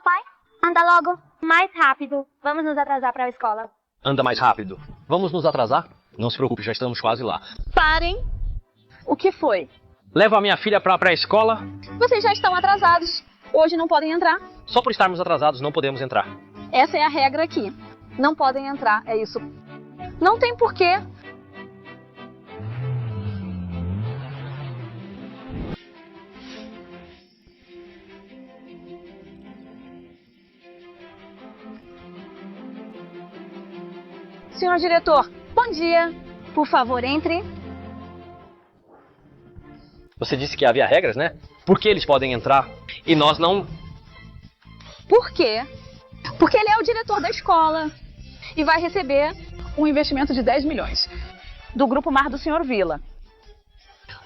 Papai, anda logo. Mais rápido. Vamos nos atrasar para a escola. Anda mais rápido. Vamos nos atrasar? Não se preocupe, já estamos quase lá. Parem! O que foi? Leva a minha filha para a pré-escola. Vocês já estão atrasados. Hoje não podem entrar. Só por estarmos atrasados não podemos entrar. Essa é a regra aqui. Não podem entrar, é isso. Não tem porquê. Senhor diretor, bom dia. Por favor, entre. Você disse que havia regras, né? Por que eles podem entrar e nós não? Por quê? Porque ele é o diretor da escola e vai receber um investimento de 10 milhões do Grupo Mar do Sr. Vila.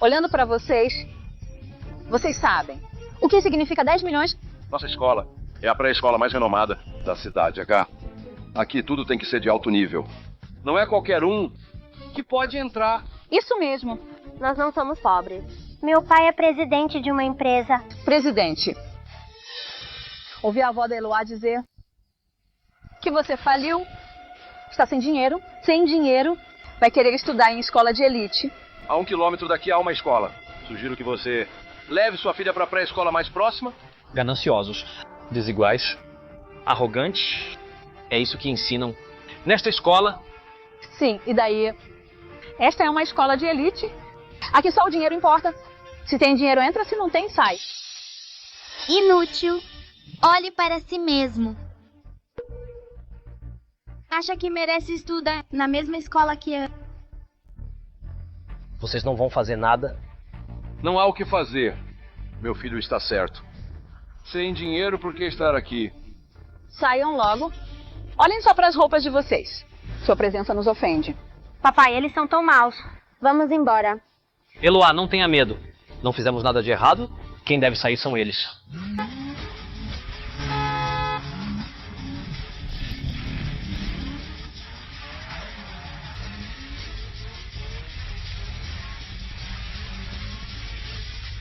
Olhando para vocês, vocês sabem o que significa 10 milhões? Nossa escola é a pré-escola mais renomada da cidade, H. Aqui tudo tem que ser de alto nível. Não é qualquer um que pode entrar. Isso mesmo. Nós não somos pobres. Meu pai é presidente de uma empresa. Presidente, ouvi a avó da Eloá dizer que você faliu, está sem dinheiro, vai querer estudar em escola de elite. A 1 quilômetro daqui há uma escola. Sugiro que você leve sua filha para a pré-escola mais próxima. Gananciosos, desiguais, arrogantes. É isso que ensinam nesta escola. Sim, e daí? Esta é uma escola de elite. Aqui só o dinheiro importa. Se tem dinheiro, entra. Se não tem, sai. Inútil. Olhe para si mesmo. Acha que merece estudar na mesma escola que eu? Vocês não vão fazer nada. Não há o que fazer. Meu filho está certo. Sem dinheiro, por que estar aqui? Saiam logo. Olhem só para as roupas de vocês. Sua presença nos ofende. Papai, eles são tão maus. Vamos embora. Eloá, não tenha medo. Não fizemos nada de errado. Quem deve sair são eles.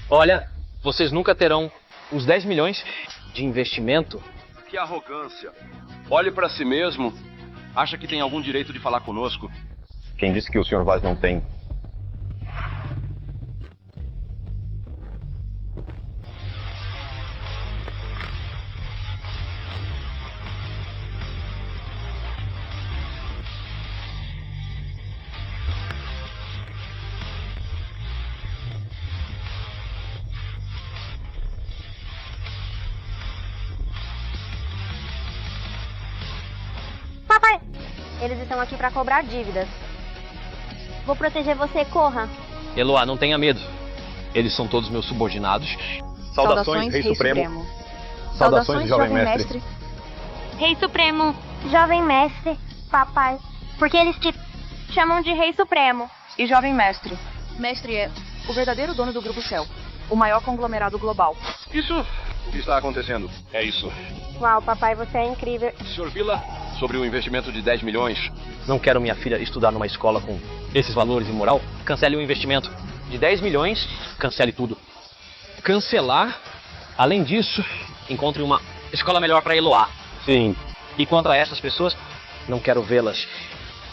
Olha, vocês nunca terão os 10 milhões de investimento. Que arrogância. Olhe para si mesmo. Acha que tem algum direito de falar conosco? Quem disse que o Sr. Vaz não tem? Papai, eles estão aqui para cobrar dívidas. Vou proteger você, corra. Eloá, não tenha medo. Eles são todos meus subordinados. Saudações, Rei Supremo. Saudações, Jovem Mestre. Rei Supremo, Jovem Mestre, papai. Porque eles te chamam de Rei Supremo. E jovem mestre. Mestre é o verdadeiro dono do Grupo Céu, o maior conglomerado global. Isso. O que está acontecendo? É isso. Uau, papai, você é incrível. Sr. Vila, sobre o investimento de 10 milhões. Não quero minha filha estudar numa escola com esses valores e moral. Cancele o investimento de 10 milhões. Cancele tudo. Cancelar. Além disso, encontre uma escola melhor para Eloá. Sim. E contra essas pessoas, não quero vê-las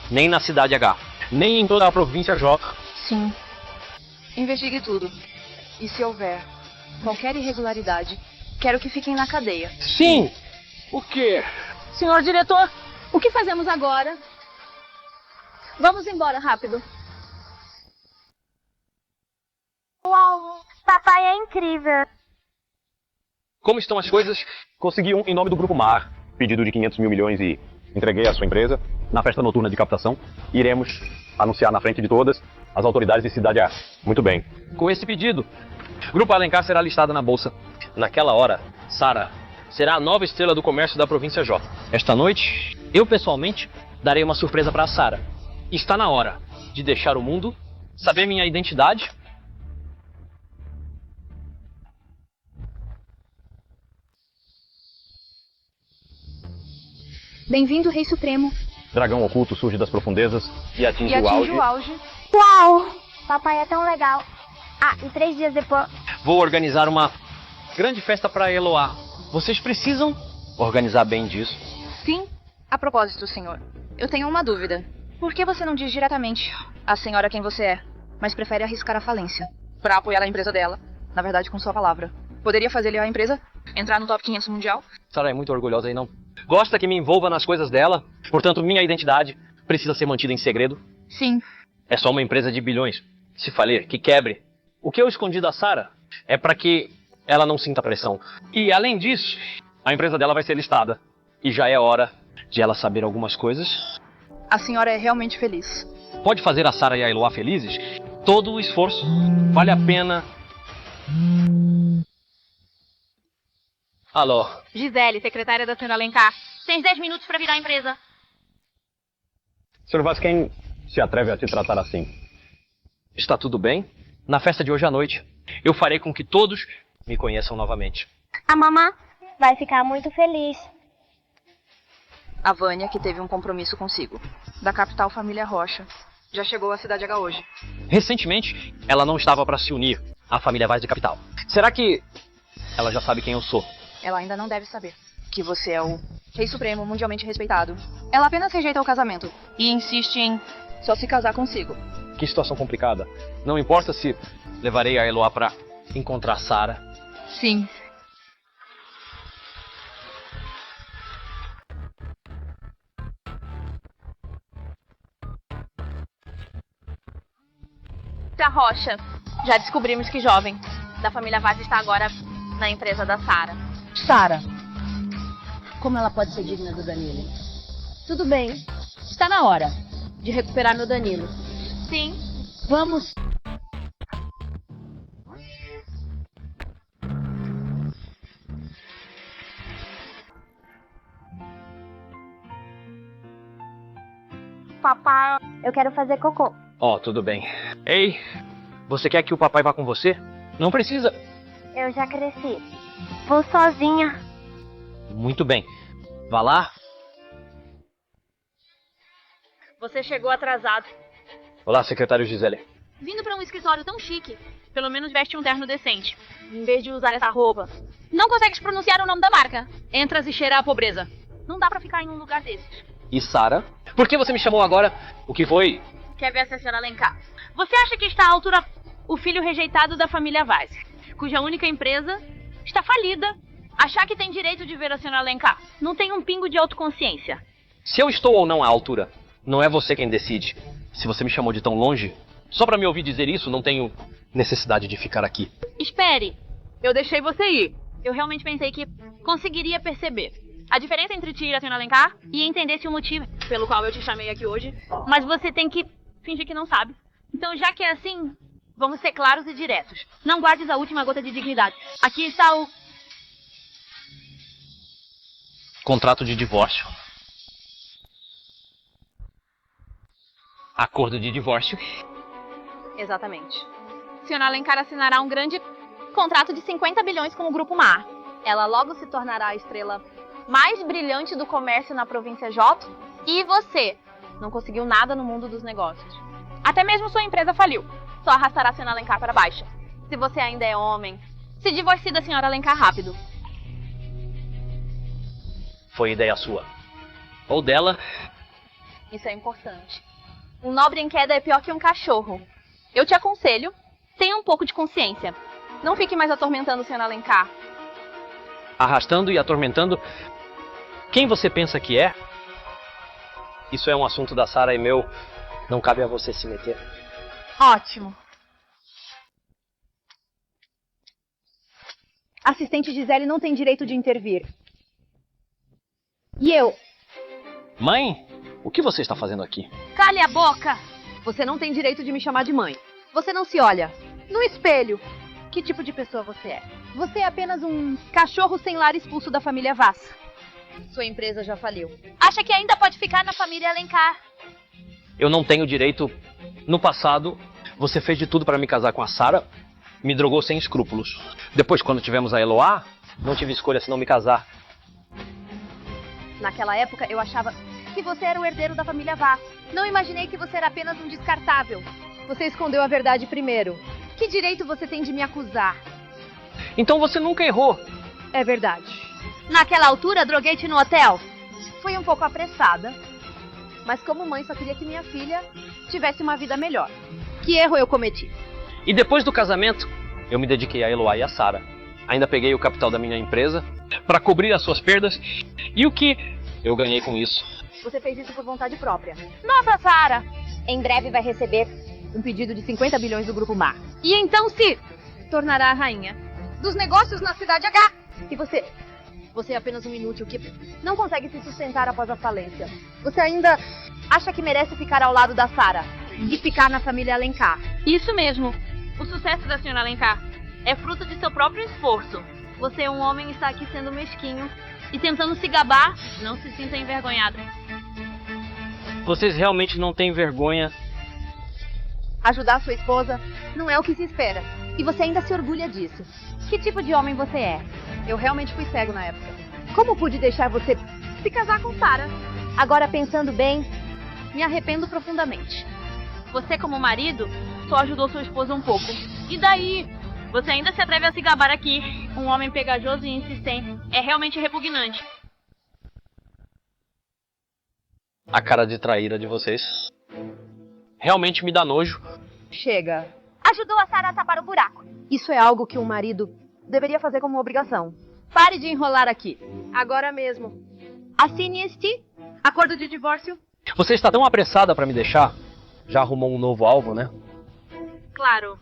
nem na cidade H, nem em toda a província J. Sim. Investigue tudo. E se houver qualquer irregularidade, quero que fiquem na cadeia. Sim! O quê? Senhor diretor, o que fazemos agora? Vamos embora, rápido. Uau, papai é incrível. Como estão as coisas? Consegui em nome do Grupo Mar, pedido de 500 mil milhões e entreguei à sua empresa. Na festa noturna de captação, iremos anunciar na frente de todas as autoridades de Cidade A. Muito bem. Com esse pedido, Grupo Alencar será listado na bolsa. Naquela hora, Sara será a nova estrela do comércio da província J. Esta noite, eu pessoalmente darei uma surpresa para a Sara. Está na hora de deixar o mundo saber minha identidade. Bem-vindo, Rei Supremo. Dragão oculto surge das profundezas e atinge, o auge. Uau, papai é tão legal. Ah, e 3 dias depois... Vou organizar uma grande festa para Eloá. Vocês precisam organizar bem disso. Sim. A propósito, senhor, eu tenho uma dúvida. Por que você não diz diretamente à senhora quem você é, mas prefere arriscar a falência para apoiar a empresa dela, na verdade com sua palavra? Poderia fazer a empresa entrar no top 500 mundial? Sarah é muito orgulhosa e não gosta que me envolva nas coisas dela, portanto minha identidade precisa ser mantida em segredo. Sim. É só uma empresa de bilhões. Se falir, que quebre. O que eu escondi da Sarah é para que ela não sinta pressão. E além disso, a empresa dela vai ser listada. E já é hora de ela saber algumas coisas. A senhora é realmente feliz. Pode fazer a Sarah e a Eloá felizes? Todo o esforço vale a pena. Alô? Gisele, secretária da senhora Alencar. Tens 10 minutos para virar a empresa. Sr. Vaz, quem se atreve a se tratar assim? Está tudo bem? Na festa de hoje à noite, eu farei com que todos me conheçam novamente. A mamã vai ficar muito feliz. A Vânia, que teve um compromisso consigo, da capital família Rocha, já chegou à cidade H hoje. Recentemente, ela não estava para se unir à família Vaz de Capital. Será que ela já sabe quem eu sou? Ela ainda não deve saber que você é o Rei Supremo mundialmente respeitado. Ela apenas rejeita o casamento e insiste em só se casar consigo. Que situação complicada. Não importa se levarei a Eloá para encontrar Sarah. Sim. A Rocha. Já descobrimos que jovem da família Vaz está agora na empresa da Sarah. Sarah, como ela pode ser digna do Danilo? Tudo bem, está na hora de recuperar meu Danilo. Sim. Vamos. Papai, eu quero fazer cocô. Tudo bem. Ei, você quer que o papai vá com você? Não precisa. Eu já cresci. Vou sozinha. Muito bem. Vá lá. Você chegou atrasado. Olá, secretário Gisele. Vindo pra um escritório tão chique. Pelo menos veste um terno decente. Em vez de usar essa roupa. Não consegues pronunciar o nome da marca. Entras e cheira a pobreza. Não dá pra ficar em um lugar desses. E Sarah? Por que você me chamou agora? O que foi? Quer ver a senhora Alencar? Você acha que está à altura o filho rejeitado da família Vaz, cuja única empresa está falida? Achar que tem direito de ver a senhora Alencar? Não tem um pingo de autoconsciência. Se eu estou ou não à altura, não é você quem decide. Se você me chamou de tão longe, só para me ouvir dizer isso, não tenho necessidade de ficar aqui. Espere, eu deixei você ir. Eu realmente pensei que conseguiria perceber a diferença entre ti e a senhora Alencar e entender se o motivo pelo qual eu te chamei aqui hoje. Mas você tem que fingir que não sabe. Então, já que é assim, vamos ser claros e diretos. Não guardes a última gota de dignidade. Aqui está o Contrato de divórcio. Acordo de divórcio. Exatamente. Senhora Alencar assinará um grande contrato de 50 bilhões com o Grupo Mar. Ela logo se tornará a estrela mais brilhante do comércio na província J. E você não conseguiu nada no mundo dos negócios. Até mesmo sua empresa faliu. Só arrastará a senhora Alencar para baixo. Se você ainda é homem, se divorcie da senhora Alencar rápido. Foi ideia sua. Ou dela. Isso é importante. Um nobre em queda é pior que um cachorro. Eu te aconselho, tenha um pouco de consciência. Não fique mais atormentando a senhora Alencar. Arrastando e atormentando quem você pensa que é? Isso é um assunto da Sarah e meu. Não cabe a você se meter. Ótimo. Assistente Gisele não tem direito de intervir. E eu? Mãe, o que você está fazendo aqui? Cale a boca! Você não tem direito de me chamar de mãe. Você não se olha no espelho. Que tipo de pessoa você é? Você é apenas um cachorro sem lar expulso da família Vaz. Sua empresa já faliu. Acha que ainda pode ficar na família Alencar? Eu não tenho direito. No passado, você fez de tudo para me casar com a Sarah, me drogou sem escrúpulos. Depois, quando tivemos a Eloá, não tive escolha senão me casar. Naquela época, eu achava que você era o herdeiro da família Vaz. Não imaginei que você era apenas um descartável. Você escondeu a verdade primeiro. Que direito você tem de me acusar? Então você nunca errou. É verdade. Naquela altura, droguei-te no hotel. Fui um pouco apressada, mas como mãe só queria que minha filha tivesse uma vida melhor. Que erro eu cometi? E depois do casamento, eu me dediquei a Eloá e a Sara. Ainda peguei o capital da minha empresa para cobrir as suas perdas. E o que eu ganhei com isso? Você fez isso por vontade própria. Nossa, Sara! Em breve vai receber um pedido de 50 bilhões do Grupo Mar. E então se Tornará a rainha. dos negócios na cidade H? E você é apenas um inútil que não consegue se sustentar após a falência. Você ainda acha que merece ficar ao lado da Sara e ficar na família Alencar. Isso mesmo. O sucesso da senhora Alencar é fruto de seu próprio esforço. Você é um homem e está aqui sendo mesquinho e tentando se gabar. Não se sinta envergonhado. Vocês realmente não têm vergonha? Ajudar sua esposa não é o que se espera. E você ainda se orgulha disso. Que tipo de homem você é? Eu realmente fui cego na época. Como pude deixar você se casar com Sara? Agora, pensando bem, me arrependo profundamente. Você, como marido, só ajudou sua esposa um pouco. E daí? Você ainda se atreve a se gabar aqui. Um homem pegajoso e insistente. É realmente repugnante. A cara de traíra de vocês realmente me dá nojo. Chega. Ajudou a Sara a tapar o buraco. Isso é algo que um marido deveria fazer como obrigação. Pare de enrolar aqui. Agora mesmo. Assine este acordo de divórcio. Você está tão apressada para me deixar? Já arrumou um novo alvo, né? Claro.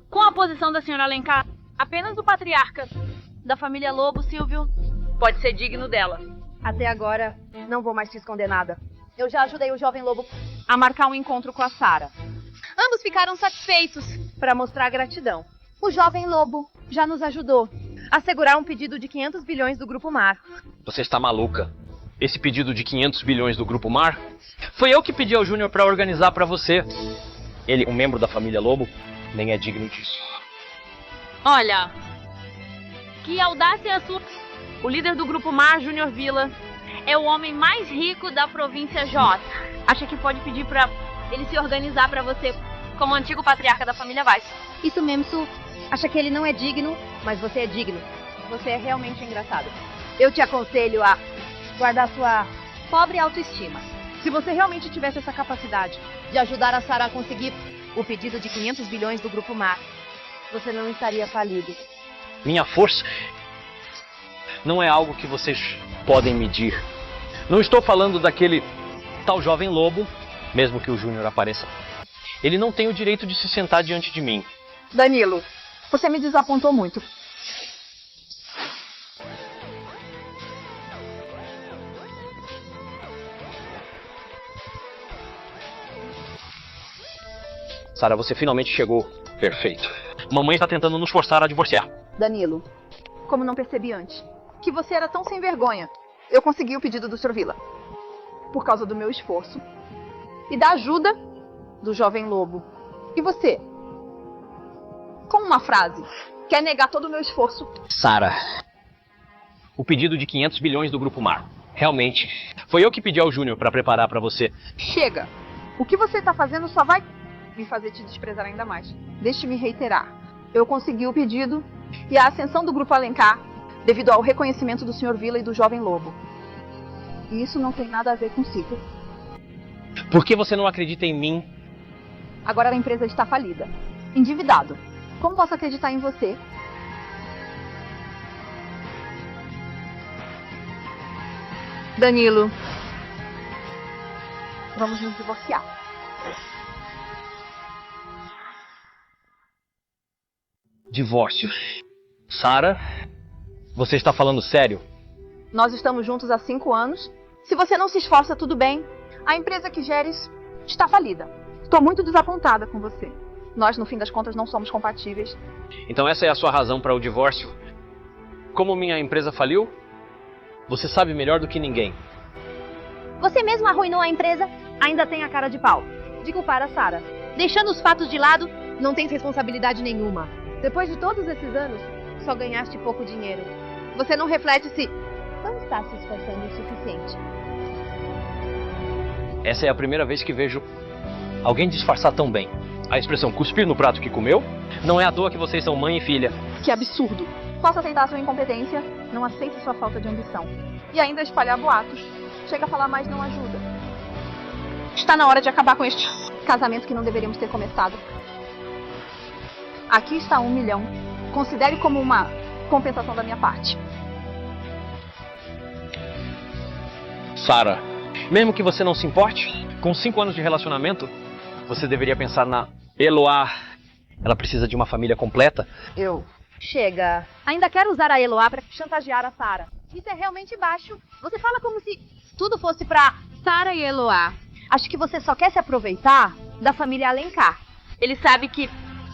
Com a posição da senhora Alencar, apenas o patriarca da família Lobo, Silvio, pode ser digno dela. Até agora, não vou mais te esconder nada. Eu já ajudei o jovem lobo a marcar um encontro com a Sara. Ambos ficaram satisfeitos. Para mostrar gratidão. O jovem lobo já nos ajudou a segurar um pedido de 500 bilhões do Grupo Mar. Você está maluca. Esse pedido de 500 bilhões do Grupo Mar foi eu que pedi ao Júnior para organizar para você. Ele, um membro da família Lobo, nem é digno disso. Olha, que audácia a sua. O líder do Grupo Mar, Júnior Villa, é o homem mais rico da província J. Acha que pode pedir para ele se organizar para você como antigo patriarca da família Weiss. Isso mesmo, Su. Acha que ele não é digno, mas você é digno. Você é realmente engraçado. Eu te aconselho a guardar sua pobre autoestima. Se você realmente tivesse essa capacidade de ajudar a Sara a conseguir o pedido de 500 bilhões do Grupo Mar, você não estaria falido. Minha força não é algo que vocês podem medir. Não estou falando daquele tal jovem lobo, mesmo que o Júnior apareça. Ele não tem o direito de se sentar diante de mim. Danilo, você me desapontou muito. Sara, você finalmente chegou. Perfeito. Mamãe está tentando nos forçar a divorciar. Danilo, como não percebi antes, que você era tão sem vergonha. Eu consegui o pedido do Sr. Villa. Por causa do meu esforço. E da ajuda do jovem lobo. E você? Com uma frase, quer negar todo o meu esforço? Sara, o pedido de 500 bilhões do Grupo Mar. Realmente, foi eu que pedi ao Júnior para preparar para você. Chega! O que você está fazendo só vai me fazer te desprezar ainda mais. Deixe-me reiterar. Eu consegui o pedido e a ascensão do Grupo Alencar devido ao reconhecimento do Sr. Villa e do jovem lobo. E isso não tem nada a ver consigo. Por que você não acredita em mim? Agora a empresa está falida. Endividado. Como posso acreditar em você? Danilo, vamos nos divorciar. Divórcio. Sara, você está falando sério? Nós estamos juntos há 5 anos. Se você não se esforça, tudo bem. A empresa que geres está falida. Estou muito desapontada com você. Nós, no fim das contas, não somos compatíveis. Então essa é a sua razão para o divórcio? Como minha empresa faliu? Você sabe melhor do que ninguém. Você mesmo arruinou a empresa? Ainda tem a cara de pau de culpar a Sara. Deixando os fatos de lado, Não tens responsabilidade nenhuma. Depois de todos esses anos, só ganhaste pouco dinheiro. Você não reflete se não está se esforçando o suficiente. Essa é a primeira vez que vejo alguém disfarçar tão bem. A expressão cuspir no prato que comeu não é à toa que vocês são mãe e filha. Que absurdo. Posso aceitar sua incompetência, não aceito sua falta de ambição. E ainda espalhar boatos. Chega a falar mais não ajuda. Está na hora de acabar com este casamento que não deveríamos ter começado. Aqui está 1 milhão. Considere como uma compensação da minha parte. Sara, mesmo que você não se importe, com 5 anos de relacionamento, você deveria pensar na Eloá. Ela precisa de uma família completa. Chega. Ainda quero usar a Eloá para chantagear a Sara. Isso é realmente baixo. Você fala como se tudo fosse pra Sara e Eloá. Acho que você só quer se aproveitar da família Alencar. Ele sabe que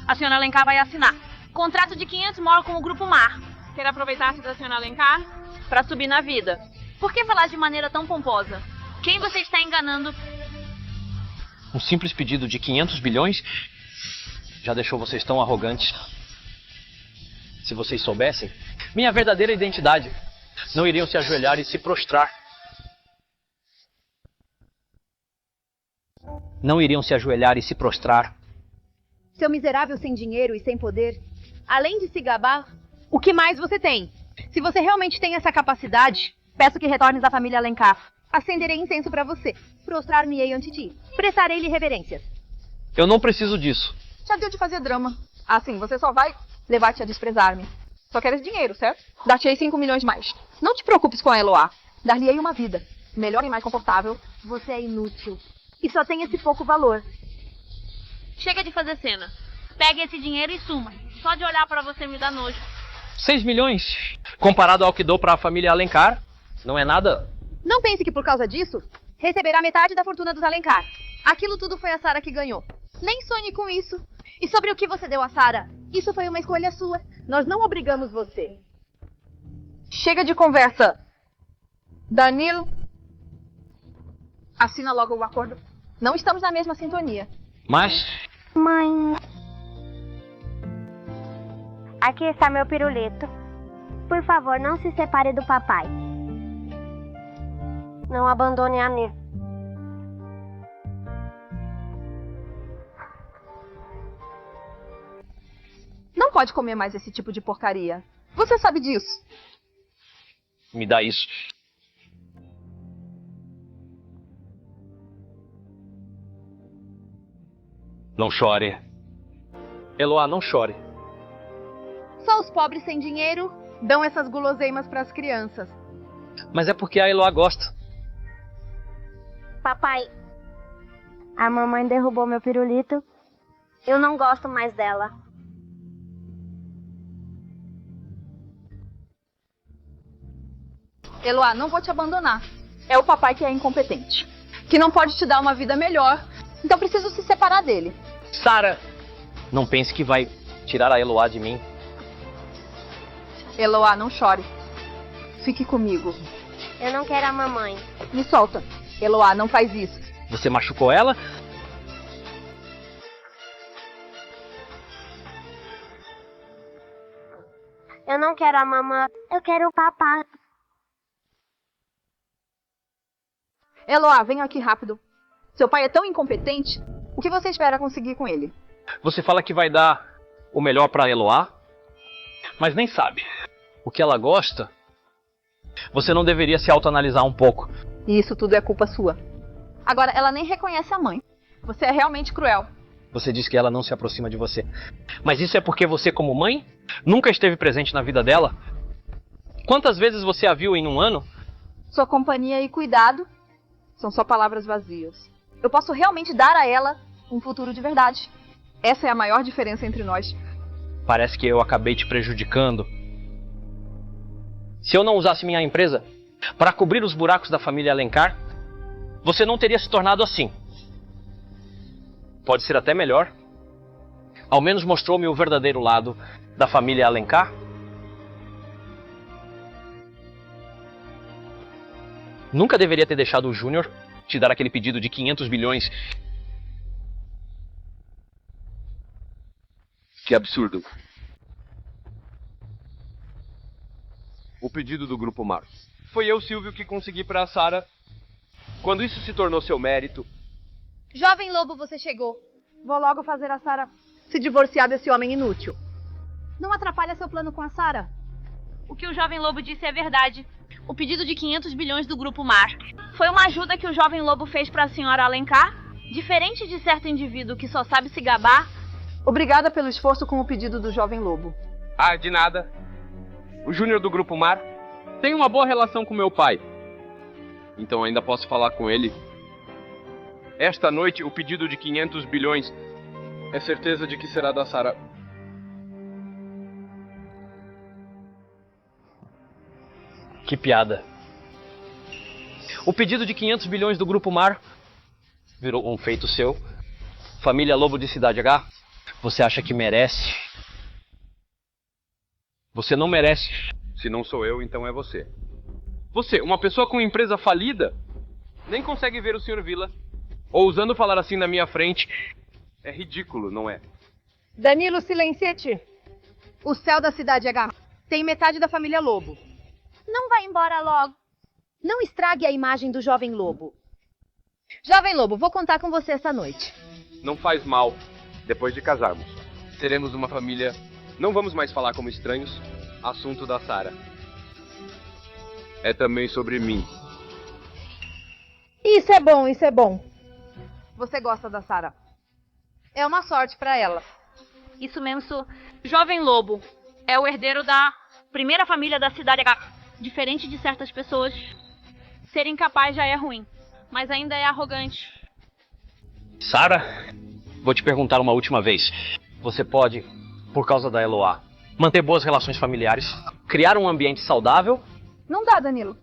a senhora Alencar vai assinar contrato de 500 mil com o Grupo Mar. Quer aproveitar-se da senhora Alencar para subir na vida. Por que falar de maneira tão pomposa? Quem você está enganando? Um simples pedido de 500 bilhões já deixou vocês tão arrogantes. Se vocês soubessem minha verdadeira identidade, não iriam se ajoelhar e se prostrar. Não iriam se ajoelhar e se prostrar. Seu miserável sem dinheiro e sem poder, além de se gabar, o que mais você tem? Se você realmente tem essa capacidade, peço que retornes à família Alencar. Acenderei incenso para você. Prostrar-me-ei ante ti. Prestarei-lhe reverências. Eu não preciso disso. Já deu de fazer drama. Assim, você só vai levar-te a desprezar-me. Só queres dinheiro, certo? Dar-te-ei 5 milhões mais. Não te preocupes com a Eloá. Dar-lhe-ei uma vida. Melhor e mais confortável. Você é inútil. E só tem esse pouco valor. Chega de fazer cena. Pegue esse dinheiro e suma. Só de olhar para você me dá nojo. 6 milhões, comparado ao que dou para a família Alencar, não é nada. Não pense que por causa disso, receberá metade da fortuna dos Alencar. Aquilo tudo foi a Sara que ganhou. Nem sonhe com isso. E sobre o que você deu a Sara, isso foi uma escolha sua. Nós não obrigamos você. Chega de conversa. Danilo, assina logo o acordo. Não estamos na mesma sintonia. Mas Mãe, aqui está meu pirulito. Por favor, não se separe do papai. Não abandone a Nil. Não pode comer mais esse tipo de porcaria. Você sabe disso. me dá isso. Não chore. Eloá, não chore. Só os pobres sem dinheiro dão essas guloseimas para as crianças. Mas é porque a Eloá gosta. Papai, a mamãe derrubou meu pirulito. Eu não gosto mais dela. Eloá, não vou te abandonar. É o papai que é incompetente, que não pode te dar uma vida melhor. Então preciso se separar dele. Sara, não pense que vai tirar a Eloá de mim. Eloá, não chore. Fique comigo. Eu não quero a mamãe. Me solta. Eloá, não faz isso. Você machucou ela? Eu não quero a mamãe. Eu quero o papai. Eloá, venha aqui rápido. Seu pai é tão incompetente. O que você espera conseguir com ele? Você fala que vai dar o melhor pra Eloá, mas nem sabe o que ela gosta. Você não deveria se autoanalisar um pouco. E isso tudo é culpa sua. Agora, ela nem reconhece a mãe. Você é realmente cruel. Você diz que ela não se aproxima de você. Mas isso é porque você, como mãe, nunca esteve presente na vida dela? Quantas vezes você a viu em um ano? Sua companhia e cuidado são só palavras vazias. Eu posso realmente dar a ela um futuro de verdade. Essa é a maior diferença entre nós. Parece que eu acabei te prejudicando. Se eu não usasse minha empresa para cobrir os buracos da família Alencar, você não teria se tornado assim. Pode ser até melhor. Ao menos mostrou-me o verdadeiro lado da família Alencar. Nunca deveria ter deixado o Júnior te dar aquele pedido de 500 bilhões. Que absurdo. O pedido do Grupo Mar. Foi eu, Silvio, que consegui para a Sara. Quando isso se tornou seu mérito. Jovem lobo, você chegou. Vou logo fazer a Sara se divorciar desse homem inútil. Não atrapalha seu plano com a Sara. O que o jovem lobo disse é verdade. O pedido de 500 bilhões do Grupo Mar foi uma ajuda que o jovem lobo fez para a senhora Alencar. Diferente de certo indivíduo que só sabe se gabar. Obrigada pelo esforço com o pedido do jovem lobo. Ah, de nada. O Júnior do Grupo Mar tem uma boa relação com meu pai. Então ainda posso falar com ele. Esta noite, o pedido de 500 bilhões é certeza de que será da Sara. Que piada. O pedido de 500 bilhões do Grupo Mar virou um feito seu. Família Lobo de Cidade H, você acha que merece? Você não merece. Se não sou eu, então é você. Você, uma pessoa com empresa falida, nem consegue ver o Sr. Vila. Ousando falar assim na minha frente. É ridículo, não é? Danilo, silencia-te. O céu da Cidade H tem metade da família Lobo. Não vai embora logo. Não estrague a imagem do jovem lobo. Jovem lobo, vou contar com você essa noite. Não faz mal. Depois de casarmos, seremos uma família. Não vamos mais falar como estranhos. Assunto da Sara. É também sobre mim. Isso é bom, isso é bom. Você gosta da Sara? É uma sorte pra ela. Isso mesmo, jovem lobo é o herdeiro da primeira família da Cidade H. Diferente de certas pessoas, ser incapaz já é ruim, mas ainda é arrogante. Sara, vou te perguntar uma última vez. Você pode, por causa da Eloá, manter boas relações familiares, criar um ambiente saudável? Não dá, Danilo.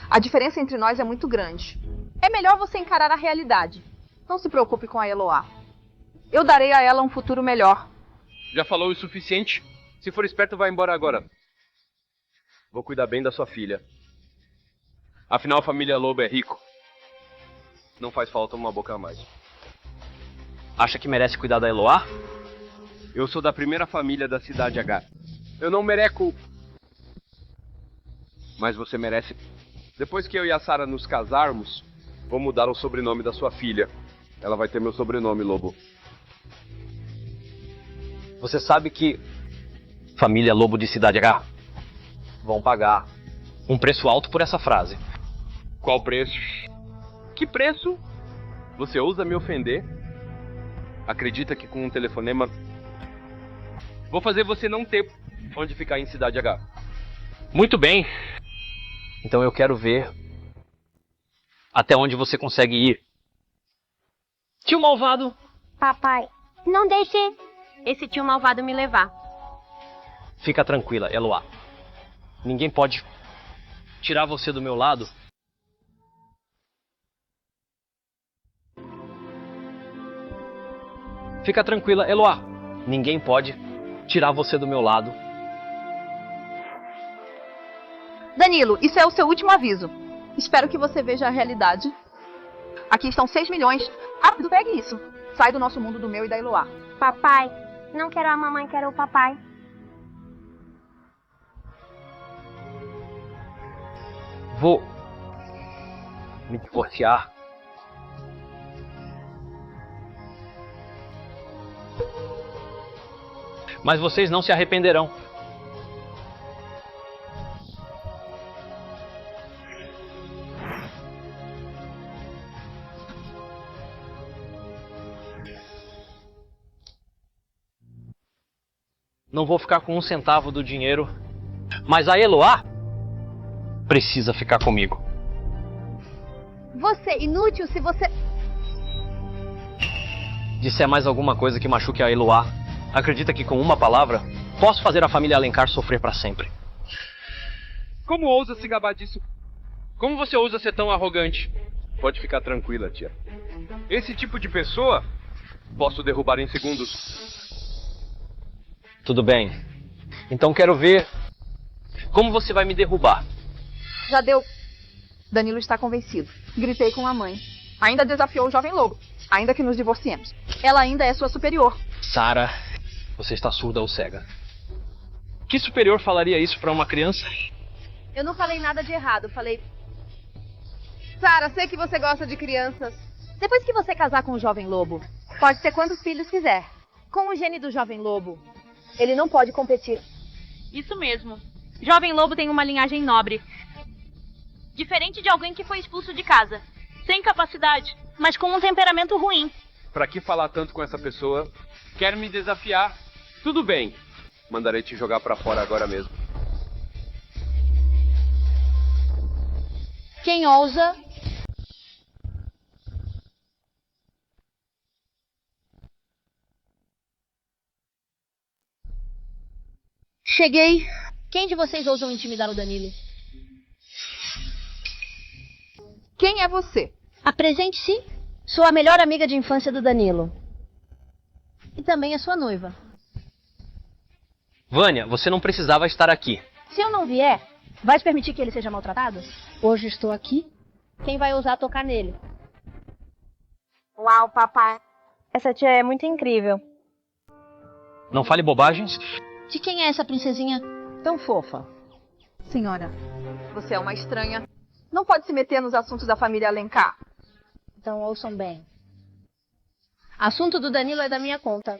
A diferença entre nós é muito grande. É melhor você encarar a realidade. Não se preocupe com a Eloá. Eu darei a ela um futuro melhor. Já falou o suficiente? Se for esperto, vai embora agora. Vou cuidar bem da sua filha. Afinal, a família Lobo é rico. Não faz falta uma boca a mais. Acha que merece cuidar da Eloá? Eu sou da primeira família da Cidade H. Eu não mereço. Mas você merece. Depois que eu e a Sara nos casarmos, vou mudar o sobrenome da sua filha. Ela vai ter meu sobrenome, Lobo. Você sabe que família Lobo de Cidade H vão pagar um preço alto por essa frase. Qual preço? Que preço? Você ousa me ofender? Acredita que com um telefonema vou fazer você não ter onde ficar em Cidade H. Muito bem. Então eu quero ver até onde você consegue ir. Tio Malvado. Papai, não deixe esse tio malvado me levar. Fica tranquila, Eloá. Ninguém pode tirar você do meu lado. Fica tranquila, Eloá. Ninguém pode tirar você do meu lado. Danilo, isso é o seu último aviso. Espero que você veja a realidade. Aqui estão 6 milhões. Rápido, pegue isso. Sai do nosso mundo, do meu e da Eloá. Papai, não quero a mamãe, quero o papai. Vou me divorciar. Mas vocês não se arrependerão. Não vou ficar com um centavo do dinheiro, mas a Eloá precisa ficar comigo. Você, inútil, se você... Disser mais alguma coisa que machuque a Eloá, acredita que com uma palavra posso fazer a família Alencar sofrer para sempre. Como ousa se gabar disso? Como você ousa ser tão arrogante? Pode ficar tranquila, tia. Esse tipo de pessoa posso derrubar em segundos. Tudo bem. Então quero ver como você vai me derrubar. Já deu. Danilo está convencido. Gritei com a mãe. Ainda desafiou o jovem lobo. Ainda que nos divorciemos. Ela ainda é sua superior. Sara, você está surda ou cega? Que superior falaria isso para uma criança? Eu não falei nada de errado, falei... Sara, sei que você gosta de crianças. Depois que você casar com o jovem lobo, pode ter quantos filhos quiser. Com o gene do jovem lobo, ele não pode competir. Isso mesmo. Jovem Lobo tem uma linhagem nobre. Diferente de alguém que foi expulso de casa. Sem capacidade, mas com um temperamento ruim. Pra que falar tanto com essa pessoa? Quer me desafiar? Tudo bem. Mandarei te jogar pra fora agora mesmo. Quem ousa? Cheguei. Quem de vocês ousam intimidar o Danilo? Quem é você? Apresente-se. Sou a melhor amiga de infância do Danilo. E também a sua noiva. Vânia, você não precisava estar aqui. Se eu não vier, vais permitir que ele seja maltratado? Hoje estou aqui. Quem vai ousar tocar nele? Uau, papai. Essa tia é muito incrível. Não fale bobagens. De quem é essa princesinha tão fofa? Senhora, você é uma estranha. Não pode se meter nos assuntos da família Alencar. Então ouçam bem. Assunto do Danilo é da minha conta.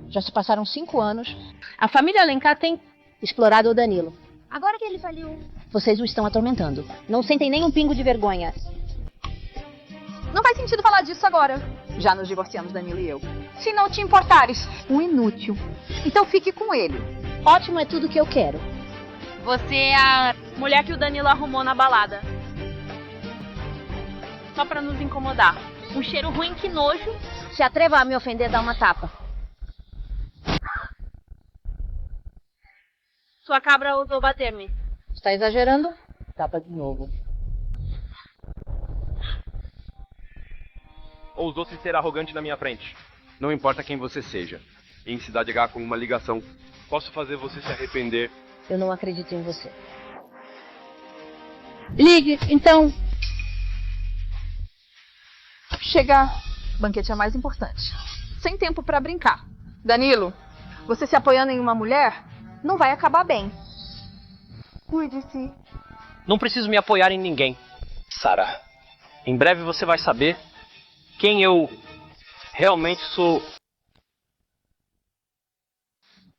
Já se passaram 5 anos. A família Alencar tem explorado o Danilo. Agora que ele faliu, vocês o estão atormentando. Não sentem nem um pingo de vergonha. Não faz sentido falar disso agora. Já nos divorciamos, Danilo e eu. Se não te importares, um inútil. Então fique com ele. Ótimo, é tudo que eu quero. Você é a mulher que o Danilo arrumou na balada. Só pra nos incomodar. Um cheiro ruim, que nojo. Se atreva a me ofender, dá uma tapa. Sua cabra ousou bater-me. Está exagerando? Tapa de novo. Ousou se ser arrogante na minha frente. Não importa quem você seja. Em Cidade H, com uma ligação, posso fazer você se arrepender. Eu não acredito em você. Ligue, então. Chega. Banquete é mais importante. Sem tempo pra brincar. Danilo, você se apoiando em uma mulher não vai acabar bem. Cuide-se. Não preciso me apoiar em ninguém. Sara, em breve você vai saber quem eu realmente sou.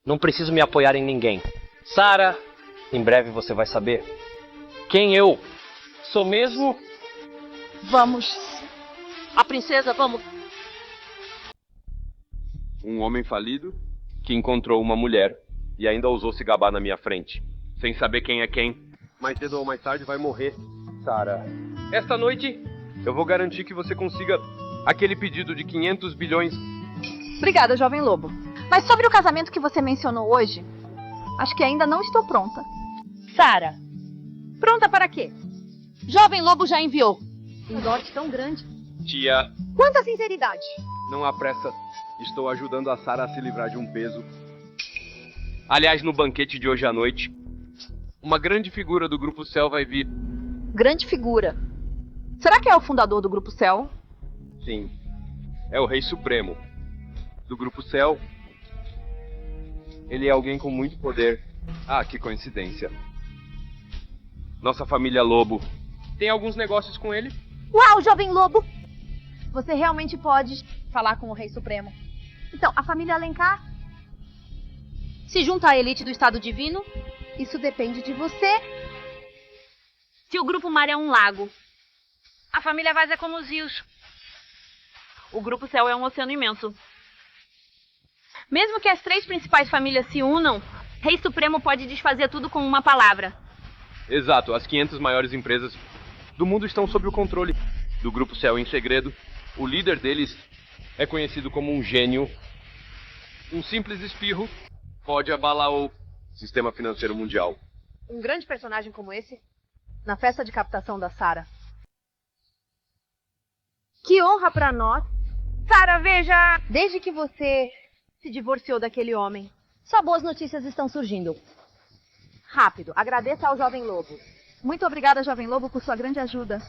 Não preciso me apoiar em ninguém. Sara, em breve você vai saber quem eu sou mesmo. Vamos. A princesa, vamos. Um homem falido que encontrou uma mulher e ainda ousou se gabar na minha frente, sem saber quem é quem. Mais cedo ou mais tarde vai morrer, Sara. Esta noite eu vou garantir que você consiga aquele pedido de 500 bilhões. Obrigada, jovem lobo. Mas sobre o casamento que você mencionou hoje, acho que ainda não estou pronta. Sara, Pronta para quê? jovem lobo já enviou. Um dote tão grande. Tia, Quanta sinceridade. não há pressa. Estou ajudando a Sara a se livrar de um peso. Aliás, no banquete de hoje à noite, uma grande figura do Grupo Cell vai vir. Grande figura. Será que é o fundador do Grupo Cell? Sim, é o Rei Supremo do Grupo Cell. Ele é alguém com muito poder. Ah, que coincidência. Nossa família Lobo tem alguns negócios com ele. Uau, jovem lobo! Você realmente pode falar com o Rei Supremo. Então, a família Alencar, Se junta à elite do Estado Divino. isso depende de você. Se o Grupo Mar é um lago, a família Vaz é como os rios. O Grupo Céu é um oceano imenso. Mesmo que as 3 principais famílias se unam, Rei Supremo pode desfazer tudo com uma palavra. Exato, as 500 maiores empresas do mundo estão sob o controle do Grupo Cell em segredo. O líder deles é conhecido como um gênio. Um simples espirro pode abalar o sistema financeiro mundial. Um grande personagem como esse, na festa de captação da Sara. Que honra pra nós. Sara, veja! Desde que você Se divorciou daquele homem. só boas notícias estão surgindo. Rápido, agradeça ao jovem lobo. Muito obrigada, jovem lobo, por sua grande ajuda.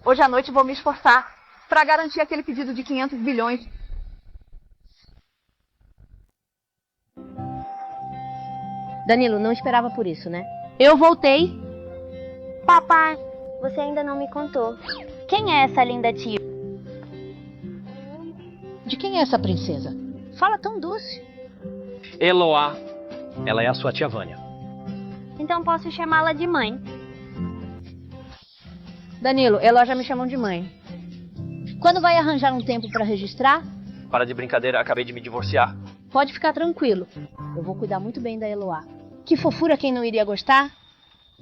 Hoje à noite vou me esforçar para garantir aquele pedido de 500 bilhões. Danilo, não esperava por isso, né? Eu voltei. Papai, você ainda não me contou. Quem é essa linda tia? De quem é essa princesa? Fala tão doce. Eloá, ela é a sua tia Vânia. Então posso chamá-la de mãe. Danilo, Eloá já me chamam de mãe. Quando vai arranjar um tempo pra registrar? Para de brincadeira, acabei de me divorciar. Pode ficar tranquilo. Eu vou cuidar muito bem da Eloá. Que fofura, quem não iria gostar?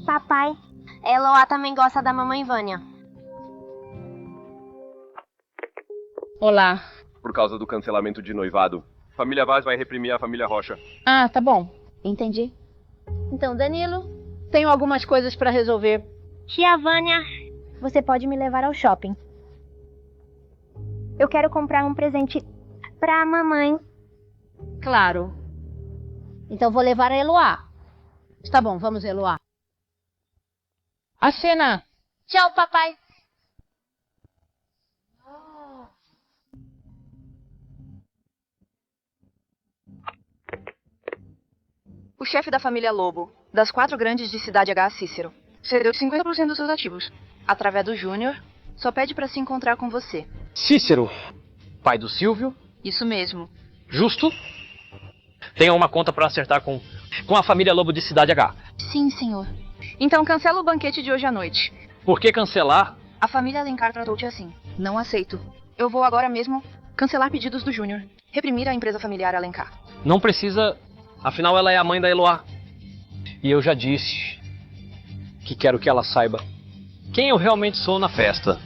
Papai, Eloá também gosta da mamãe Vânia. Olá. Por causa do cancelamento de noivado, família Vaz vai reprimir a família Rocha. Ah, tá bom. Entendi. Então, Danilo, tenho algumas coisas pra resolver. Tia Vânia, você pode me levar ao shopping. Eu quero comprar um presente pra mamãe. Claro. Então vou levar a Eloá. Está bom, vamos, Eloá. A cena. Tchau, papai. O chefe da família Lobo, das 4 grandes de Cidade H, Cícero, cedeu 50% dos seus ativos. Através do Júnior, só pede pra se encontrar com você. Cícero, pai do Silvio, Isso mesmo. justo. Tenha uma conta para acertar com a família Lobo de Cidade H. Sim, senhor. Então cancela o banquete de hoje à noite. Por que cancelar? A família Alencar tratou-te assim. Não aceito. Eu vou agora mesmo cancelar pedidos do Júnior. Reprimir a empresa familiar Alencar. Não precisa, afinal ela é a mãe da Eloá. E eu já disse que quero que ela saiba quem eu realmente sou na festa.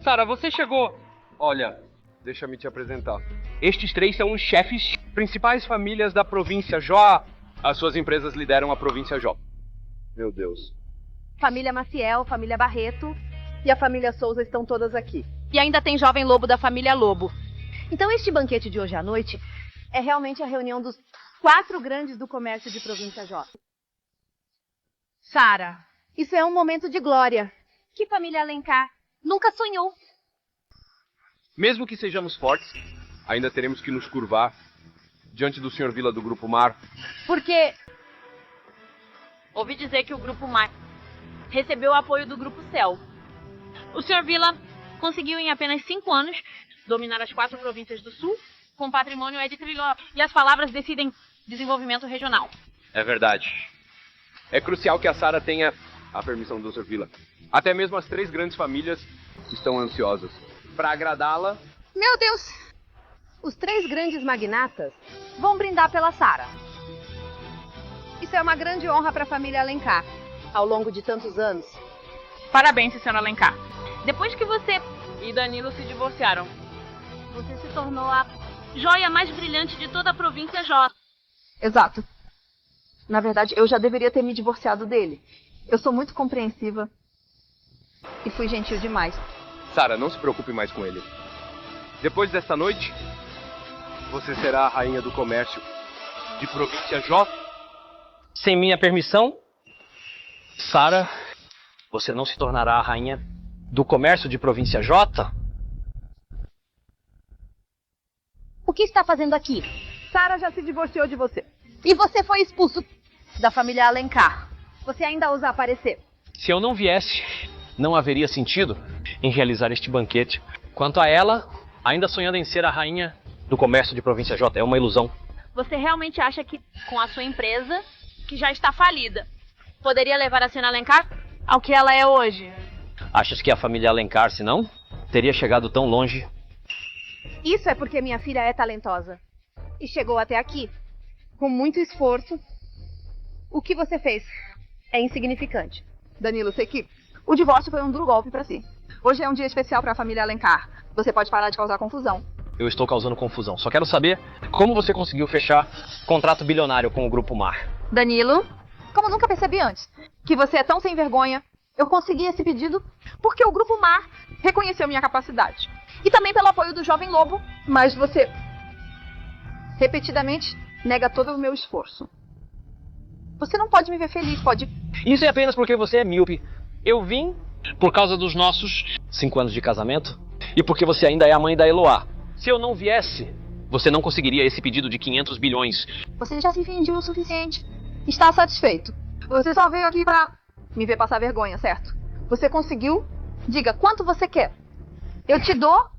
Sara, você chegou. Olha, deixa-me te apresentar. Estes 3 são os chefes principais famílias da província Jó. As suas empresas lideram a província Jó. Meu Deus. Família Maciel, família Barreto e a família Souza estão todas aqui. E ainda tem jovem lobo da família Lobo. Então este banquete de hoje à noite é realmente a reunião dos 4 grandes do comércio de Província J. Sara, isso é um momento de glória. Que família Alencar nunca sonhou. Mesmo que sejamos fortes, ainda teremos que nos curvar diante do Sr. Vila do Grupo Mar. Porque ouvi dizer que o Grupo Mar recebeu o apoio do Grupo Céu. O Sr. Vila conseguiu em apenas 5 anos dominar as 4 províncias do Sul com patrimônio de trilhão. E as palavras decidem desenvolvimento regional. É verdade. É crucial que a Sara tenha a permissão do Sr. Vila. Até mesmo as 3 grandes famílias estão ansiosas. Para agradá-la, Meu Deus! Os 3 grandes magnatas vão brindar pela Sara. Isso é uma grande honra para a família Alencar. Ao longo de tantos anos, Parabéns, senhora Alencar. Depois que você e Danilo se divorciaram, você se tornou a joia mais brilhante de toda a província J. Exato. Na verdade, eu já deveria ter me divorciado dele. Eu sou muito compreensiva e fui gentil demais. Sara, não se preocupe mais com ele. Depois desta noite, você será a rainha do comércio de província J. Sem minha permissão, Sara, você não se tornará a rainha do comércio de província J? O que está fazendo aqui? Sara já se divorciou de você. E você foi expulso da família Alencar. Você ainda ousa aparecer. Se eu não viesse, não haveria sentido em realizar este banquete. Quanto a ela, ainda sonhando em ser a rainha do comércio de província J, é uma ilusão. Você realmente acha que com a sua empresa, que já está falida, poderia levar a senhora Alencar ao que ela é hoje? Achas que a família Alencar, se não, teria chegado tão longe? Isso é porque minha filha é talentosa. E chegou até aqui. Com muito esforço. O que você fez é insignificante. Danilo, sei que o divórcio foi um duro golpe pra si. Hoje é um dia especial pra família Alencar. Você pode parar de causar confusão. Eu estou causando confusão. Só quero saber como você conseguiu fechar contrato bilionário com o Grupo Mar. Danilo, como nunca percebi antes, que você é tão sem vergonha, eu consegui esse pedido porque o Grupo Mar reconheceu minha capacidade. E também pelo apoio do Jovem Lobo, mas você repetidamente nega todo o meu esforço. Você não pode me ver feliz, pode... Isso é apenas porque você é míope. Eu vim por causa dos nossos 5 anos de casamento e porque você ainda é a mãe da Eloá. Se eu não viesse, você não conseguiria esse pedido de 500 bilhões. Você já se fingiu o suficiente. Está satisfeito? Você só veio aqui pra me ver passar vergonha, certo? Você conseguiu? Diga, quanto você quer? Eu te dou?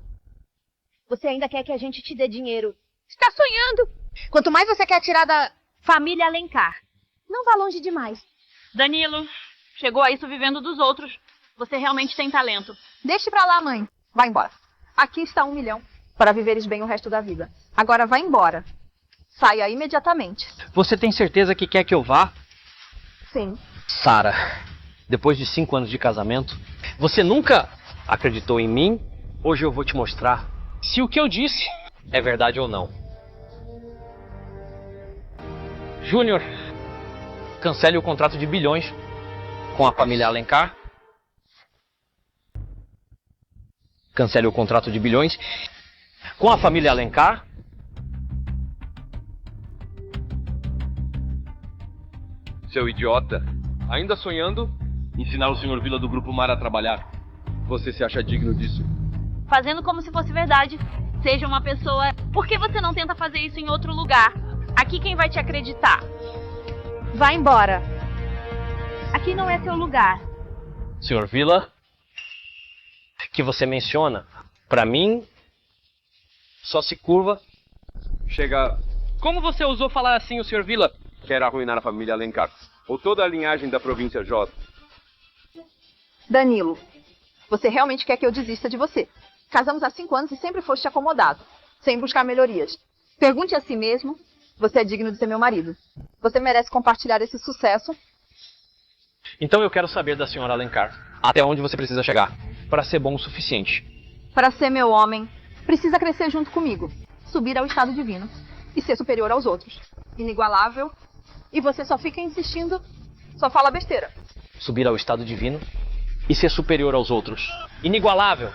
Você ainda quer que a gente te dê dinheiro? Está sonhando? Quanto mais você quer tirar da família Alencar, não vá longe demais. Danilo, chegou a isso vivendo dos outros. Você realmente tem talento. Deixe pra lá, mãe. Vai embora. Aqui está 1 milhão para viveres bem o resto da vida. Agora vá embora. Saia imediatamente. Você tem certeza que quer que eu vá? Sim. Sara, depois de 5 anos de casamento, você nunca acreditou em mim? Hoje eu vou te mostrar se o que eu disse é verdade ou não. Júnior, cancele o contrato de bilhões com a família Alencar. Cancele o contrato de bilhões com a família Alencar. Seu idiota. Ainda sonhando? Ensinar o Sr. Vila do Grupo Mar a trabalhar. Você se acha digno disso? Fazendo como se fosse verdade. Seja uma pessoa... Por que você não tenta fazer isso em outro lugar? Aqui quem vai te acreditar? Vá embora. Aqui não é seu lugar. Sr. Vila, que você menciona, pra mim, só se curva. Chega. Como você ousou falar assim, o Sr. Vila? Quer arruinar a família Alencar. Ou toda a linhagem da província J. Danilo, você realmente quer que eu desista de você? Casamos há 5 anos e sempre foste acomodado, sem buscar melhorias. Pergunte a si mesmo, você é digno de ser meu marido. Você merece compartilhar esse sucesso. Então eu quero saber da senhora Alencar, até onde você precisa chegar, para ser bom o suficiente. Para ser meu homem, precisa crescer junto comigo, subir ao estado divino e ser superior aos outros. Inigualável. E você só fica insistindo, só fala besteira. Subir ao estado divino e ser superior aos outros. Inigualável.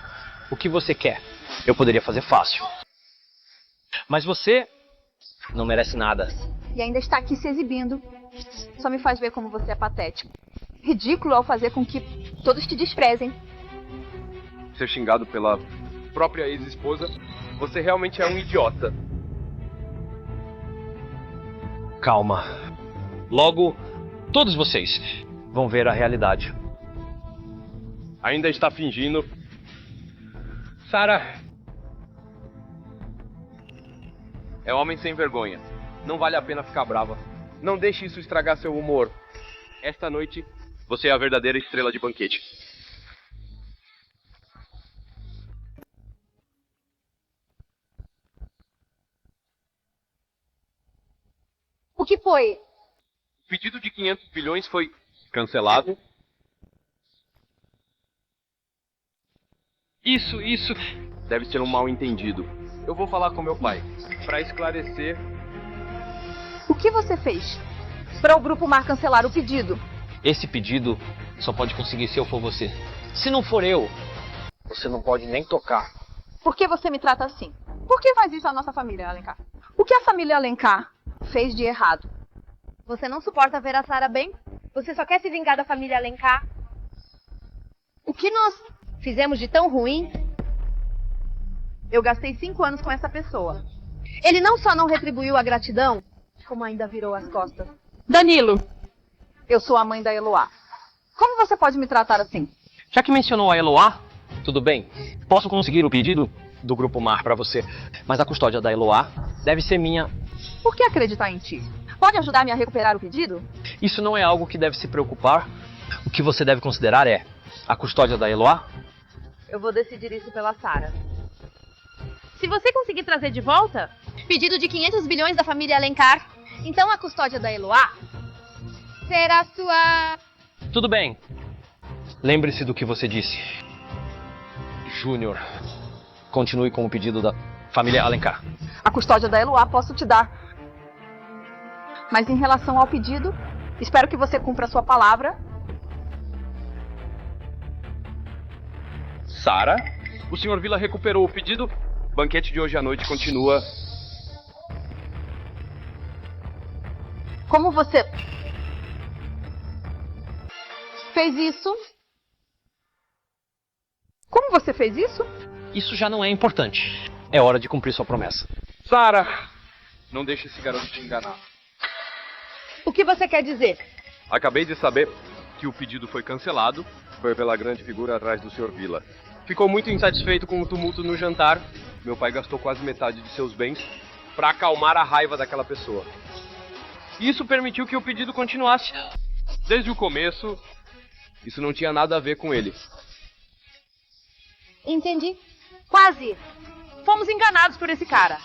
O que você quer? Eu poderia fazer fácil. Mas você não merece nada. E ainda está aqui se exibindo. Só me faz ver como você é patético. Ridículo ao fazer com que todos te desprezem. Ser xingado pela própria ex-esposa. Você realmente é um idiota. Calma. Logo, todos vocês vão ver a realidade. Ainda está fingindo. Sara. É homem sem vergonha. Não vale a pena ficar brava. Não deixe isso estragar seu humor. Esta noite, você é a verdadeira estrela de banquete. O que foi? O pedido de 500 bilhões foi cancelado. Isso. Deve ser um mal-entendido. Eu vou falar com meu pai, para esclarecer. O que você fez para o Grupo Mar cancelar o pedido? Esse pedido só pode conseguir se eu for você. Se não for eu, você não pode nem tocar. Por que você me trata assim? Por que faz isso à nossa família Alencar? O que a família Alencar fez de errado? Você não suporta ver a Sara bem? Você só quer se vingar da família Alencar? O que nós fizemos de tão ruim? Eu gastei 5 anos com essa pessoa. Ele não só não retribuiu a gratidão, como ainda virou as costas. Danilo, eu sou a mãe da Eloá. Como você pode me tratar assim? Já que mencionou a Eloá, tudo bem. Posso conseguir o pedido do Grupo Mar para você, mas a custódia da Eloá deve ser minha. Por que acreditar em ti? Pode ajudar-me a recuperar o pedido? Isso não é algo que deve se preocupar. O que você deve considerar é a custódia da Eloá. Eu vou decidir isso pela Sara. Se você conseguir trazer de volta pedido de 500 bilhões da família Alencar, então a custódia da Eloá será sua... Tudo bem. Lembre-se do que você disse. Júnior, continue com o pedido da família Alencar. A custódia da Eloá posso te dar. Mas em relação ao pedido, espero que você cumpra a sua palavra. Sara, o Sr. Vila recuperou o pedido. O banquete de hoje à noite continua. Como você fez isso? Como você fez isso? Isso já não é importante. É hora de cumprir sua promessa. Sara, não deixe esse garoto te enganar. O que você quer dizer? Acabei de saber que o pedido foi cancelado. Foi pela grande figura atrás do Sr. Vila. Ficou muito insatisfeito com o tumulto no jantar. Meu pai gastou quase metade de seus bens para acalmar a raiva daquela pessoa. Isso permitiu que o pedido continuasse. Desde o começo, isso não tinha nada a ver com ele. Entendi. Quase. Fomos enganados por esse cara.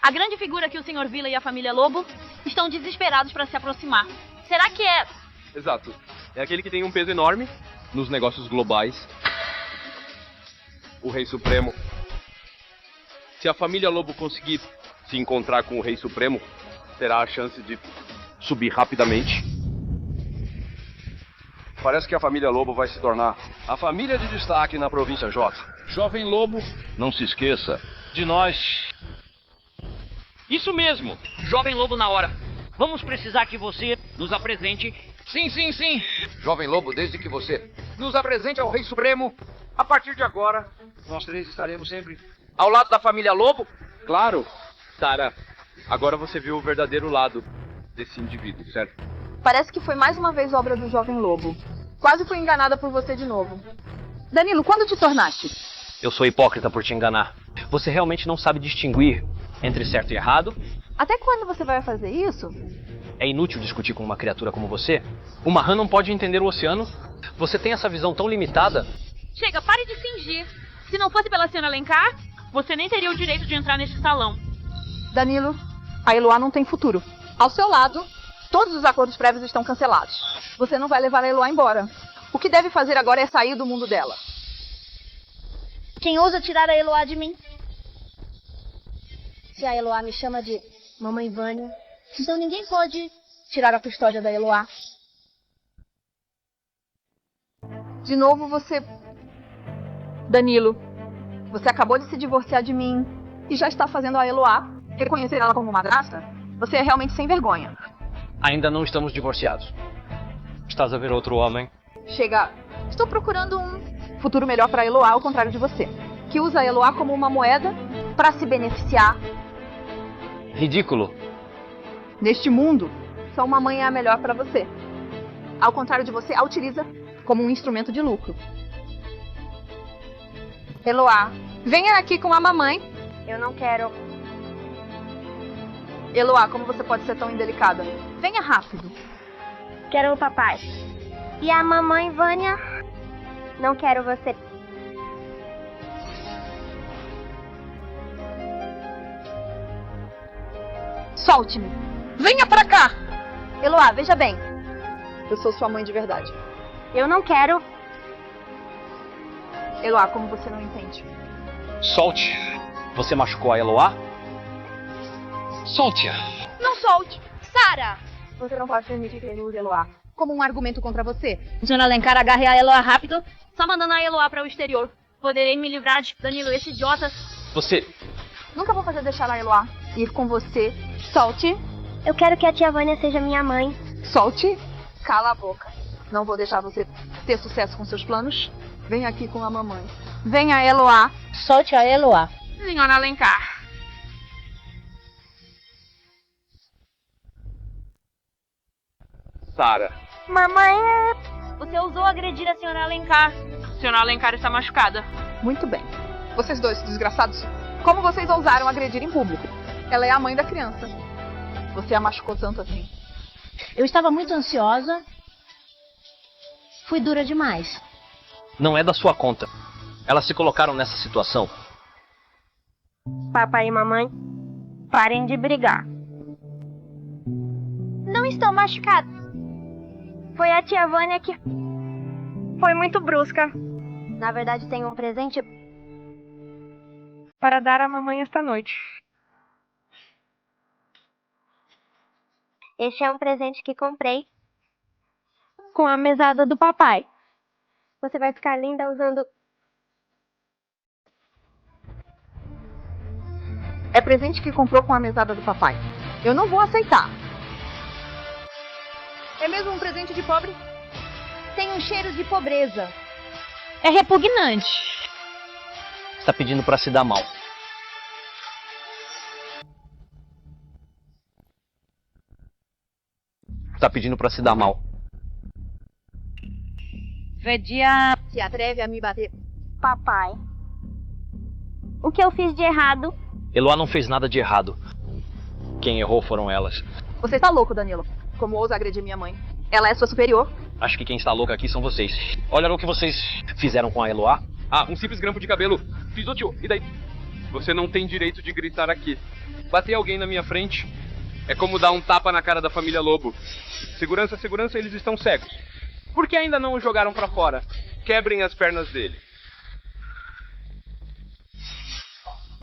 A grande figura que o Sr. Vila e a família Lobo estão desesperados para se aproximar. Será que é... Exato. É aquele que tem um peso enorme nos negócios globais. O Rei Supremo. Se a família Lobo conseguir se encontrar com o Rei Supremo, terá a chance de subir rapidamente. Parece que a família Lobo vai se tornar a família de destaque na província J. Jovem Lobo, Não se esqueça. de nós. Isso mesmo, Jovem Lobo na hora. Vamos precisar que você nos apresente. Sim, sim, sim. Jovem Lobo, desde que você nos apresente ao Rei Supremo, a partir de agora, nós três estaremos sempre ao lado da família Lobo. Claro, Tara, agora você viu o verdadeiro lado desse indivíduo, certo? Parece que foi mais uma vez obra do Jovem Lobo. Quase fui enganada por você de novo. Danilo, quando te tornaste? Eu sou hipócrita por te enganar. Você realmente não sabe distinguir entre certo e errado? Até quando você vai fazer isso? É inútil discutir com uma criatura como você. Uma rã não pode entender o oceano. Você tem essa visão tão limitada. Chega, pare de fingir. Se não fosse pela senhora Alencar, você nem teria o direito de entrar nesse salão. Danilo, a Eloá não tem futuro. Ao seu lado, todos os acordos prévios estão cancelados. Você não vai levar a Eloá embora. O que deve fazer agora é sair do mundo dela. Quem ousa tirar a Eloá de mim? Se a Eloá me chama de Mamãe Vânia, então ninguém pode tirar a custódia da Eloá. De novo você... Danilo, você acabou de se divorciar de mim e já está fazendo a Eloá reconhecer ela como madrasta? Você é realmente sem vergonha. Ainda não estamos divorciados. Estás a ver outro homem? Chega, estou procurando um futuro melhor para a Eloá, ao contrário de você, que usa a Eloá como uma moeda para se beneficiar. Ridículo. Neste mundo, só uma mãe é a melhor para você. Ao contrário de você, a utiliza como um instrumento de lucro. Eloá, venha aqui com a mamãe. Eu não quero. Eloá, como você pode ser tão indelicada? Venha rápido. Quero o papai. E a mamãe Vânia? Não quero você. Solte-me. Venha pra cá. Eloá, veja bem. Eu sou sua mãe de verdade. Eu não quero. Eloá, como você não entende? Solte. Você machucou a Eloá? Solte-a. Não solte. Sara! Você não pode permitir que ele use Eloá como um argumento contra você. Senhora Alencar, agarre a Eloá rápido, só mandando a Eloá para o exterior. Poderei me livrar de Danilo, esse idiota. Você... Nunca vou fazer deixar a Eloá ir com você. Solte. Eu quero que a tia Vânia seja minha mãe. Solte. Cala a boca. Não vou deixar você ter sucesso com seus planos. Venha aqui com a mamãe. Venha, Eloá. Solte a Eloá. Senhora Alencar. Sara, Mamãe. Você ousou agredir a senhora Alencar. A senhora Alencar está machucada. Muito bem. Vocês dois, desgraçados. Como vocês ousaram agredir em público? Ela é a mãe da criança. Você a machucou tanto assim. Eu estava muito ansiosa. Fui dura demais. Não é da sua conta. Elas se colocaram nessa situação. Papai e mamãe, parem de brigar. Não estou machucada. Foi a tia Vânia que foi muito brusca. Na verdade, tenho um presente Para dar à mamãe esta noite. Este é um presente que comprei com a mesada do papai. Você vai ficar linda usando. É presente que comprou com a mesada do papai. Eu não vou aceitar. É mesmo um presente de pobre? Tem um cheiro de pobreza. É repugnante. Está pedindo para se dar mal. tá pedindo pra se dar mal. Vedia se atreve a me bater. Papai, o que eu fiz de errado? Eloá não fez nada de errado. Quem errou foram elas. Você está louco, Danilo. Como ousa agredir minha mãe? Ela é sua superior. Acho que quem está louco aqui são vocês. Olha o que vocês fizeram com a Eloá. Ah, um simples grampo de cabelo. Pisoteou. E daí? Você não tem direito de gritar aqui. Bater alguém na minha frente é como dar um tapa na cara da família Lobo. Segurança, segurança, eles estão cegos. Por que ainda não o jogaram pra fora? Quebrem as pernas dele.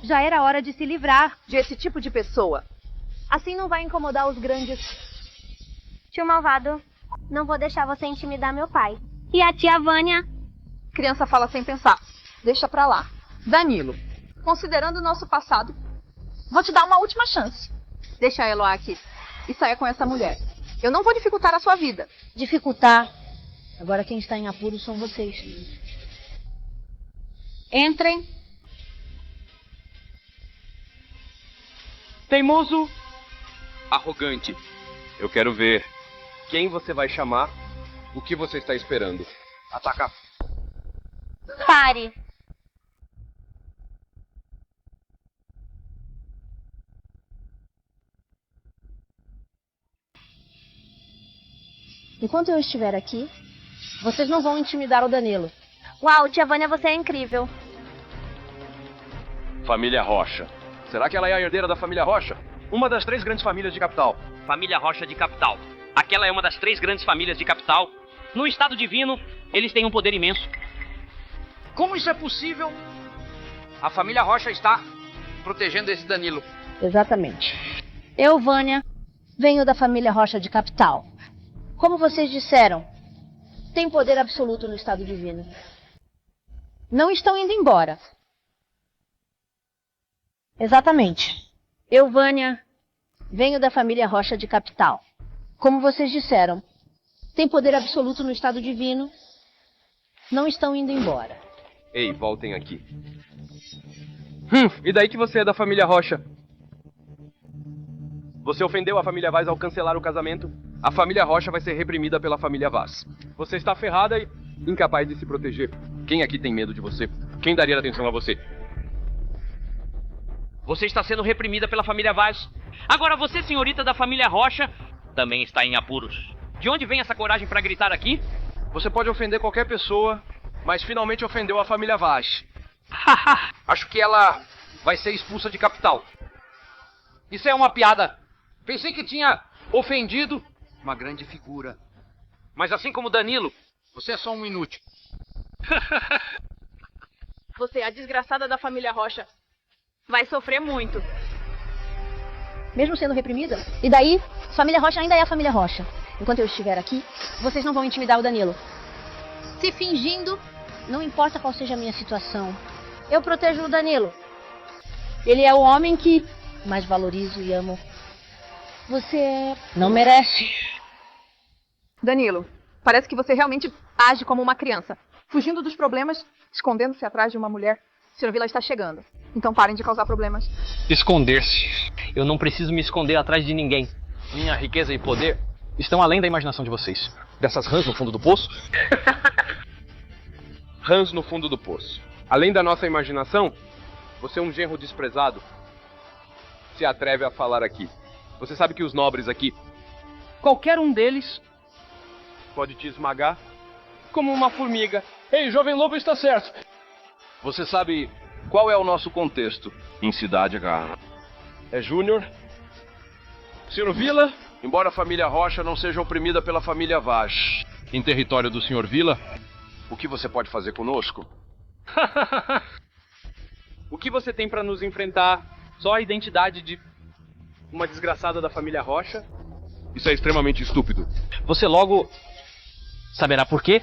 Já era hora de se livrar. Desse tipo de pessoa. Assim não vai incomodar os grandes. Tio Malvado, não vou deixar você intimidar meu pai. E a tia Vânia? Criança fala sem pensar. Deixa pra lá. Danilo, considerando o nosso passado, vou te dar uma última chance. Deixa a Eloá aqui e saia com essa mulher. Eu não vou dificultar a sua vida. Dificultar. Agora quem está em apuros são vocês. Entrem. Teimoso. Arrogante. Eu quero ver quem você vai chamar, o que você está esperando. Atacar. Pare. Enquanto eu estiver aqui, vocês não vão intimidar o Danilo. Uau, tia Vânia, você é incrível. Família Rocha. Será que ela é a herdeira da família Rocha? Uma das 3 grandes famílias de capital. Família Rocha de capital. Aquela é uma das 3 grandes famílias de capital. No estado divino, eles têm um poder imenso. Como isso é possível? A família Rocha está protegendo esse Danilo. Exatamente. Eu, Vânia, venho da família Rocha de capital. Como vocês disseram, tem poder absoluto no estado divino. Não estão indo embora. Exatamente. Eu, Vânia, venho da família Rocha de capital. Como vocês disseram, tem poder absoluto no estado divino. Não estão indo embora. Ei, voltem aqui. E daí que você é da família Rocha? Você ofendeu a família Vaz ao cancelar o casamento? A família Rocha vai ser reprimida pela família Vaz. Você está ferrada e incapaz de se proteger. Quem aqui tem medo de você? Quem daria atenção a você? Você está sendo reprimida pela família Vaz. Agora você, senhorita da família Rocha, também está em apuros. De onde vem essa coragem para gritar aqui? Você pode ofender qualquer pessoa, mas finalmente ofendeu a família Vaz. Acho que ela vai ser expulsa de capital. Isso é uma piada. Pensei que tinha ofendido uma grande figura. Mas assim como Danilo, você é só um inútil. Você é a desgraçada da família Rocha. Vai sofrer muito. Mesmo sendo reprimida? E daí, família Rocha ainda é a família Rocha. Enquanto eu estiver aqui, vocês não vão intimidar o Danilo. Se fingindo, não importa qual seja a minha situação. Eu protejo o Danilo. Ele é o homem que mais valorizo e amo. Você não merece. Danilo, parece que você realmente age como uma criança. Fugindo dos problemas, escondendo-se atrás de uma mulher. Sr. Vila está chegando. Então parem de causar problemas. Esconder-se. Eu não preciso me esconder atrás de ninguém. Minha riqueza e poder estão além da imaginação de vocês. Dessas rãs no fundo do poço? Rãs no fundo do poço. Além da nossa imaginação, você é um genro desprezado. Se atreve a falar aqui. Você sabe que os nobres aqui, qualquer um deles pode te esmagar como uma formiga. Ei, Jovem Lobo está certo. Você sabe qual é o nosso contexto em Cidade H? É Júnior, Sr. Vila, embora a família Rocha não seja oprimida pela família Vaz, em território do Sr. Vila, o que você pode fazer conosco? O que você tem para nos enfrentar? Só a identidade de uma desgraçada da família Rocha? Isso é extremamente estúpido. Você logo saberá por quê.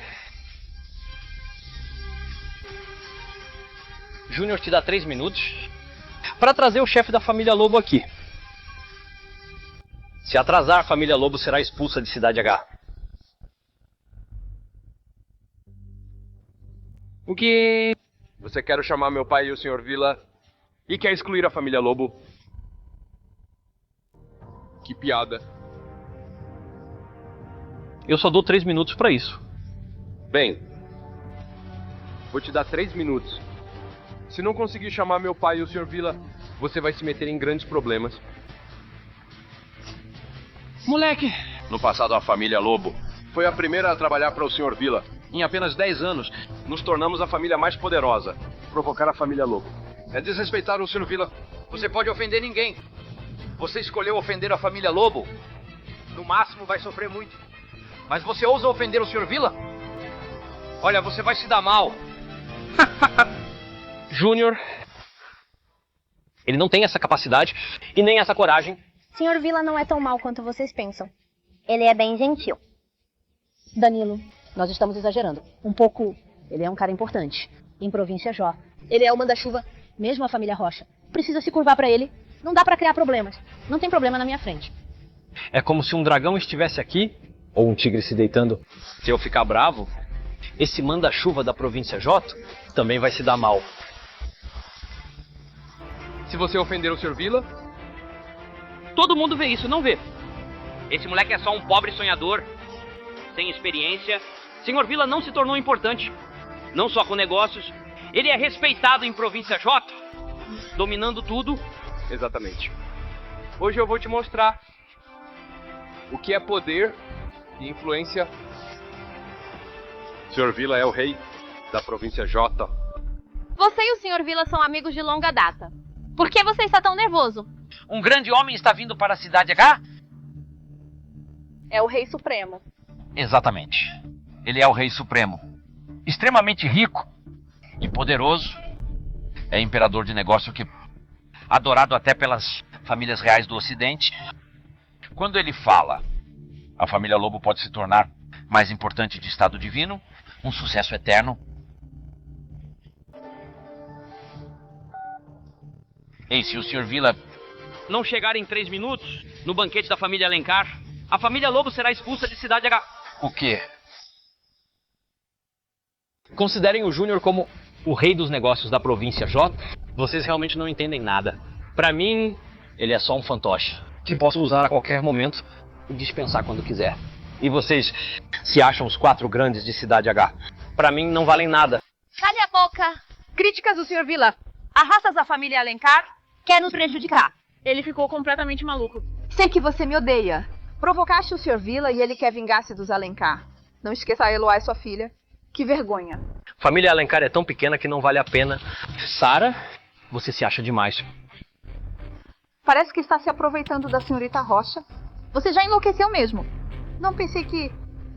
Júnior te dá 3 minutos para trazer o chefe da família Lobo aqui. Se atrasar, a família Lobo será expulsa de Cidade H. O que? Você quer chamar meu pai e o Sr. Vila e quer excluir a família Lobo? Que piada. Eu só dou 3 minutos pra isso. Bem, vou te dar 3 minutos. Se não conseguir chamar meu pai e o Sr. Vila, você vai se meter em grandes problemas. Moleque! No passado, a família Lobo foi a primeira a trabalhar para o Sr. Vila. Em apenas 10 anos, nos tornamos a família mais poderosa. Provocar a família Lobo é desrespeitar o Sr. Vila. Você pode ofender ninguém. Você escolheu ofender a família Lobo. No máximo vai sofrer muito. Mas você ousa ofender o Sr. Vila? Olha, você vai se dar mal. Júnior, ele não tem essa capacidade e nem essa coragem. Sr. Vila não é tão mal quanto vocês pensam. Ele é bem gentil. Danilo, nós estamos exagerando. Um pouco. Ele é um cara importante. Em Província Jó. Ele é o manda-chuva, mesmo a família Rocha. Precisa se curvar pra ele. Não dá pra criar problemas. Não tem problema na minha frente. É como se um dragão estivesse aqui, ou um tigre se deitando. Se eu ficar bravo, esse manda-chuva da Província J também vai se dar mal. Se você ofender o Sr. Vila, Todo mundo vê isso, não vê? Esse moleque é só um pobre sonhador, sem experiência. Sr. Vila não se tornou importante, não só com negócios. Ele é respeitado em Província J, dominando tudo. exatamente. Hoje eu vou te mostrar o que é poder e influência. O Sr. Vila é o rei da Província J. Você e o Sr. Vila são amigos de longa data. Por que você está tão nervoso? Um grande homem está vindo para a cidade H? É o Rei Supremo. Exatamente. Ele é o Rei Supremo. Extremamente rico e poderoso. É imperador de negócio que... adorado até pelas famílias reais do Ocidente. Quando ele fala, a família Lobo pode se tornar mais importante de estado divino, um sucesso eterno. Ei, se o Sr. Vila não chegar em 3 minutos no banquete da família Alencar, a família Lobo será expulsa de Cidade H. O quê? Considerem o Júnior como o rei dos negócios da Província J. Vocês realmente não entendem nada. Pra mim, ele é só um fantoche que posso usar a qualquer momento e dispensar quando quiser. E vocês se acham os 4 grandes de Cidade H. Pra mim, não valem nada. Cale a boca! Críticas do Sr. Vila. Arrastas da família Alencar quer nos prejudicar. Ele ficou completamente maluco. Sei que você me odeia. Provocaste o Sr. Vila e ele quer vingar-se dos Alencar. Não esqueça a Eloá e sua filha. Que vergonha. Família Alencar é tão pequena que não vale a pena. Sara, você se acha demais. Parece que está se aproveitando da senhorita Rocha. Você já enlouqueceu mesmo. Não pensei que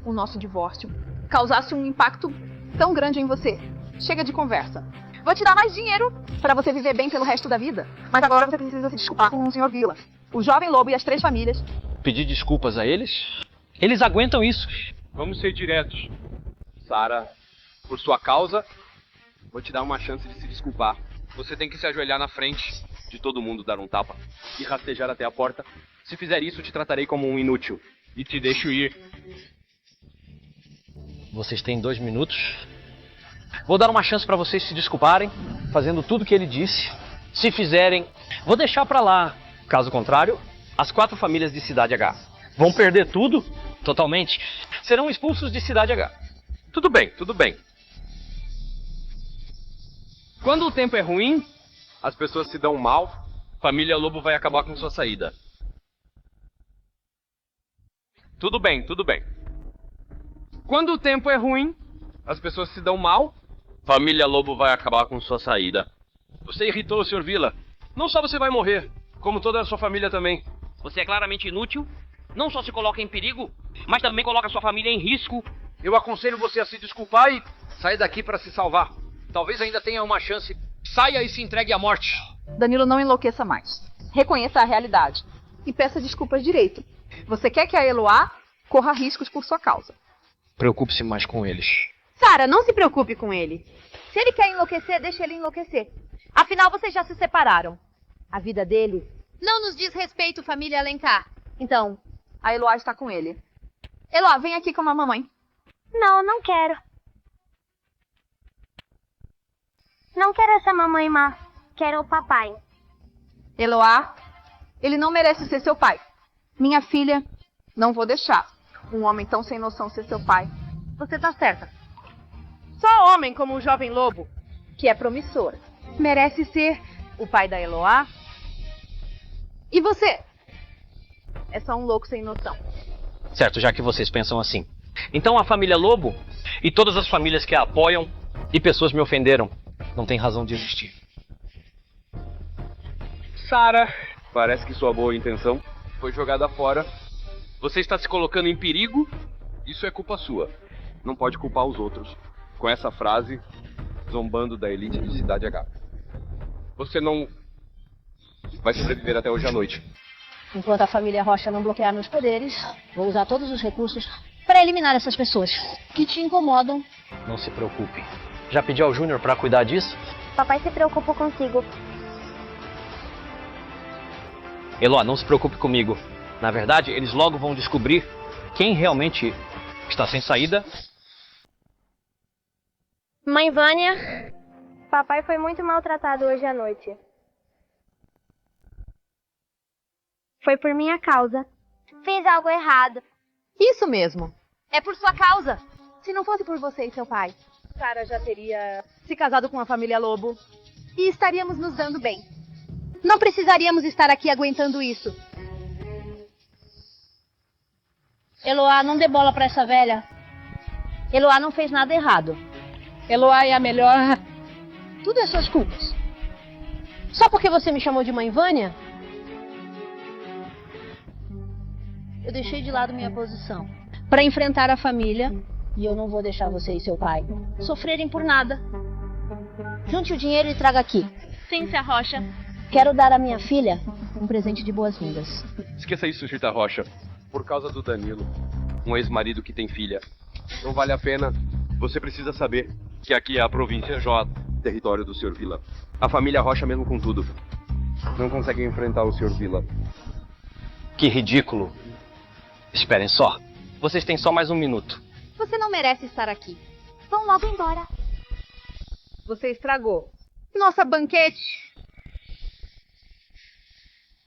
o nosso divórcio causasse um impacto tão grande em você. Chega de conversa. Vou te dar mais dinheiro para você viver bem pelo resto da vida. Mas agora você precisa se desculpar com o Sr. Vila, o jovem lobo e as 3 famílias. Pedir desculpas a eles? Eles aguentam isso. Vamos ser diretos. Sara, por sua causa, vou te dar uma chance de se desculpar. Você tem que se ajoelhar na frente de todo mundo, dar um tapa e rastejar até a porta. Se fizer isso, te tratarei como um inútil e te deixo ir. Vocês têm 2 minutos. Vou dar uma chance pra vocês se desculparem, fazendo tudo que ele disse. Se fizerem, vou deixar pra lá. Caso contrário, as 4 famílias de Cidade H vão perder tudo, totalmente. Serão expulsos de Cidade H. Tudo bem, tudo bem. Quando o tempo é ruim, As pessoas se dão mal, família Lobo vai acabar com sua saída. Tudo bem, tudo bem. Quando o tempo é ruim, as pessoas se dão mal, família Lobo vai acabar com sua saída. Você irritou o Sr. Vila. Não só você vai morrer, como toda a sua família também. Você é claramente inútil, não só se coloca em perigo, mas também coloca sua família em risco. Eu aconselho você a se desculpar e sair daqui para se salvar. Talvez ainda tenha uma chance. Saia e se entregue à morte. Danilo, não enlouqueça mais. Reconheça a realidade. E peça desculpas direito. Você quer que a Eloá corra riscos por sua causa. preocupe-se mais com eles. Sara, não se preocupe com ele. Se ele quer enlouquecer, deixa ele enlouquecer. Afinal, vocês já se separaram. A vida dele não nos diz respeito, família Alencar. Então, A Eloá está com ele. Eloá, vem aqui com a mamãe. Não, não quero. Não quero essa mamãe má. Quero o papai. Eloá, ele não merece ser seu pai. Minha filha, não vou deixar. um homem tão sem noção ser seu pai. Você tá certa. Só homem como o jovem lobo, que é promissor, merece ser o pai da Eloá. E você? É só um louco sem noção. Certo, já que vocês pensam assim. Então a família Lobo e todas as famílias que a apoiam e pessoas me ofenderam não têm razão de existir. Sarah, parece que sua boa intenção foi jogada fora. Você está se colocando em perigo. Isso é culpa sua. Não pode culpar os outros. Com essa frase, zombando da elite de Cidade H. Você não vai sobreviver até hoje à noite. Enquanto a família Rocha não bloquear meus poderes, vou usar todos os recursos para eliminar essas pessoas que te incomodam. Não se preocupe. Já pedi ao Júnior para cuidar disso? Papai se preocupa contigo. Eloá, não se preocupe comigo. Na verdade, eles logo vão descobrir quem realmente está sem saída. Mãe Vânia, papai foi muito maltratado hoje à noite. Foi por minha causa. Fiz algo errado. Isso mesmo. É por sua causa. Se não fosse por você e seu pai, Sarah já teria se casado com a família Lobo e estaríamos nos dando bem. Não precisaríamos estar aqui aguentando isso. Eloá, não dê bola pra essa velha. Eloá não fez nada errado. Eloá é a melhor. Tudo é suas culpas. Só porque você me chamou de mãe Vânia, eu deixei de lado minha posição para enfrentar a família e eu não vou deixar você e seu pai sofrerem por nada. Junte o dinheiro e traga aqui. Sim, Cia Rocha. Quero dar à minha filha um presente de boas-vindas. Esqueça isso, Rita Rocha. Por causa do Danilo, um ex-marido que tem filha. Não vale a pena. Você precisa saber que aqui é a província J, território do Sr. Vila. A família Rocha, mesmo com tudo, não consegue enfrentar o Sr. Vila. Que ridículo. Esperem só. Vocês têm só mais um minuto. Você não merece estar aqui. Vão logo embora. Você estragou nossa banquete.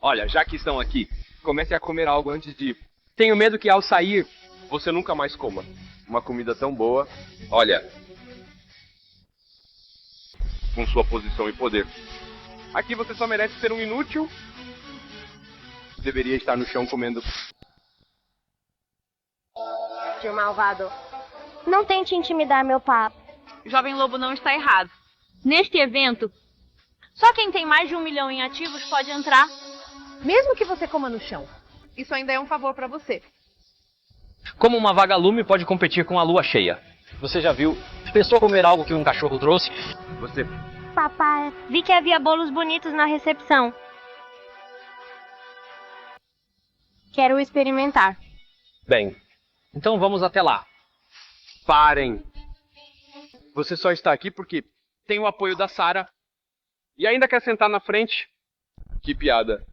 Olha, já que estão aqui, comece a comer algo antes de ir. Tenho medo que ao sair, você nunca mais coma. Uma comida tão boa. Olha, com sua posição e poder. Aqui você só merece ser um inútil. Deveria estar no chão comendo. Tio malvado. Não tente intimidar meu papo. Jovem Lobo não está errado. Neste evento, só quem tem mais de 1 milhão em ativos pode entrar. Mesmo que você coma no chão, isso ainda é um favor pra você. Como uma vagalume pode competir com a lua cheia? Você já viu pessoa comer algo que um cachorro trouxe? Você... Papai, vi que havia bolos bonitos na recepção. Quero experimentar. Bem, então vamos até lá. Parem. Você só está aqui porque tem o apoio da Sarah. E ainda quer sentar na frente? Que piada.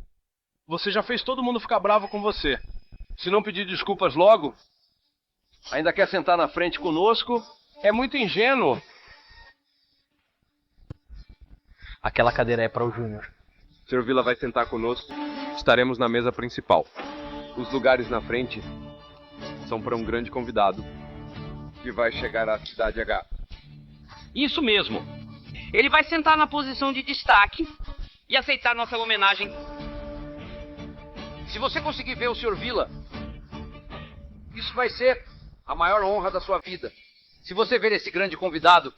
Você já fez todo mundo ficar bravo com você. Se não pedir desculpas logo, ainda quer sentar na frente conosco? É muito ingênuo. Aquela cadeira é para o Júnior. Sr. Vila vai sentar conosco. Estaremos na mesa principal. Os lugares na frente são para um grande convidado que vai chegar à Cidade H. Isso mesmo. Ele vai sentar na posição de destaque e aceitar nossa homenagem. Se você conseguir ver o Sr. Vila, isso vai ser a maior honra da sua vida. Se você ver esse grande convidado,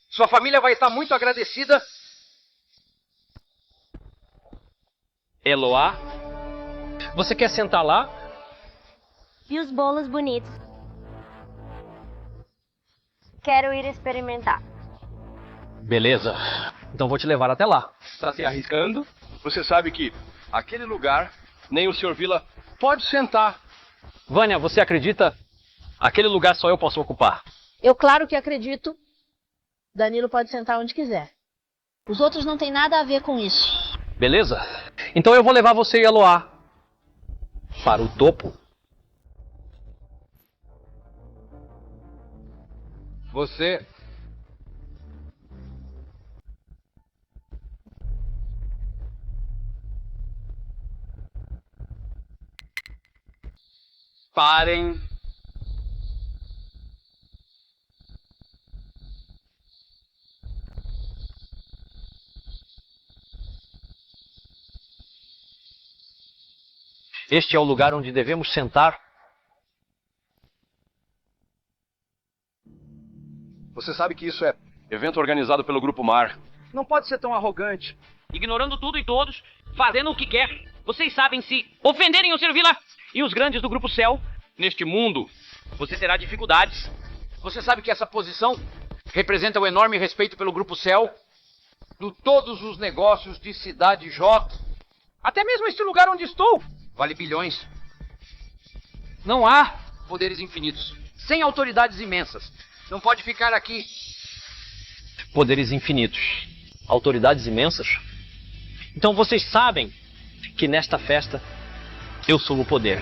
sua família vai estar muito agradecida. Eloá, você quer sentar lá? Vi os bolos bonitos. Quero ir experimentar. Beleza. Então vou te levar até lá. Está se arriscando? Você sabe que aquele lugar, nem o Sr. Vila pode sentar. Vânia, você acredita? Aquele lugar só eu posso ocupar. Eu claro que acredito. Danilo pode sentar onde quiser. Os outros não têm nada a ver com isso. Beleza? Então eu vou levar você e Eloá para o topo. Você... Parem. Este é o lugar onde devemos sentar. Você sabe que isso é evento organizado pelo Grupo Mar. Não pode ser tão arrogante. Ignorando tudo e todos, fazendo o que quer. Vocês sabem, se ofenderem o Sr. Vila e os grandes do Grupo Céu, neste mundo, você terá dificuldades. Você sabe que essa posição representa o enorme respeito pelo Grupo Céu, de todos os negócios de Cidade J. Até mesmo este lugar onde estou. Vale bilhões. Não há poderes infinitos, sem autoridades imensas. Não pode ficar aqui. Poderes infinitos, autoridades imensas. Então vocês sabem que nesta festa eu sou o poder.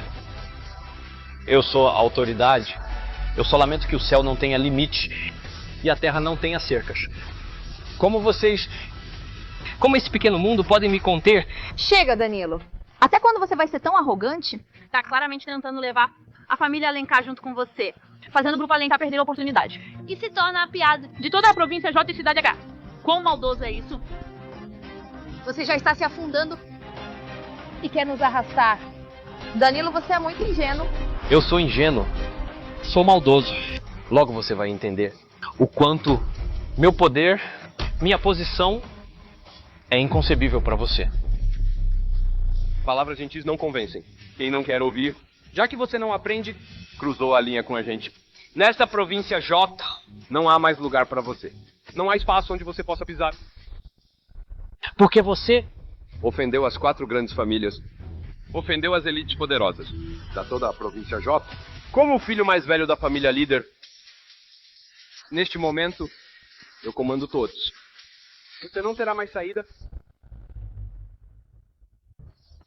Eu sou a autoridade. Eu só lamento que o céu não tenha limite e a terra não tenha cercas. Como esse pequeno mundo podem me conter? Chega, Danilo. Até quando você vai ser tão arrogante? Tá claramente tentando levar a família Alencar junto com você, fazendo o Grupo Alencar perder a oportunidade. E se torna a piada De toda a província J e Cidade H. Quão maldoso é isso? Você já está se afundando e quer nos arrastar. Danilo, você é muito ingênuo. Eu sou ingênuo. Sou maldoso. Logo você vai entender o quanto meu poder, minha posição é inconcebível para você. Palavras gentis não convencem. Quem não quer ouvir, já que você não aprende, cruzou a linha com a gente. Nesta província J, não há mais lugar para você. Não há espaço onde você possa pisar. Porque você ofendeu as 4 grandes famílias. Ofendeu as elites poderosas da toda a província J. Como o filho mais velho da família líder, neste momento, eu comando todos. Você não terá mais saída.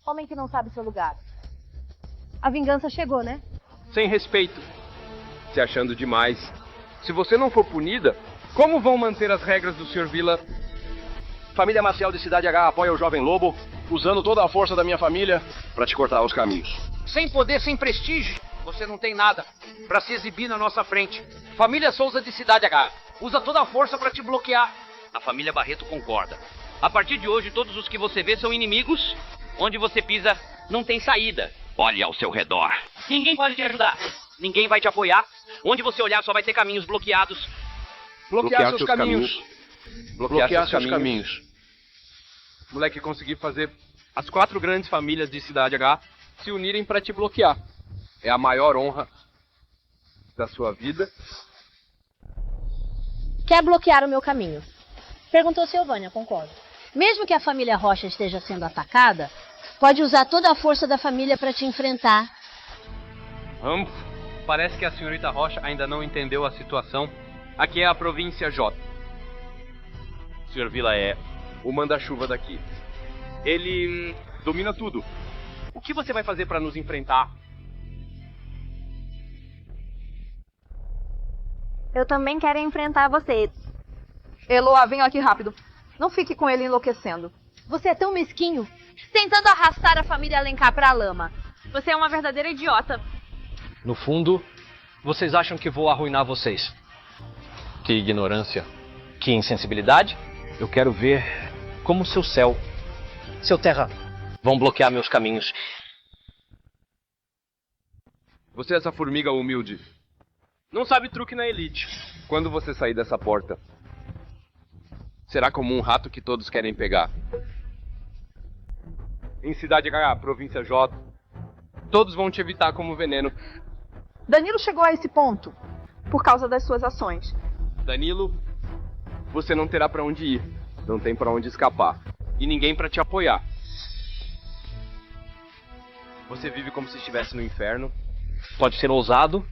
Homem que não sabe seu lugar. A vingança chegou, né? Sem respeito, se achando demais. Se você não for punida, como vão manter as regras do Sr. Vila? Família Maciel de Cidade H apoia o Jovem Lobo, usando toda a força da minha família para te cortar os caminhos. Sem poder, sem prestígio, você não tem nada para se exibir na nossa frente. Família Souza de Cidade H usa toda a força para te bloquear. A família Barreto concorda. A partir de hoje, todos os que você vê são inimigos. Onde você pisa, não tem saída. Olhe ao seu redor. Ninguém pode te ajudar. Ninguém vai te apoiar. Onde você olhar, só vai ter caminhos bloqueados. Bloquear seus caminhos. Bloquear seus caminhos. O moleque conseguir fazer as 4 grandes famílias de Cidade H se unirem para te bloquear. É a maior honra da sua vida. Quer bloquear o meu caminho? Perguntou Silvânia, concordo. Mesmo que a família Rocha esteja sendo atacada, pode usar toda a força da família para te enfrentar. Parece que a senhorita Rocha ainda não entendeu a situação. Aqui é a província J. O Sr. Vila é o manda-chuva daqui. Ele domina tudo. O que você vai fazer para nos enfrentar? Eu também quero enfrentar você. Eloá, venha aqui rápido. Não fique com ele enlouquecendo. Você é tão mesquinho, tentando arrastar a família Alencar pra lama. Você é uma verdadeira idiota. No fundo, vocês acham que vou arruinar vocês. Que ignorância. Que insensibilidade. Eu quero ver como seu céu, seu terra, vão bloquear meus caminhos. Você é essa formiga humilde. Não sabe truque na elite. Quando você sair dessa porta, será como um rato que todos querem pegar. Em Cidade H, província J, todos vão te evitar como veneno. Danilo chegou a esse ponto por causa das suas ações. Danilo, você não terá pra onde ir. Não tem pra onde escapar. E ninguém pra te apoiar. Você vive como se estivesse no inferno. Pode ser ousado,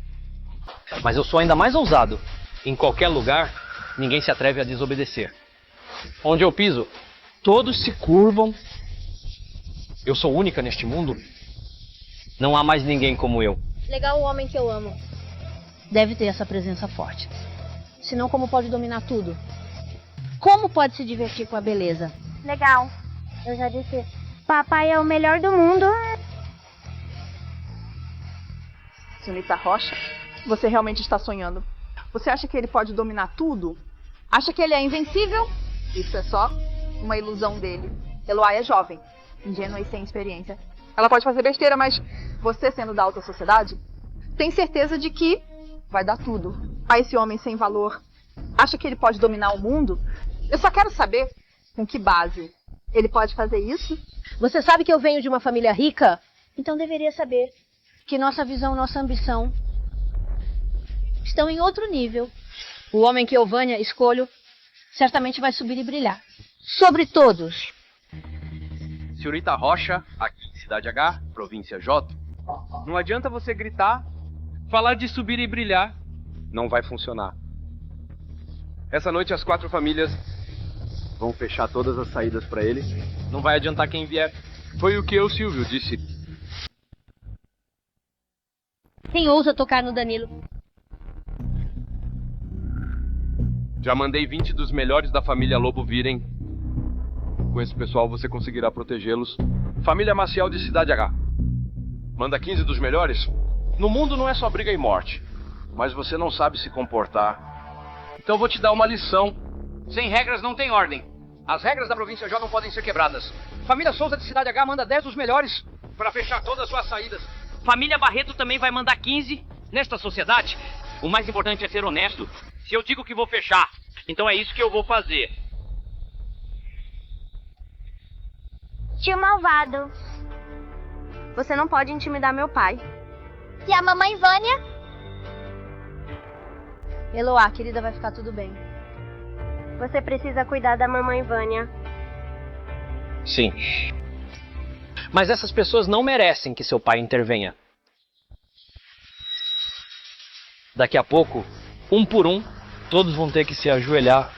mas eu sou ainda mais ousado. Em qualquer lugar, ninguém se atreve a desobedecer. Onde eu piso, todos se curvam. Eu sou única neste mundo. Não há mais ninguém como eu. Legal o homem que eu amo. Deve ter essa presença forte. Senão, como pode dominar tudo? Como pode se divertir com a beleza? Legal. Eu já disse, papai é o melhor do mundo. Senhorita Rocha, você realmente está sonhando. Você acha que ele pode dominar tudo? Acha que ele é invencível? Isso é só uma ilusão dele. Eloá é jovem, ingênua e sem experiência. Ela pode fazer besteira, mas você, sendo da alta sociedade, tem certeza de que vai dar tudo a esse homem sem valor. Acha que ele pode dominar o mundo? Eu só quero saber com que base ele pode fazer isso. Você sabe que eu venho de uma família rica? Então deveria saber que nossa visão, nossa ambição estão em outro nível. O homem que eu, Vânia, escolho, certamente vai subir e brilhar. Sobre todos. Senhorita Rocha, aqui em Cidade H, província J. Não adianta você gritar, falar de subir e brilhar. Não vai funcionar. Essa noite as 4 famílias vão fechar todas as saídas para ele. Não vai adiantar quem vier. Foi o que eu, Silvio, disse. Quem ousa tocar no Danilo? Já mandei 20 dos melhores da família Lobo virem. Com esse pessoal você conseguirá protegê-los. Família Maciel de Cidade H. Manda 15 dos melhores? No mundo não é só briga e morte. Mas você não sabe se comportar. Então eu vou te dar uma lição. Sem regras não tem ordem. As regras da província J não podem ser quebradas. Família Souza de Cidade H manda 10 dos melhores para fechar todas as suas saídas. Família Barreto também vai mandar 15. Nesta sociedade, o mais importante é ser honesto. Se eu digo que vou fechar, então é isso que eu vou fazer. Tio malvado, você não pode intimidar meu pai. E a mamãe Vânia? Eloá, querida, vai ficar tudo bem. Você precisa cuidar da mamãe Vânia. Sim. Mas essas pessoas não merecem que seu pai intervenha. Daqui a pouco, um por um, todos vão ter que se ajoelhar.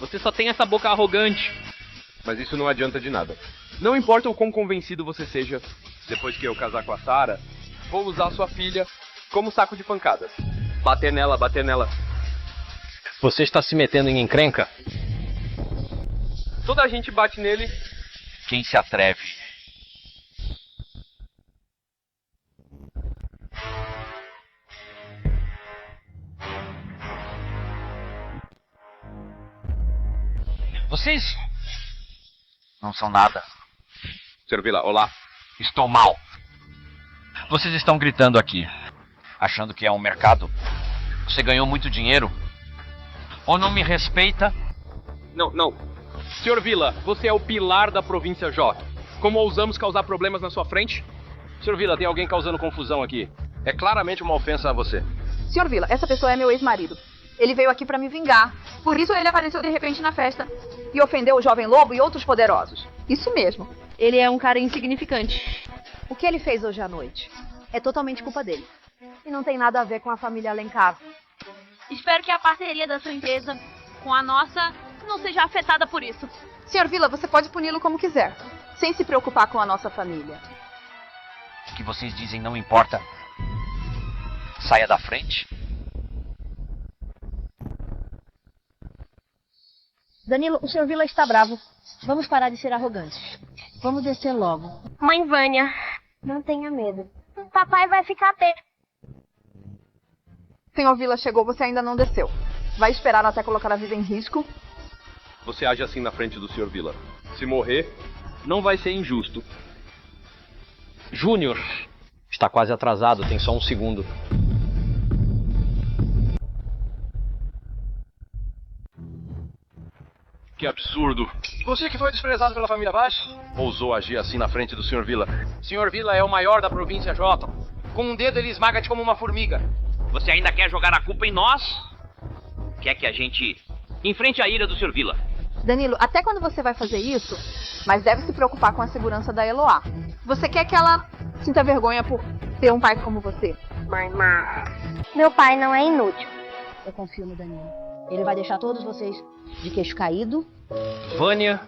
Você só tem essa boca arrogante. Mas isso não adianta de nada. Não importa o quão convencido você seja, depois que eu casar com a Sarah, vou usar sua filha como saco de pancadas. Bater nela, bater nela. Você está se metendo em encrenca? Toda a gente bate nele. Quem se atreve? Vocês não são nada. Senhor Vila, olá. Estou mal. Vocês estão gritando aqui, achando que é um mercado. Você ganhou muito dinheiro. Ou não me respeita? Não. Senhor Vila, você é o pilar da província J. Como ousamos causar problemas na sua frente? Senhor Vila, tem alguém causando confusão aqui. É claramente uma ofensa a você. Senhor Vila, essa pessoa é meu ex-marido. Ele veio aqui para me vingar. Por isso ele apareceu de repente na festa e ofendeu o jovem lobo e outros poderosos. Isso mesmo. Ele é um cara insignificante. O que ele fez hoje à noite é totalmente culpa dele. E não tem nada a ver com a família Alencar. Espero que a parceria da sua empresa com a nossa não seja afetada por isso. Senhor Vila, você pode puni-lo como quiser, sem se preocupar com a nossa família. O que vocês dizem não importa. Saia da frente. Danilo, o Sr. Vila está bravo. Vamos parar de ser arrogantes. Vamos descer logo. Mãe Vânia, não tenha medo. Papai vai ficar bem. Senhor Vila chegou, você ainda não desceu. Vai esperar até colocar a vida em risco? Você age assim na frente do Sr. Vila. Se morrer, não vai ser injusto. Júnior está quase atrasado, tem só um segundo. Que absurdo. Você que foi desprezado pela família Baixo? Ousou agir assim na frente do Sr. Vila. Senhor Vila é o maior da província J. Com um dedo ele esmaga-te como uma formiga. Você ainda quer jogar a culpa em nós? Quer que a gente enfrente a ira do Sr. Vila? Danilo, até quando você vai fazer isso? Mas deve se preocupar com a segurança da Eloá. Você quer que ela sinta vergonha por ter um pai como você? Mãe, meu pai não é inútil. Eu confio no Danilo. Ele vai deixar todos vocês de queixo caído. Vânia,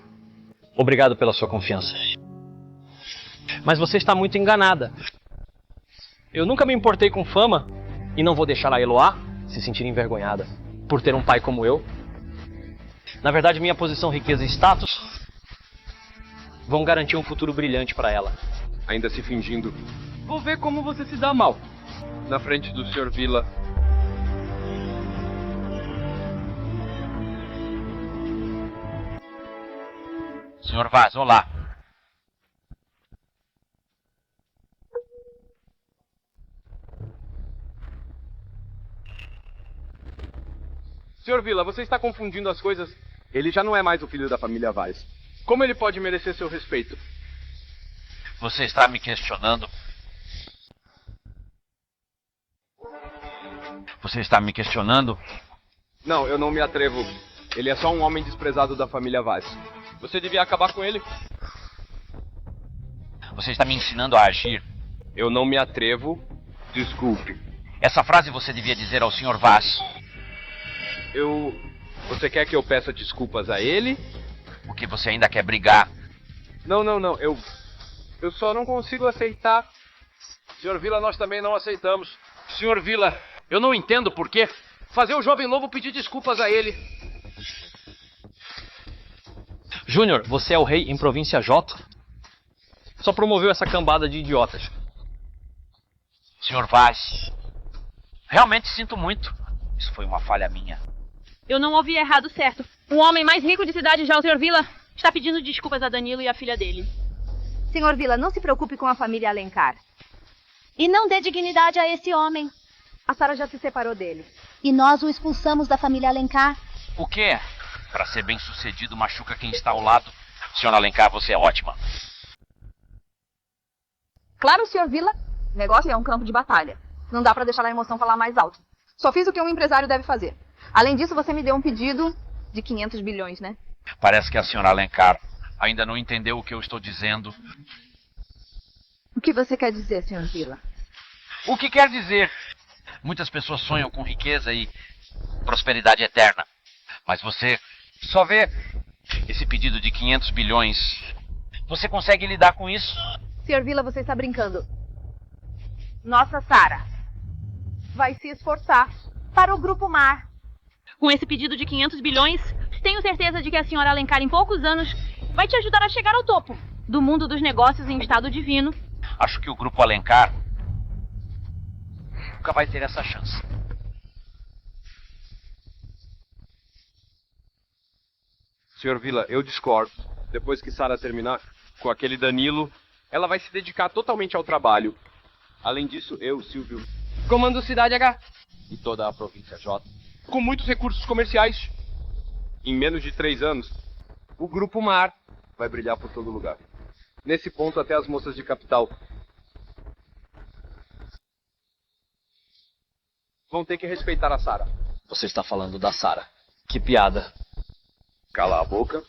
obrigado pela sua confiança. Mas você está muito enganada. Eu nunca me importei com fama e não vou deixar a Eloá se sentir envergonhada por ter um pai como eu. Na verdade, minha posição, riqueza e status vão garantir um futuro brilhante para ela. Ainda se fingindo. Vou ver como você se dá mal. Na frente do Sr. Vila. Sr. Vaz, olá. Sr. Vila, você está confundindo as coisas. Ele já não é mais o filho da família Vaz. Como ele pode merecer seu respeito? Você está me questionando? Você está me questionando? Não, eu não me atrevo. Ele é só um homem desprezado da família Vaz. Você devia acabar com ele. Você está me ensinando a agir. Eu não me atrevo. Desculpe. Essa frase você devia dizer ao Sr. Vaz. Você quer que eu peça desculpas a ele? Porque você ainda quer brigar. Não. Eu só não consigo aceitar. Sr. Vila, nós também não aceitamos. Sr. Vila, eu não entendo por quê. Fazer o jovem lobo pedir desculpas a ele. Júnior, você é o rei em província J? Só promoveu essa cambada de idiotas. Sr. Vaz, realmente sinto muito. Isso foi uma falha minha. Eu não ouvi errado, certo. O homem mais rico de cidade já, o Sr. Vila, está pedindo desculpas a Danilo e a filha dele. Senhor Vila, não se preocupe com a família Alencar. E não dê dignidade a esse homem. A Sara já se separou dele. E nós o expulsamos da família Alencar. O quê? Para ser bem sucedido, machuca quem está ao lado. Sr. Alencar, você é ótima. Claro, Sr. Vila. O negócio é um campo de batalha. Não dá para deixar a emoção falar mais alto. Só fiz o que um empresário deve fazer. Além disso, você me deu um pedido de 500 bilhões, né? Parece que a senhora Alencar ainda não entendeu o que eu estou dizendo. O que você quer dizer, Sr. Vila? O que quer dizer? Muitas pessoas sonham com riqueza e prosperidade eterna. Mas você só vê esse pedido de 500 bilhões. Você consegue lidar com isso? Sr. Vila, você está brincando. Nossa Sara vai se esforçar para o Grupo Mar. Com esse pedido de 500 bilhões, tenho certeza de que a senhora Alencar, em poucos anos, vai te ajudar a chegar ao topo do mundo dos negócios em estado divino. Acho que o Grupo Alencar nunca vai ter essa chance. Sr. Vila, eu discordo. Depois que Sara terminar com aquele Danilo, ela vai se dedicar totalmente ao trabalho. Além disso, eu, Silvio, comando Cidade H e toda a província J, com muitos recursos comerciais. Em menos de 3 anos, o Grupo Mar vai brilhar por todo lugar. Nesse ponto, até as moças de capital vão ter que respeitar a Sara. Você está falando da Sara. Que piada. Cala a boca.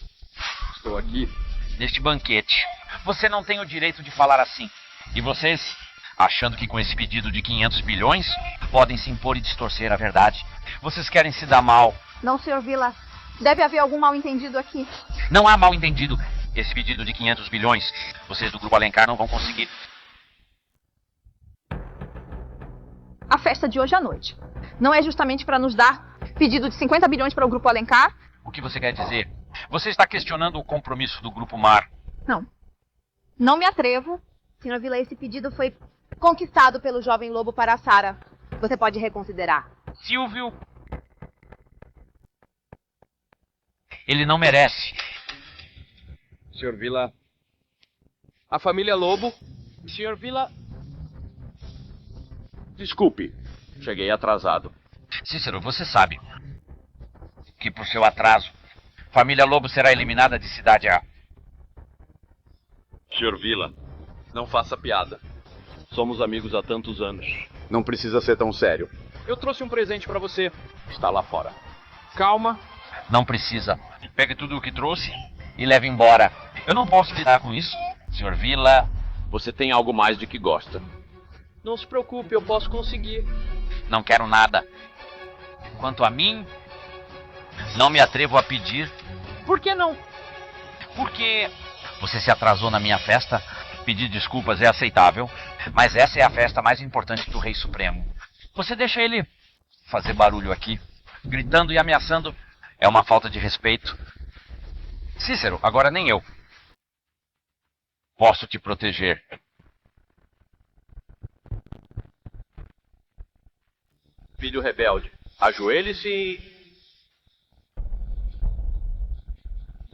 Estou aqui. Neste banquete. Você não tem o direito de falar assim. E vocês, achando que com esse pedido de 500 bilhões, podem se impor e distorcer a verdade. Vocês querem se dar mal. Não, Sr. Vila. Deve haver algum mal-entendido aqui. Não há mal entendido. Esse pedido de 500 bilhões, vocês do Grupo Alencar não vão conseguir. A festa de hoje à noite não é justamente para nos dar pedido de 50 bilhões para o Grupo Alencar? O que você quer dizer? Você está questionando o compromisso do Grupo Mar. Não. Não me atrevo. Sr. Vila, esse pedido foi conquistado pelo jovem lobo para a Sara. Você pode reconsiderar. Silvio. Ele não merece. Sr. Vila, a família Lobo. Sr. Vila... Desculpe, cheguei atrasado. Cícero, você sabe que por seu atraso, família Lobo será eliminada de Cidade A. Sr. Vila, não faça piada. Somos amigos há tantos anos. Não precisa ser tão sério. Eu trouxe um presente para você. Está lá fora. Calma. Não precisa. Pegue tudo o que trouxe e leve embora. Eu não posso lidar com isso, Sr. Vila. Você tem algo mais de que gosta. Não se preocupe, eu posso conseguir. Não quero nada. Quanto a mim, não me atrevo a pedir. Por que não? Porque você se atrasou na minha festa. Pedir desculpas é aceitável, mas essa é a festa mais importante do Rei Supremo. Você deixa ele fazer barulho aqui, gritando e ameaçando. É uma falta de respeito. Cícero, agora nem eu posso te proteger. Filho rebelde, ajoelhe-se e...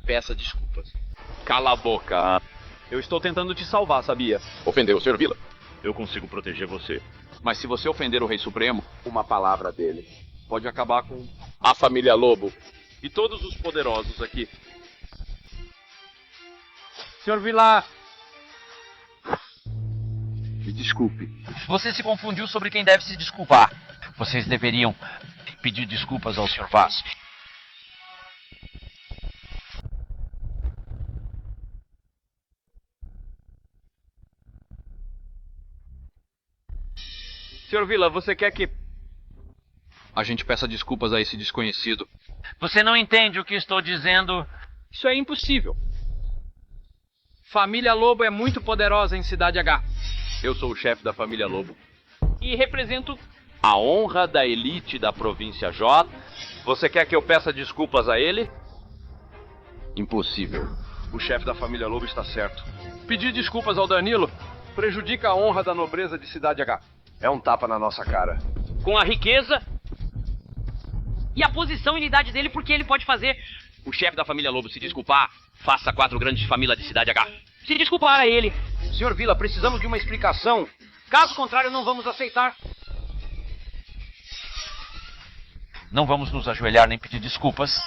peça desculpas. Cala a boca. Eu estou tentando te salvar, sabia? Ofendeu o Sr. Vila. Eu consigo proteger você. Mas se você ofender o Rei Supremo, uma palavra dele pode acabar com a família Lobo e todos os poderosos aqui. Sr. Vila, Me desculpe. você se confundiu sobre quem deve se desculpar. Vocês deveriam pedir desculpas ao Sr. Vaz. Sr. Vila, você quer que a gente peça desculpas a esse desconhecido? Você não entende o que estou dizendo? Isso é impossível. Família Lobo é muito poderosa em Cidade H. Eu sou o chefe da família Lobo. E represento... A honra da elite da província J. Você quer que eu peça desculpas a ele? Impossível. O chefe da família Lobo está certo. Pedir desculpas ao Danilo prejudica a honra da nobreza de Cidade H. É um tapa na nossa cara. Com a riqueza e a posição e idade dele, porque ele pode fazer o chefe da família Lobo se desculpar. Faça 4 grandes famílias de Cidade H se desculpar a ele. Sr. Vila, precisamos de uma explicação. Caso contrário, não vamos aceitar. Não vamos nos ajoelhar nem pedir desculpas.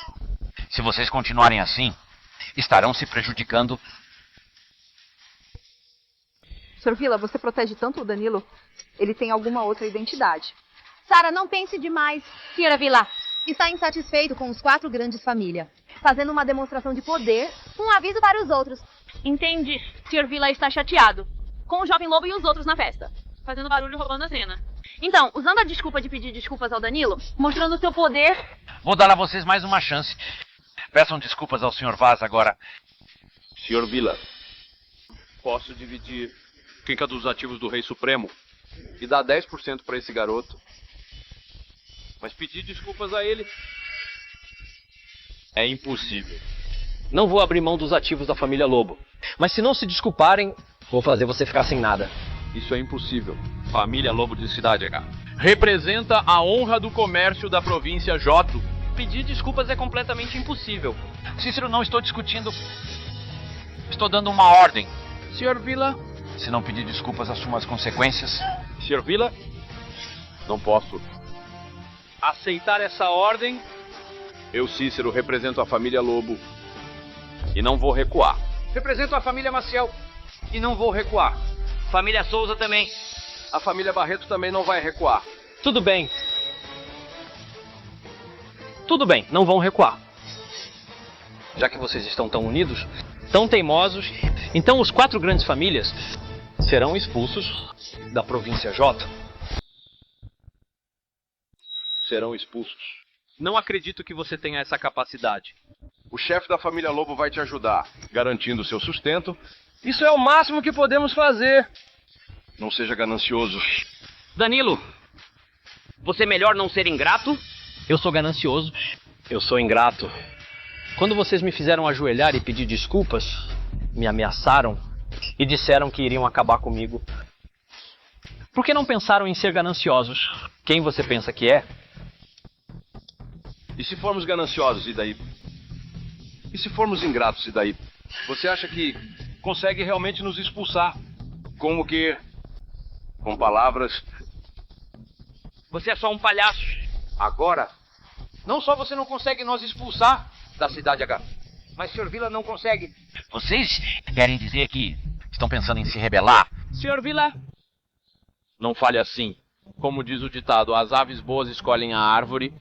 Se vocês continuarem assim, estarão se prejudicando. Sr. Vila, você protege tanto o Danilo? Ele tem alguma outra identidade. Sara, não pense demais. Senhora Vila, está insatisfeito com os 4 grandes famílias, fazendo uma demonstração de poder, um aviso para os outros. Entendi. Sr. Vila está chateado com o Jovem Lobo e os outros na festa, fazendo barulho e roubando a cena. Então, usando a desculpa de pedir desculpas ao Danilo, mostrando o seu poder... Vou dar a vocês mais uma chance. Peçam desculpas ao Sr. Vaz agora. Sr. Vila, posso dividir 5 dos ativos do Rei Supremo e dar 10% para esse garoto. Mas pedir desculpas a ele é impossível. Não vou abrir mão dos ativos da família Lobo. Mas se não se desculparem, vou fazer você ficar sem nada. Isso é impossível. Família Lobo de Cidade H representa a honra do comércio da província J. Pedir desculpas é completamente impossível. Cícero, não estou discutindo. Estou dando uma ordem. Sr. Vila, Se não pedir desculpas, assuma as consequências. Sr. Vila, não posso aceitar essa ordem. Eu, Cícero, represento a família Lobo e não vou recuar. Represento a família Maciel e não vou recuar. Família Souza também. A família Barreto também não vai recuar. Tudo bem. Tudo bem, não vão recuar. Já que vocês estão tão unidos, tão teimosos, então os 4 grandes famílias serão expulsos da província J. Serão expulsos. Não acredito que você tenha essa capacidade. O chefe da família Lobo vai te ajudar, garantindo seu sustento. isso é o máximo que podemos fazer. Não seja ganancioso. Danilo, você é melhor não ser ingrato? Eu sou ganancioso. Eu sou ingrato. Quando vocês me fizeram ajoelhar e pedir desculpas, me ameaçaram e disseram que iriam acabar comigo. Por que não pensaram em ser gananciosos? Quem você pensa que é? E se formos gananciosos, e daí? E se formos ingratos, e daí? Você acha que consegue realmente nos expulsar? Como que? Com palavras? Você é só um palhaço. Agora, não só você não consegue nos expulsar da Cidade H, mas Sr. Vila não consegue. Vocês querem dizer que estão pensando em se rebelar? Sr. Vila, Não fale assim. Como diz o ditado, as aves boas escolhem a árvore.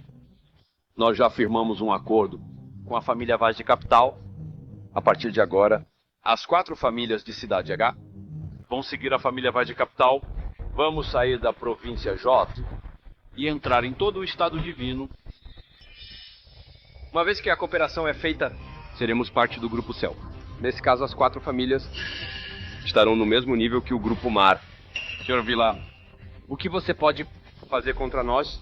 Nós já firmamos um acordo com a família Vaz de Capital. A partir de agora, as 4 famílias de Cidade H vão seguir a família Vaz de Capital. Vamos sair da província J e entrar em todo o estado divino. Uma vez que a cooperação é feita, seremos parte do Grupo Céu. Nesse caso, as 4 famílias estarão no mesmo nível que o Grupo Mar. Sr. Vila, o que você pode fazer contra nós?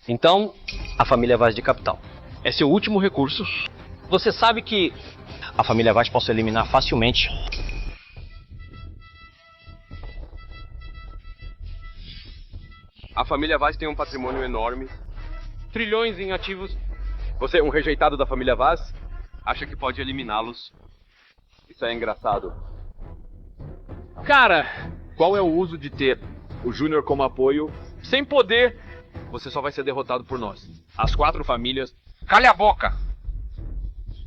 Então, a família Vaz de Capital. É seu último recurso. Você sabe que a família Vaz posso eliminar facilmente. A família Vaz tem um patrimônio enorme. Trilhões em ativos. Você é um rejeitado da família Vaz? Acha que pode eliminá-los? Isso é engraçado. Cara, qual é o uso de ter o Júnior como apoio sem poder? Você só vai ser derrotado por nós. As 4 famílias... Calha a boca!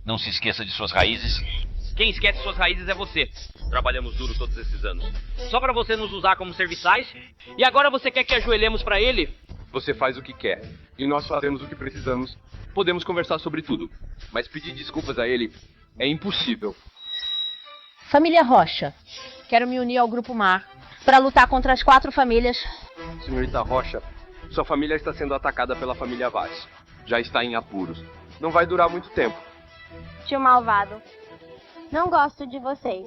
Não se esqueça de suas raízes. Quem esquece suas raízes é você. Trabalhamos duro todos esses anos. Só pra você nos usar como serviçais. E agora você quer que ajoelhemos pra ele? Você faz o que quer. E nós fazemos o que precisamos. Podemos conversar sobre tudo. Mas pedir desculpas a ele é impossível. Família Rocha, quero me unir ao Grupo Mar para lutar contra as 4 famílias. Senhorita Rocha, sua família está sendo atacada pela família Vaz. Já está em apuros. Não vai durar muito tempo. Tio Malvado, não gosto de vocês.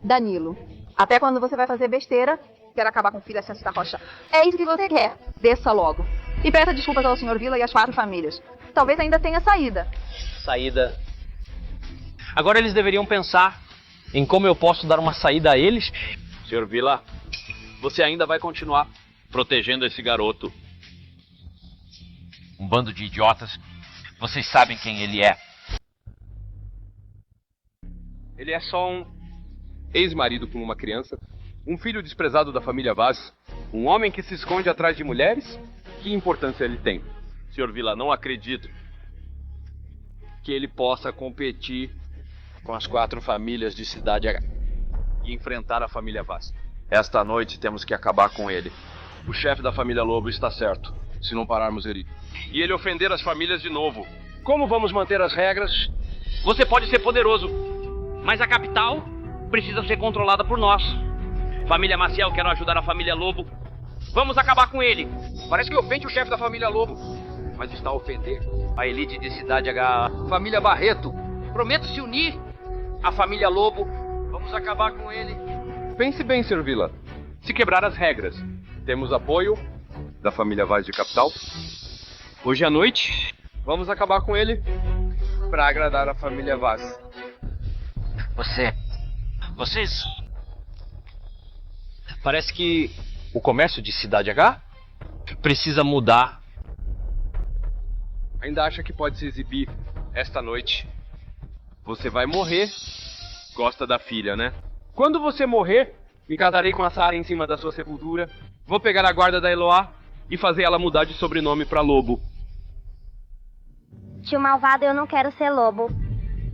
Danilo, até quando você vai fazer besteira, quer acabar com o filho da Rocha. É isso que você quer. Desça logo. E peça desculpas ao Sr. Vila e às 4 famílias. Talvez ainda tenha saída. Saída. Agora eles deveriam pensar em como eu posso dar uma saída a eles. Sr. Vila, você ainda vai continuar protegendo esse garoto. Um bando de idiotas. Vocês sabem quem ele é. Ele é só um ex-marido com uma criança, um filho desprezado da família Vaz, um homem que se esconde atrás de mulheres. Que importância ele tem? Sr. Vila, não acredito que ele possa competir com as 4 famílias de Cidade H e enfrentar a família Vaz. Esta noite temos que acabar com ele. O chefe da família Lobo está certo, se não pararmos ele. E ele ofender as famílias de novo. Como vamos manter as regras? Você pode ser poderoso, mas a capital precisa ser controlada por nós. Família Maciel, quero ajudar a família Lobo. Vamos acabar com ele. Parece que ofende o chefe da família Lobo. Mas está a ofender A elite de Cidade H. família Barreto. Prometo se unir à família Lobo. Vamos acabar com ele. Pense bem, Sr. Vila. Se quebrar as regras, temos apoio da família Vaz de Capital. Hoje à noite, vamos acabar com ele para agradar a família Vaz. Vocês... Parece que o comércio de Cidade H precisa mudar. Ainda acha que pode se exibir esta noite? Você vai morrer. Gosta da filha, né? Quando você morrer, me casarei com a Sara em cima da sua sepultura. Vou pegar a guarda da Eloá e fazer ela mudar de sobrenome pra Lobo. Tio Malvado, eu não quero ser Lobo.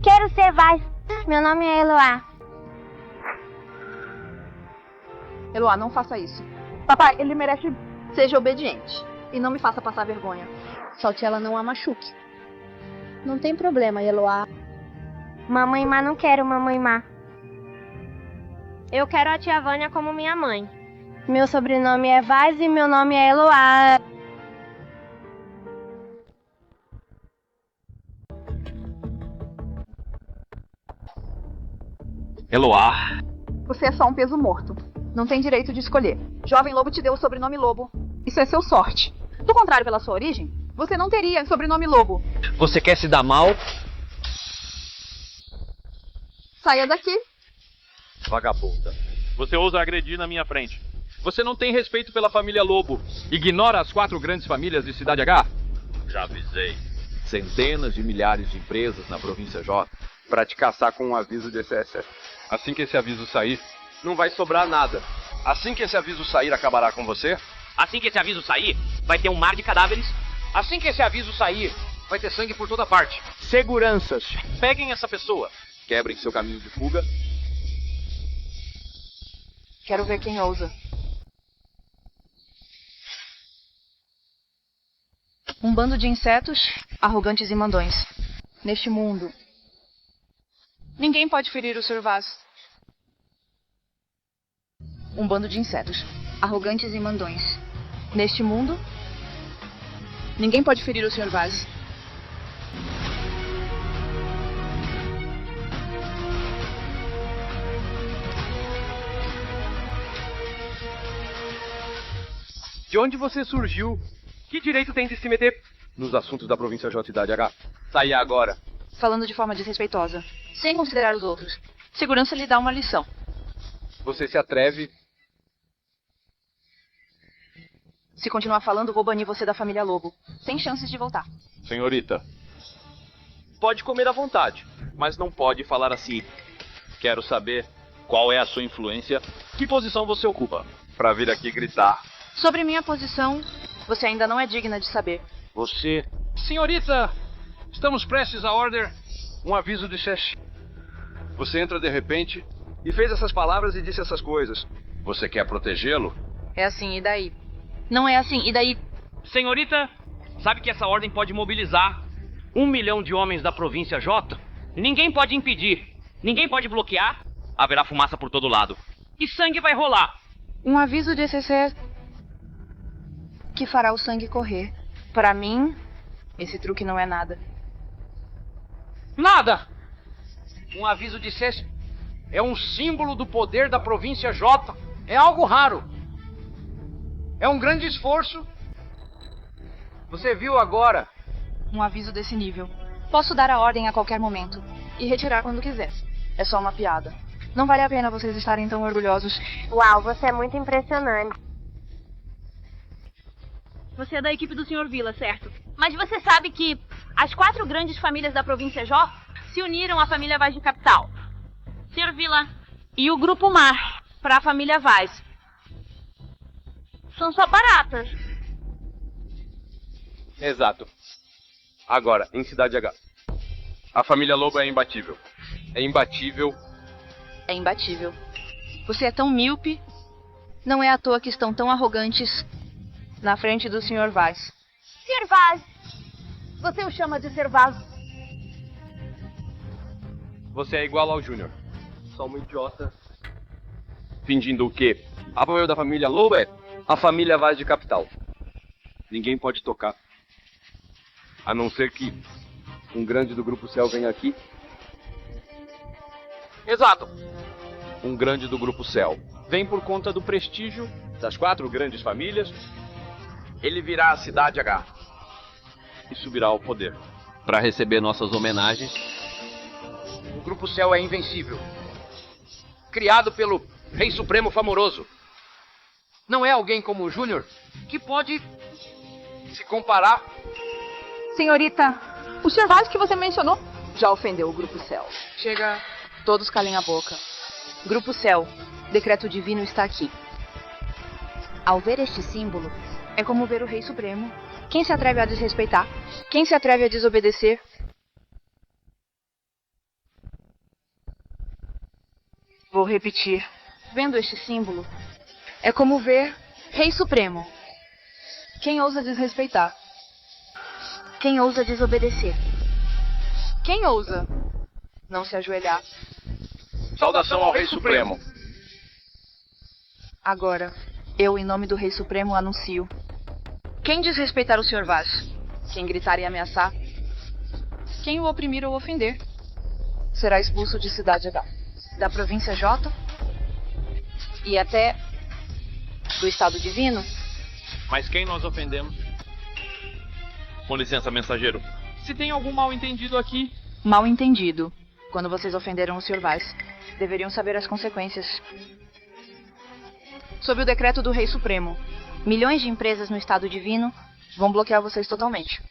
Quero ser Vaz. Meu nome é Eloá. Eloá, não faça isso. Papai, ele merece... Seja obediente. E não me faça passar vergonha. Solte ela, não a machuque. Não tem problema, Eloá. Mamãe Má, não quero Mamãe Má. Eu quero a tia Vânia como minha mãe. Meu sobrenome é Vaz e meu nome é Eloá. Eloá. Você é só um peso morto. Não tem direito de escolher. Jovem Lobo te deu o sobrenome Lobo. Isso é seu sorte. Do contrário, pela sua origem, você não teria sobrenome Lobo. Você quer se dar mal? Saia daqui. Vagabunda. Você ousa agredir na minha frente. Você não tem respeito pela família Lobo. Ignora as 4 grandes famílias de Cidade H. Já avisei. Centenas de milhares de empresas na província J para te caçar com um aviso de SS. Assim que esse aviso sair, não vai sobrar nada. Assim que esse aviso sair, acabará com você? Assim que esse aviso sair, vai ter um mar de cadáveres. Assim que esse aviso sair, vai ter sangue por toda parte. Seguranças, peguem essa pessoa. Quebrem seu caminho de fuga. Quero ver quem ousa. Um bando de insetos, arrogantes e mandões. Neste mundo, ninguém pode ferir o Sr. Vaz. Um bando de insetos, arrogantes e mandões. Neste mundo, ninguém pode ferir o Sr. Vaz. De onde você surgiu? Que direito tem de se meter nos assuntos da província J Cidade H? Saia agora. Falando de forma desrespeitosa, sem considerar os outros. Segurança lhe dá uma lição. Você se atreve Se continuar falando, vou banir você da família Lobo. Sem chances de voltar. Senhorita, Pode comer à vontade, mas não pode falar assim. Quero saber qual é a sua influência, que posição você ocupa. pra vir aqui gritar. Sobre minha posição, você ainda não é digna de saber. Você... Senhorita, estamos prestes a order. Um aviso de chefe. Você entra de repente e fez essas palavras e disse essas coisas. Você quer protegê-lo? É assim, e daí? Não é assim, e daí? Senhorita, sabe que essa ordem pode mobilizar 1 milhão de homens da província J? Ninguém pode impedir, ninguém pode bloquear. Haverá fumaça por todo lado. E sangue vai rolar. Um aviso de CC que fará o sangue correr. Pra mim, esse truque não é nada. Nada! Um aviso de cesse é um símbolo do poder da província J. É algo raro. É um grande esforço. Você viu agora? Um aviso desse nível. Posso dar a ordem a qualquer momento. E retirar quando quiser. É só uma piada. Não vale a pena vocês estarem tão orgulhosos. Uau, você é muito impressionante. Você é da equipe do Sr. Vila, certo? Mas você sabe que as 4 grandes famílias da província Jó se uniram à família Vaz de Capital. Sr. Vila e o Grupo Mar para a família Vaz. São só baratas. Exato. Agora, em Cidade H. A família Lobo é imbatível. É imbatível. É imbatível. Você é tão míope. Não é à toa que estão tão arrogantes na frente do Sr. Vaz. Sr. Vaz! Você o chama de Sr. Vaz? Você é igual ao Júnior. Só um idiota. Fingindo o quê? Apoio da família Lobo é a família Vaz de Capital. Ninguém pode tocar. A não ser que um grande do Grupo Céu venha aqui. Exato. Um grande do Grupo Céu vem por conta do prestígio das 4 grandes famílias. Ele virá à Cidade H e subirá ao poder para receber nossas homenagens. O Grupo Céu é invencível. Criado pelo Rei Supremo Famoroso. Não é alguém como o Júnior que pode se comparar. Senhorita, o Sr. Vaz que você mencionou já ofendeu o Grupo Céu. Chega. Todos calem a boca. Grupo Céu, decreto divino está aqui. Ao ver este símbolo, é como ver o Rei Supremo. Quem se atreve a desrespeitar? Quem se atreve a desobedecer? Vou repetir. Vendo este símbolo, é como ver Rei Supremo. Quem ousa desrespeitar? Quem ousa desobedecer? Quem ousa não se ajoelhar? Saudação ao Rei Supremo. Agora, eu, em nome do Rei Supremo, anuncio. Quem desrespeitar o Sr. Vaz? Quem gritar e ameaçar? Quem o oprimir ou ofender? Será expulso de Cidade H, da província J e até do Estado Divino. Mas quem nós ofendemos? Com licença, mensageiro. Se tem algum mal entendido aqui... Mal entendido. Quando vocês ofenderam o Sr. Vaz, deveriam saber as consequências. Sob o decreto do Rei Supremo, milhões de empresas no Estado Divino vão bloquear vocês totalmente.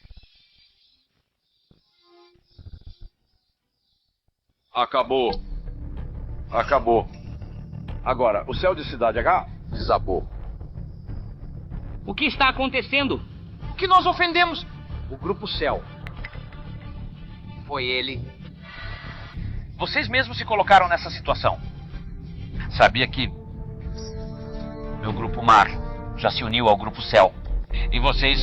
Acabou. Acabou. Agora, o céu de Cidade H desabou. O que está acontecendo? O que nós ofendemos? O Grupo Céu. Foi ele. Vocês mesmos se colocaram nessa situação. Sabia que meu Grupo Mar já se uniu ao Grupo Céu. E vocês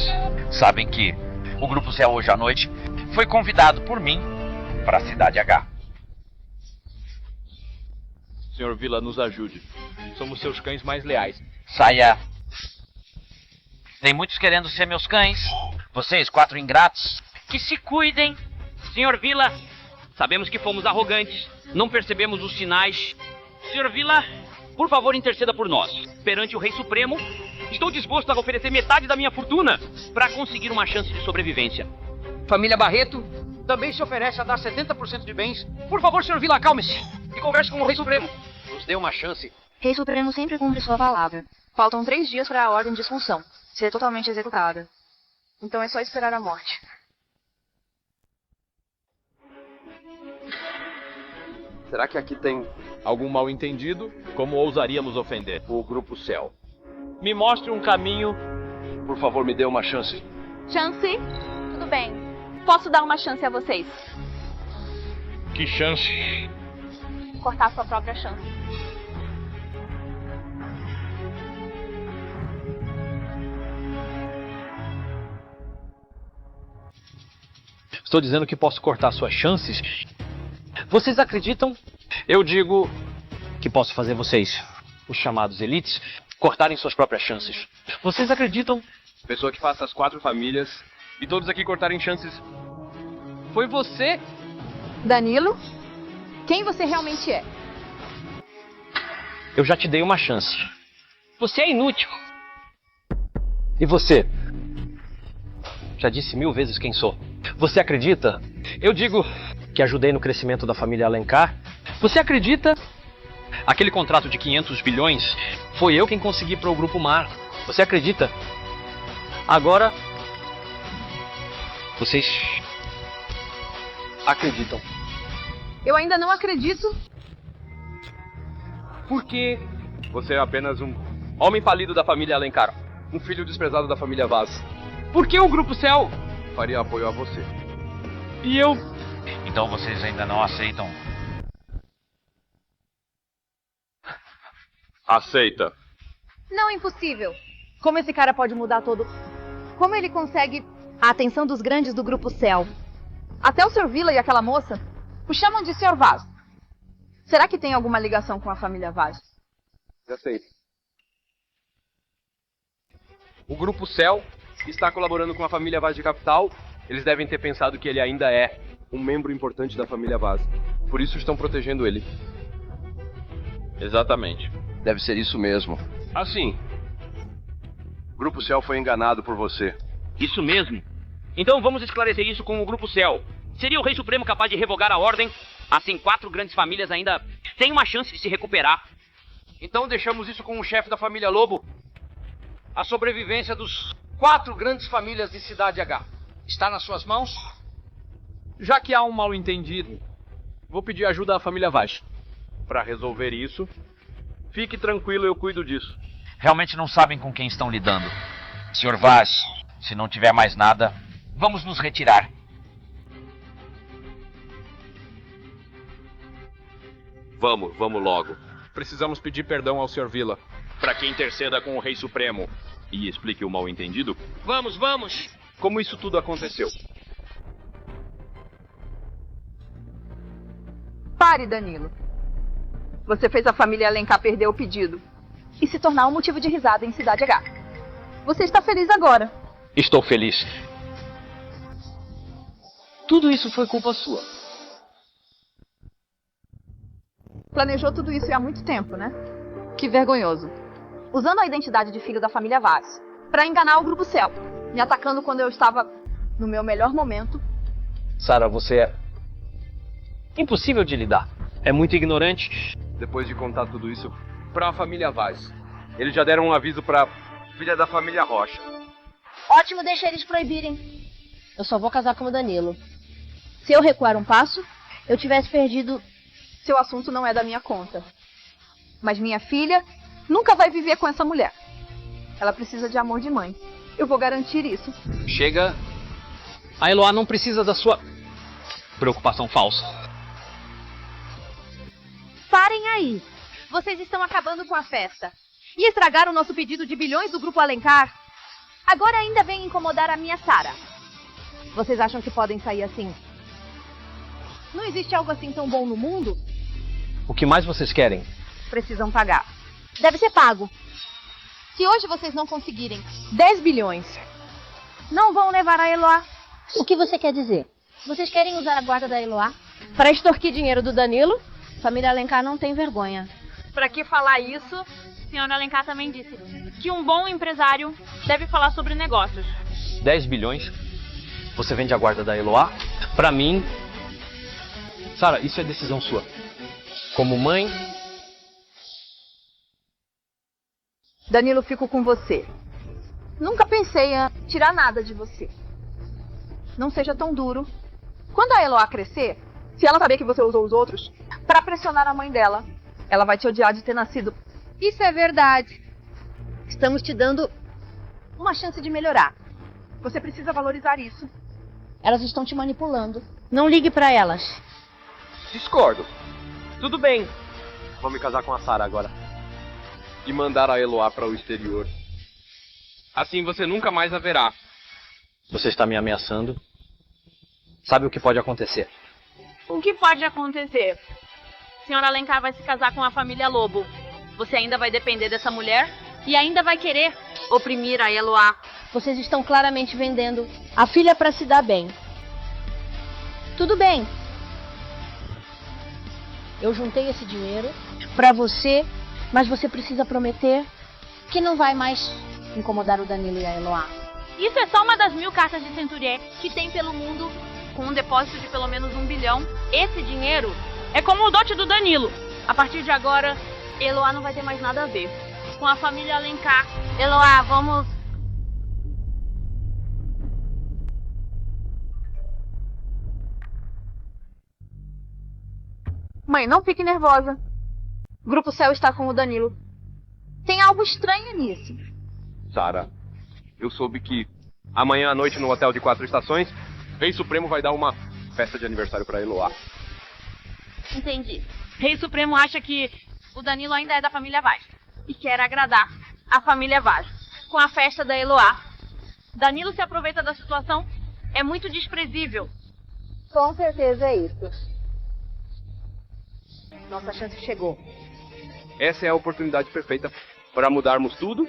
sabem que o Grupo Céu hoje à noite foi convidado por mim para a Cidade H. Sr. Vila, nos ajude. Somos seus cães mais leais. Saia. Tem muitos querendo ser meus cães. Vocês, 4 ingratos. Que se cuidem. Sr. Vila, sabemos que fomos arrogantes. Não percebemos os sinais. Sr. Vila, por favor, interceda por nós. Perante o Rei Supremo, estou disposto a oferecer metade da minha fortuna para conseguir uma chance de sobrevivência. Família Barreto também se oferece a dar 70% de bens. Por favor, Sr. Vila, acalme-se e converse com o Rei Supremo. Nos dê uma chance. Rei Supremo sempre cumpre sua palavra. Faltam 3 dias para a ordem de expulsão. ser totalmente executada. Então é só esperar a morte. Será que aqui tem Algum mal-entendido? Como ousaríamos ofender? o Grupo Cell? Me mostre um caminho. Por favor, me dê uma chance. Chance? Tudo bem. Posso dar uma chance a vocês. Que chance? Cortar sua própria chance. Estou dizendo que posso cortar suas chances? Vocês acreditam? Eu digo que posso fazer vocês, os chamados elites, cortarem suas próprias chances. Vocês acreditam? Pessoa que faça as 4 famílias e todos aqui cortarem chances. Foi você? Danilo, quem você realmente é? Eu já te dei uma chance. Você é inútil. E você? Já disse 1000 vezes quem sou. Você acredita? Eu digo que ajudei no crescimento da família Alencar. Você acredita? Aquele contrato de 500 bilhões foi eu quem consegui para o Grupo Mar. Você acredita? Agora, vocês acreditam. Eu ainda não acredito. Porque você é apenas um homem falido da família Alencar. Um filho desprezado da família Vaz. Por que o Grupo Cell? Faria apoio a você. E eu? Então vocês ainda não aceitam? Aceita. Não, impossível. Como esse cara pode mudar todo... Como ele consegue a atenção dos grandes do Grupo Cell? Até o Sr. Vila e aquela moça o chamam de Sr. Vaz. Será que tem alguma ligação com a família Vaz? Aceito. O Grupo Cell está colaborando com a família Vaz de Capital. Eles devem ter pensado que ele ainda é um membro importante da família Vaz. Por isso estão protegendo ele. Exatamente. Deve ser isso mesmo. Assim, o Grupo Cell foi enganado por você. Isso mesmo. Então vamos esclarecer isso com o Grupo Cell. Seria o Rei Supremo capaz de revogar a ordem? Assim, 4 grandes famílias ainda têm uma chance de se recuperar. Então deixamos isso com o chefe da família Lobo. A sobrevivência dos 4 grandes famílias de Cidade H está nas suas mãos? Já que há um mal-entendido, vou pedir ajuda à família Vaz. Para resolver isso, fique tranquilo, eu cuido disso. Realmente não sabem com quem estão lidando. Sr. Vaz, se não tiver mais nada, vamos nos retirar. Vamos logo. Precisamos pedir perdão ao Sr. Vila. Para que interceda com o Rei Supremo e explique o mal-entendido. Vamos! Como isso tudo aconteceu? Pare, Danilo. Você fez a família Alencar perder o pedido e se tornar um motivo de risada em Cidade H. Você está feliz agora. Estou feliz. Tudo isso foi culpa sua. Planejou tudo isso há muito tempo, né? Que vergonhoso. Usando a identidade de filho da família Vaz para enganar o Grupo Cell, me atacando quando eu estava no meu melhor momento. Sara, você é impossível de lidar. É muito ignorante. Depois de contar tudo isso para a família Vaz, eles já deram um aviso para filha da família Rocha. Ótimo deixar eles proibirem. Eu só vou casar com o Danilo. Se eu recuar um passo, eu tivesse perdido... Seu assunto não é da minha conta. Mas minha filha nunca vai viver com essa mulher. Ela precisa de amor de mãe. Eu vou garantir isso. Chega. A Eloá não precisa da sua preocupação falsa. Parem aí. Vocês estão acabando com a festa. E estragaram o nosso pedido de bilhões do Grupo Alencar. Agora ainda vem incomodar a minha Sara. Vocês acham que podem sair assim? Não existe algo assim tão bom no mundo? O que mais vocês querem? Precisam pagar. Deve ser pago. Se hoje vocês não conseguirem 10 bilhões, não vão levar a Eloá. O que você quer dizer? Vocês querem usar a guarda da Eloá para extorquir dinheiro do Danilo? Família Alencar não tem vergonha. Para que falar isso, a senhora Alencar também disse que um bom empresário deve falar sobre negócios. 10 bilhões? Você vende a guarda da Eloá? Pra mim... Sara, isso é decisão sua. Como mãe... Danilo, fico com você. Nunca pensei em tirar nada de você. Não seja tão duro. Quando a Eloá crescer, se ela saber que você usou os outros para pressionar a mãe dela, ela vai te odiar de ter nascido. Isso é verdade. Estamos te dando uma chance de melhorar. Você precisa valorizar isso. Elas estão te manipulando. Não ligue pra elas. Discordo. Tudo bem. Vou me casar com a Sarah agora. E mandar a Eloá para o exterior. Assim você nunca mais a verá. Você está me ameaçando? Sabe o que pode acontecer? O que pode acontecer? Senhora Alencar vai se casar com a família Lobo. Você ainda vai depender dessa mulher e ainda vai querer oprimir a Eloá. Vocês estão claramente vendendo a filha pra se dar bem. Tudo bem. Eu juntei esse dinheiro pra você, mas você precisa prometer que não vai mais incomodar o Danilo e a Eloá. Isso é só uma das 1000 cartas de Centurié que tem pelo mundo com um depósito de pelo menos 1 bilhão. Esse dinheiro é como o dote do Danilo. A partir de agora, Eloá não vai ter mais nada a ver com a família Alencar. Eloá, vamos... Mãe, não fique nervosa. O Grupo Céu está com o Danilo. Tem algo estranho nisso. Sarah, eu soube que amanhã à noite no Hotel de 4 Estações, Rei Supremo vai dar uma festa de aniversário para Eloá. Entendi. Rei Supremo acha que o Danilo ainda é da família Vaz e quer agradar a família Vaz com a festa da Eloá. Danilo se aproveita da situação. É muito desprezível. Com certeza é isso. Nossa chance chegou. Essa é a oportunidade perfeita para mudarmos tudo.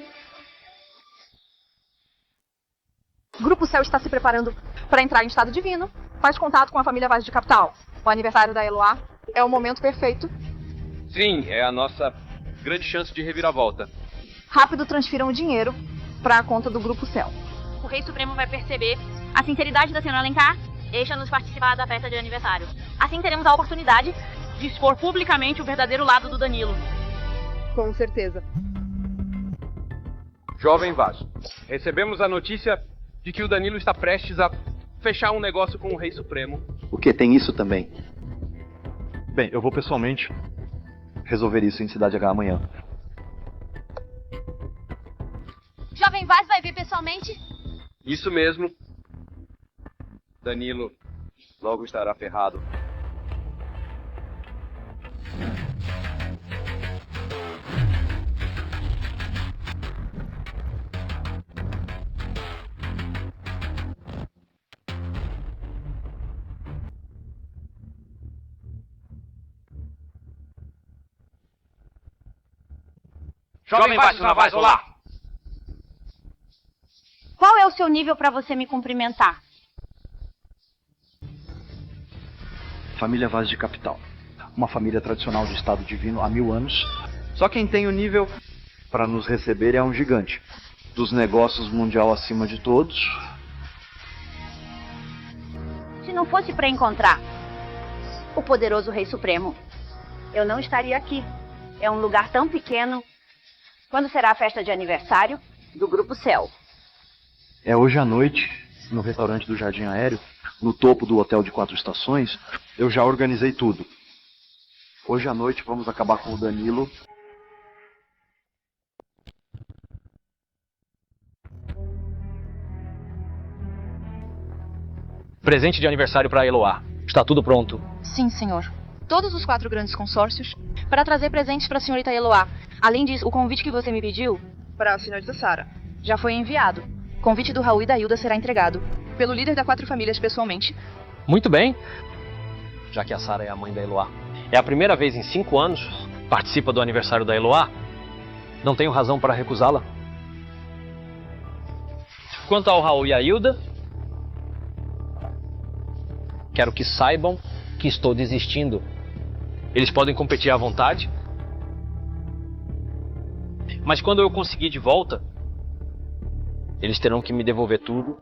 O Grupo Céu está se preparando para entrar em estado divino. Faz contato com a família Vaz de Capital. O aniversário da Eloá é o momento perfeito. Sim, é a nossa grande chance de reviravolta. Rápido transfiram o dinheiro para a conta do Grupo Céu. O Rei Supremo vai perceber a sinceridade da senhora Alencar. Deixa-nos participar da festa de aniversário. Assim teremos a oportunidade de expor publicamente o verdadeiro lado do Danilo. Com certeza. Jovem Vaz, recebemos a notícia de que o Danilo está prestes a fechar um negócio com o Rei Supremo. O que? Tem isso também? Bem, eu vou pessoalmente resolver isso em Cidade H amanhã. Jovem Vaz vai ver pessoalmente? Isso mesmo. Danilo logo estará ferrado. Jovem Vaz, olá! Qual é o seu nível para você me cumprimentar? Família Vaz de Capital. Uma família tradicional de estado divino há 1000 anos. Só quem tem o nível para nos receber é um gigante. Dos negócios mundial acima de todos. Se não fosse para encontrar o poderoso Rei Supremo, eu não estaria aqui. É um lugar tão pequeno. Quando será a festa de aniversário do Grupo Céu? É hoje à noite, no restaurante do Jardim Aéreo, no topo do Hotel de 4 Estações. Eu já organizei tudo. Hoje à noite vamos acabar com o Danilo. Presente de aniversário para Eloá. Está tudo pronto. Sim, senhor. Todos os 4 grandes consórcios para trazer presentes para a senhorita Eloá. Além disso, o convite que você me pediu para a senhorita Sarah já foi enviado. O convite do Raul e da Hilda será entregado pelo líder da 4 famílias pessoalmente. Muito bem. Já que a Sarah é a mãe da Eloá. É a primeira vez em 5 anos participa do aniversário da Eloá. Não tenho razão para recusá-la. Quanto ao Raul e a Hilda, quero que saibam que estou desistindo. Eles podem competir à vontade, mas quando eu conseguir de volta, eles terão que me devolver tudo.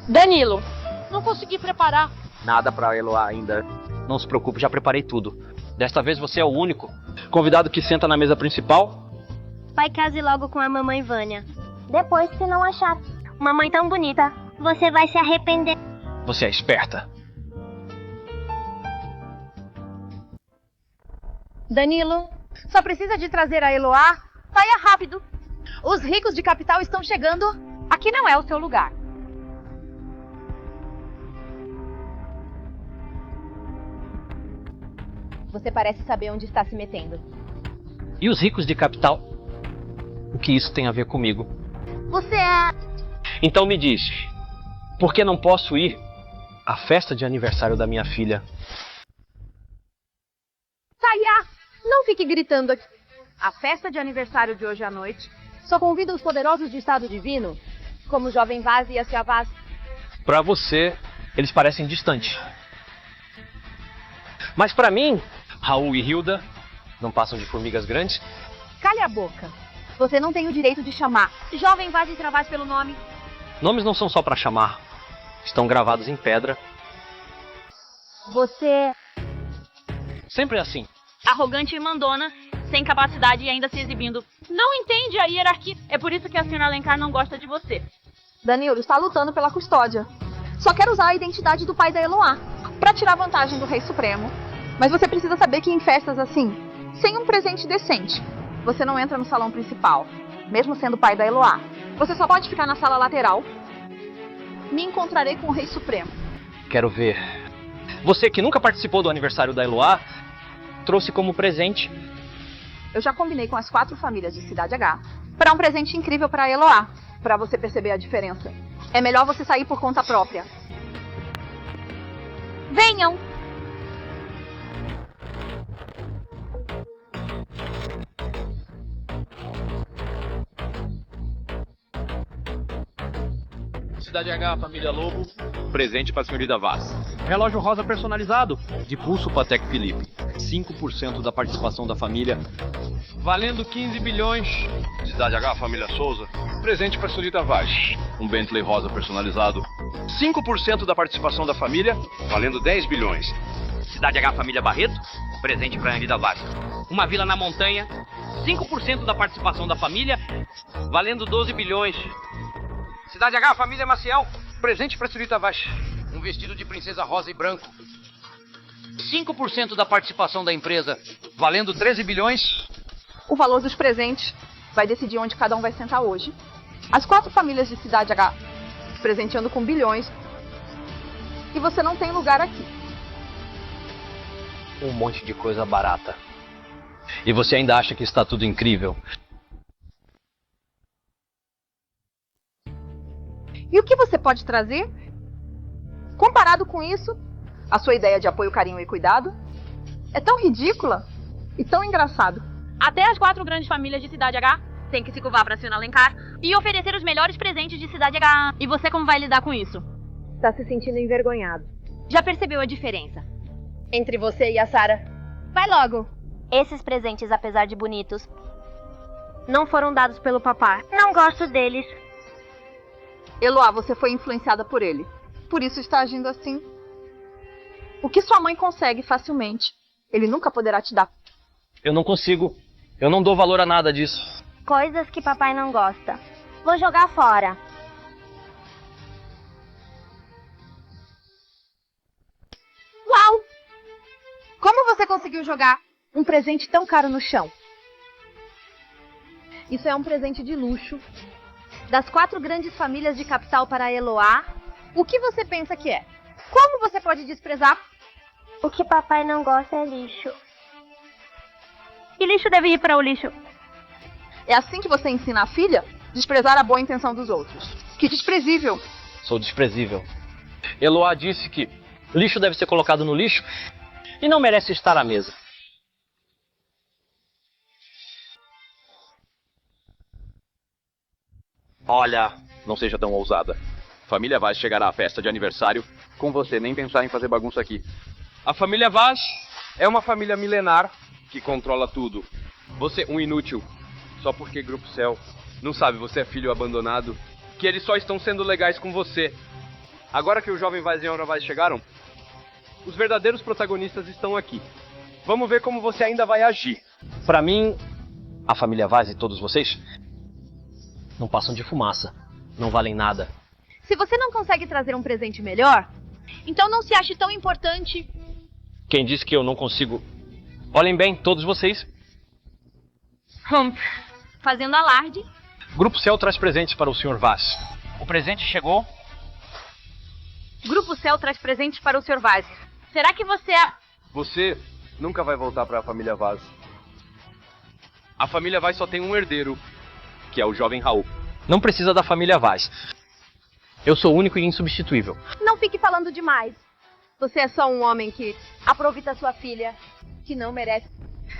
Danilo, não consegui preparar. Nada para Eloá ainda. Não se preocupe, já preparei tudo. Desta vez você é o único convidado que senta na mesa principal. Pai, case logo com a mamãe Vânia. Depois, se não achar uma mãe tão bonita, você vai se arrepender. Você é esperta. Danilo, só precisa de trazer a Eloá. Saia rápido. Os ricos de capital estão chegando. Aqui não é o seu lugar. Você parece saber onde está se metendo. E os ricos de capital? O que isso tem a ver comigo? Você é... Então me diz, por que não posso ir à festa de aniversário da minha filha? Saia! Não fique gritando aqui. A festa de aniversário de hoje à noite só convida os poderosos de estado divino, como o jovem Vaz e a Tia Vaz. Pra você, eles parecem distantes. Mas pra mim, Raul e Hilda não passam de formigas grandes. Cale a boca. Você não tem o direito de chamar jovem Vaz e Travaz pelo nome. Nomes não são só pra chamar. Estão gravados em pedra. Você... Sempre assim. Arrogante e mandona, sem capacidade e ainda se exibindo. Não entende a hierarquia. É por isso que a senhora Alencar não gosta de você. Danilo está lutando pela custódia. Só quer usar a identidade do pai da Eloá para tirar vantagem do Rei Supremo. Mas você precisa saber que em festas assim, sem um presente decente, você não entra no salão principal, mesmo sendo pai da Eloá. Você só pode ficar na sala lateral. Me encontrarei com o Rei Supremo. Quero ver. Você que nunca participou do aniversário da Eloá, trouxe como presente. Eu já combinei com as 4 famílias de Cidade H para um presente incrível para a Eloá, para você perceber a diferença. É melhor você sair por conta própria. Venham! Cidade H, família Lobo, presente para a senhorita Vaz. Relógio rosa personalizado, de pulso Patek Philippe. 5% da participação da família, valendo 15 bilhões. Cidade H, família Souza, presente para a senhorita Vaz. Um Bentley rosa personalizado. 5% da participação da família, valendo 10 bilhões. Cidade H, família Barreto, presente para a Anida Vaz. Uma vila na montanha, 5% da participação da família, valendo 12 bilhões. Cidade H, família Maciel, presente para a senhorita Vaz. Um vestido de princesa rosa e branco. 5% da participação da empresa, valendo 13 bilhões. O valor dos presentes vai decidir onde cada um vai sentar hoje. As 4 famílias de Cidade H se presenteando com bilhões. E você não tem lugar aqui. Um monte de coisa barata. E você ainda acha que está tudo incrível? E o que você pode trazer? Comparado com isso, a sua ideia de apoio, carinho e cuidado é tão ridícula e tão engraçado. Até as 4 grandes famílias de Cidade H têm que se curvar para a senhora Alencar e oferecer os melhores presentes de Cidade H. E você como vai lidar com isso? Está se sentindo envergonhado. Já percebeu a diferença entre você e a Sara? Vai logo. Esses presentes, apesar de bonitos, não foram dados pelo papai. Não gosto deles. Eloá, você foi influenciada por ele. Por isso está agindo assim. O que sua mãe consegue facilmente, ele nunca poderá te dar. Eu não consigo. Eu não dou valor a nada disso. Coisas que papai não gosta. Vou jogar fora. Uau! Como você conseguiu jogar um presente tão caro no chão? Isso é um presente de luxo das 4 grandes famílias de capital para a Eloá. O que você pensa que é? Como você pode desprezar? O que papai não gosta é lixo. E lixo deve ir para o lixo. É assim que você ensina a filha? Desprezar a boa intenção dos outros. Que desprezível. Sou desprezível. Eloá disse que lixo deve ser colocado no lixo e não merece estar à mesa. Olha, não seja tão ousada. Família Vaz chegará à festa de aniversário com você nem pensar em fazer bagunça aqui. A família Vaz é uma família milenar que controla tudo. Você, um inútil, só porque Grupo Céu não sabe, você é filho abandonado, que eles só estão sendo legais com você. Agora que o jovem Vaz e a Aura Vaz chegaram, os verdadeiros protagonistas estão aqui. Vamos ver como você ainda vai agir. Pra mim, a família Vaz e todos vocês não passam de fumaça. Não valem nada. Se você não consegue trazer um presente melhor, então não se ache tão importante. Quem disse que eu não consigo? Olhem bem, todos vocês. Fazendo alarde. Grupo Céu traz presentes para o Sr. Vaz. O presente chegou. Grupo Céu traz presentes para o Sr. Vaz. Será que você... Você nunca vai voltar para a família Vaz. A família Vaz só tem um herdeiro, que é o jovem Raul. Não precisa da família Vaz. Eu sou único e insubstituível. Não fique falando demais. Você é só um homem que aproveita sua filha, que não merece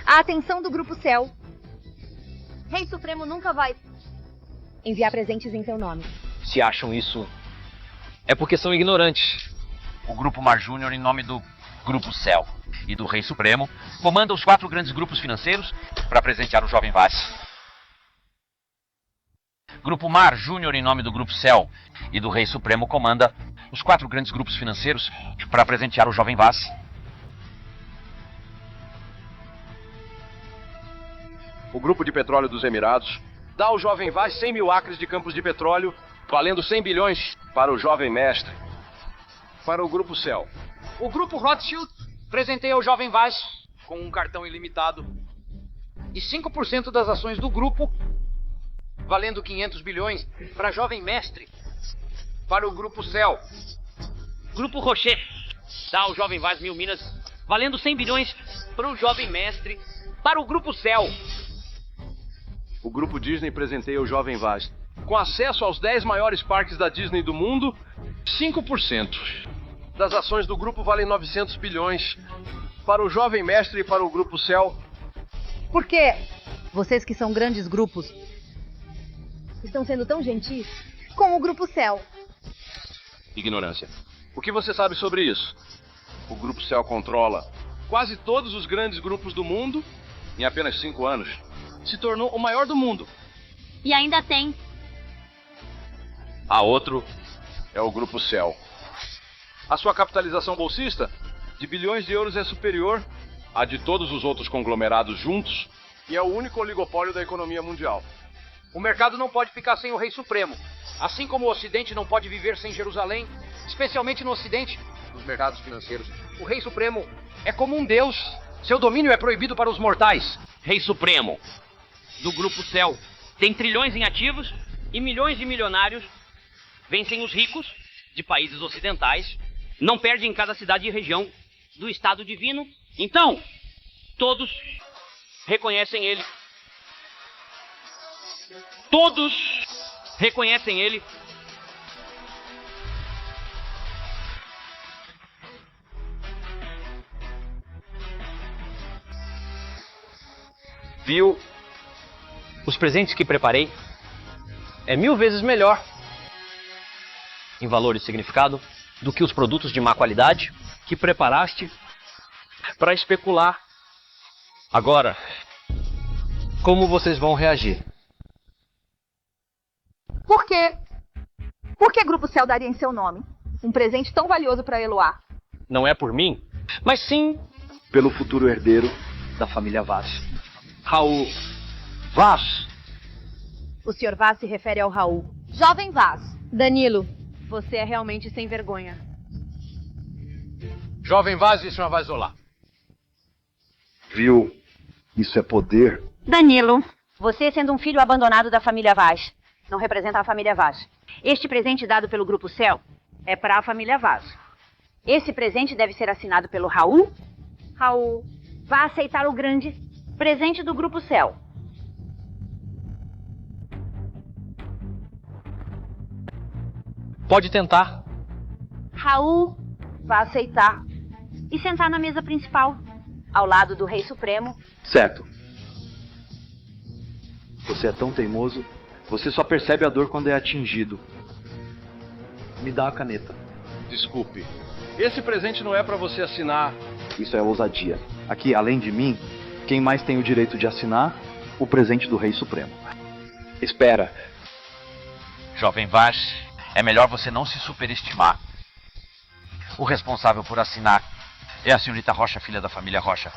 a atenção do Grupo Céu. Rei Supremo nunca vai enviar presentes em seu nome. Se acham isso, é porque são ignorantes. O Grupo Mar Júnior, em nome do Grupo Céu e do Rei Supremo, comanda os 4 grandes grupos financeiros para presentear o jovem Vaz. Grupo Mar Júnior, em nome do Grupo Céu e do Rei Supremo, comanda os 4 grandes grupos financeiros para presentear o jovem Vaz. O Grupo de Petróleo dos Emirados dá ao jovem Vaz 100 mil acres de campos de petróleo, valendo 100 bilhões para o jovem mestre. Para o Grupo Céu. O Grupo Rothschild presenteia o jovem Vaz com um cartão ilimitado e 5% das ações do grupo, valendo 500 bilhões, para jovem mestre. Para o Grupo Céu. Grupo Rocher dá ao jovem Vaz 1000 minas, valendo 100 bilhões para o jovem mestre. Para o Grupo Céu. O Grupo Disney presenteia o jovem Vaz com acesso aos 10 maiores parques da Disney do mundo, 5% das ações do grupo valem 900 bilhões. Para o jovem mestre e para o Grupo Céu. Por quê? Vocês que são grandes grupos estão sendo tão gentis com o Grupo Céu. Ignorância. O que você sabe sobre isso? O Grupo Céu controla quase todos os grandes grupos do mundo em apenas 5 anos. Se tornou o maior do mundo. E ainda tem. A outro é o Grupo Céu. A sua capitalização bolsista de bilhões de euros é superior à de todos os outros conglomerados juntos e é o único oligopólio da economia mundial. O mercado não pode ficar sem o Rei Supremo. Assim como o Ocidente não pode viver sem Jerusalém, especialmente no Ocidente, nos mercados financeiros. O Rei Supremo é como um deus. Seu domínio é proibido para os mortais. Rei Supremo do Grupo Céu tem trilhões em ativos e milhões de milionários. Vencem os ricos de países ocidentais. Não perde em cada cidade e região do Estado Divino. Então, todos reconhecem ele. Todos reconhecem ele. Viu? Os presentes que preparei é 1000 vezes melhor em valor e significado do que os produtos de má qualidade que preparaste para especular. Agora, como vocês vão reagir? Por quê? Por que Grupo Céu daria em seu nome um presente tão valioso para Eloá? Não é por mim, mas sim pelo futuro herdeiro da família Vaz. Raul Vaz! O Sr. Vaz se refere ao Raul. Jovem Vaz. Danilo, você é realmente sem vergonha. Jovem Vaz e Sr. Vazolá. Viu? Isso é poder. Danilo, você sendo um filho abandonado da família Vaz, não representa a família Vaz. Este presente dado pelo Grupo Céu é para a família Vaz. Esse presente deve ser assinado pelo Raul. Raul vai aceitar o grande presente do Grupo Céu. Pode tentar. Raul vai aceitar e sentar na mesa principal, ao lado do Rei Supremo. Certo. Você é tão teimoso, você só percebe a dor quando é atingido. Me dá a caneta. Desculpe. Esse presente não é para você assinar. Isso é ousadia. Aqui, além de mim, quem mais tem o direito de assinar? O presente do Rei Supremo. Espera. Jovem Vaz, é melhor você não se superestimar. O responsável por assinar é a senhorita Rocha, filha da família Rocha.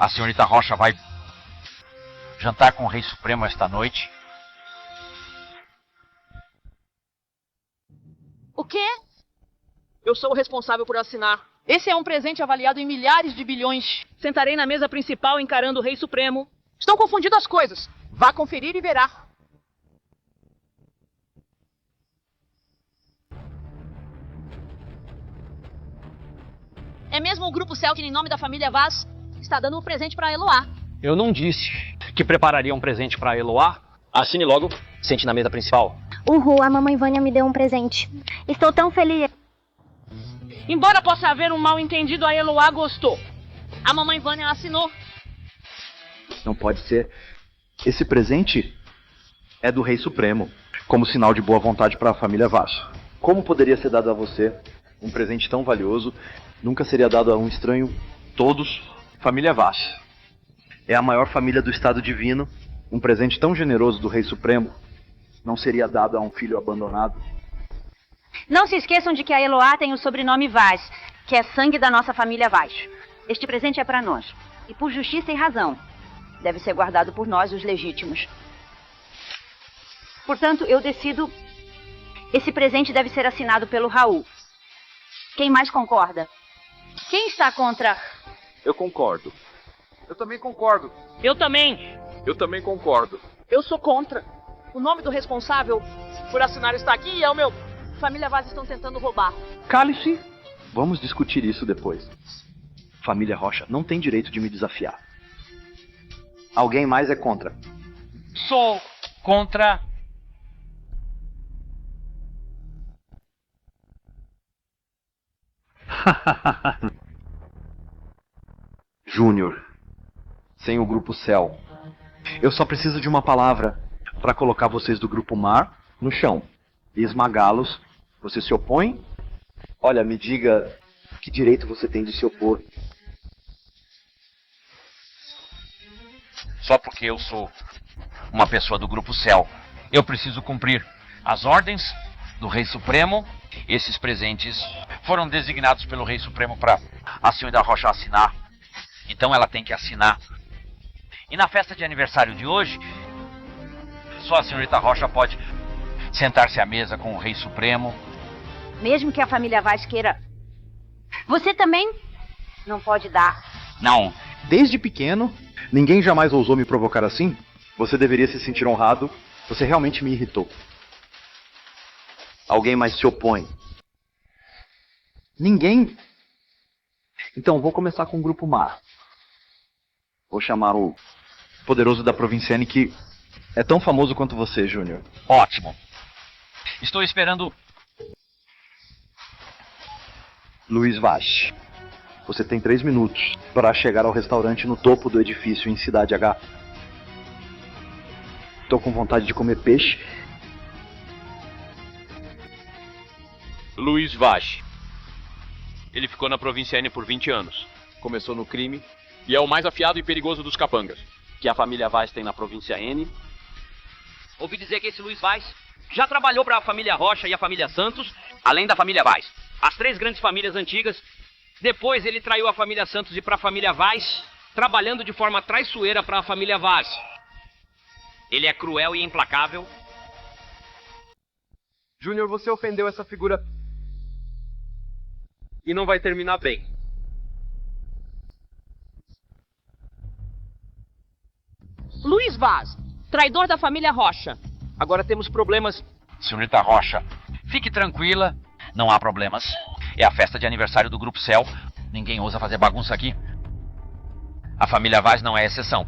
A senhorita Rocha vai jantar com o Rei Supremo esta noite. O quê? Eu sou o responsável por assinar. Esse é um presente avaliado em milhares de bilhões. Sentarei na mesa principal encarando o Rei Supremo. Estão confundindo as coisas. Vá conferir e verá. É mesmo o Grupo Selkin em nome da família Vaz? Está dando um presente para Eloá. Eu não disse que prepararia um presente para Eloá. Assine logo, sente na mesa principal. Uhul, a mamãe Vânia me deu um presente. Estou tão feliz. Embora possa haver um mal-entendido, a Eloá gostou. A mamãe Vânia assinou. Não pode ser. Esse presente é do Rei Supremo, como sinal de boa vontade para a família Vaz. Como poderia ser dado a você um presente tão valioso? Nunca seria dado a um estranho. Todos, família Vaz. É a maior família do Estado Divino. Um presente tão generoso do Rei Supremo não seria dado a um filho abandonado. Não se esqueçam de que a Eloá tem o sobrenome Vaz, que é sangue da nossa família Vaz. Este presente é para nós, e por justiça e razão. Deve ser guardado por nós, os legítimos. Portanto, eu decido... Esse presente deve ser assinado pelo Raul. Quem mais concorda? Quem está contra? Eu concordo. Eu também concordo. Eu também. Eu também concordo. Eu sou contra. O nome do responsável por assinar está aqui e é o meu. Família Vaz estão tentando roubar. Cale-se. Vamos discutir isso depois. Família Rocha não tem direito de me desafiar. Alguém mais é contra? Sou contra. Júnior, sem o grupo Cell. Eu só preciso de uma palavra para colocar vocês do grupo Mar no chão e esmagá-los. Você se opõe? Olha, me diga que direito você tem de se opor. Só porque eu sou uma pessoa do Grupo Cell, eu preciso cumprir as ordens do Rei Supremo. Esses presentes foram designados pelo Rei Supremo para a senhorita Rocha assinar. Então ela tem que assinar. E na festa de aniversário de hoje, só a senhorita Rocha pode sentar-se à mesa com o Rei Supremo. Mesmo que a família Vaz queira... Você também não pode dar. Não. Desde pequeno, ninguém jamais ousou me provocar assim. Você deveria se sentir honrado. Você realmente me irritou. Alguém mais se opõe? Ninguém? Então vou começar com o Grupo Mar. Vou chamar o poderoso da Provinciane, que é tão famoso quanto você, Júnior. Ótimo. Estou esperando... Luiz Vaz. Você tem 3 minutos para chegar ao restaurante no topo do edifício em Cidade H. Tô com vontade de comer peixe. Luiz Vaz. Ele ficou na Provinciane por 20 anos. Começou no crime e é o mais afiado e perigoso dos capangas. Que a família Vaz tem na província N. Ouvi dizer que esse Luiz Vaz já trabalhou para a família Rocha e a família Santos, além da família Vaz. As 3 grandes famílias antigas. Depois ele traiu a família Santos e para a família Vaz, trabalhando de forma traiçoeira para a família Vaz. Ele é cruel e implacável. Júnior, você ofendeu essa figura e não vai terminar bem. Luiz Vaz, traidor da família Rocha. Agora temos problemas. Senhorita Rocha, fique tranquila, não há problemas. É a festa de aniversário do Grupo Cell. Ninguém ousa fazer bagunça aqui. A família Vaz não é exceção.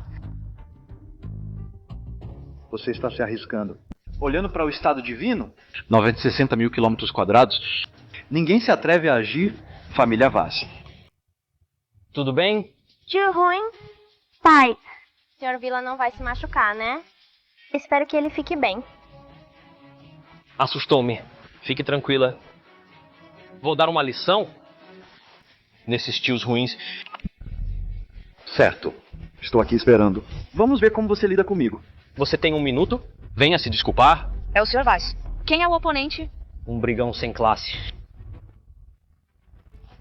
Você está se arriscando. Olhando para o Estado Divino, 960 mil quilômetros quadrados, ninguém se atreve a agir família Vaz. Tudo bem? Tio Ruim? Pai, o Sr. Vila não vai se machucar, né? Espero que ele fique bem. Assustou-me. Fique tranquila. Vou dar uma lição nesses tios ruins. Certo. Estou aqui esperando. Vamos ver como você lida comigo. Você tem 1 minuto? Venha se desculpar. É o Sr. Vaz. Quem é o oponente? Um brigão sem classe.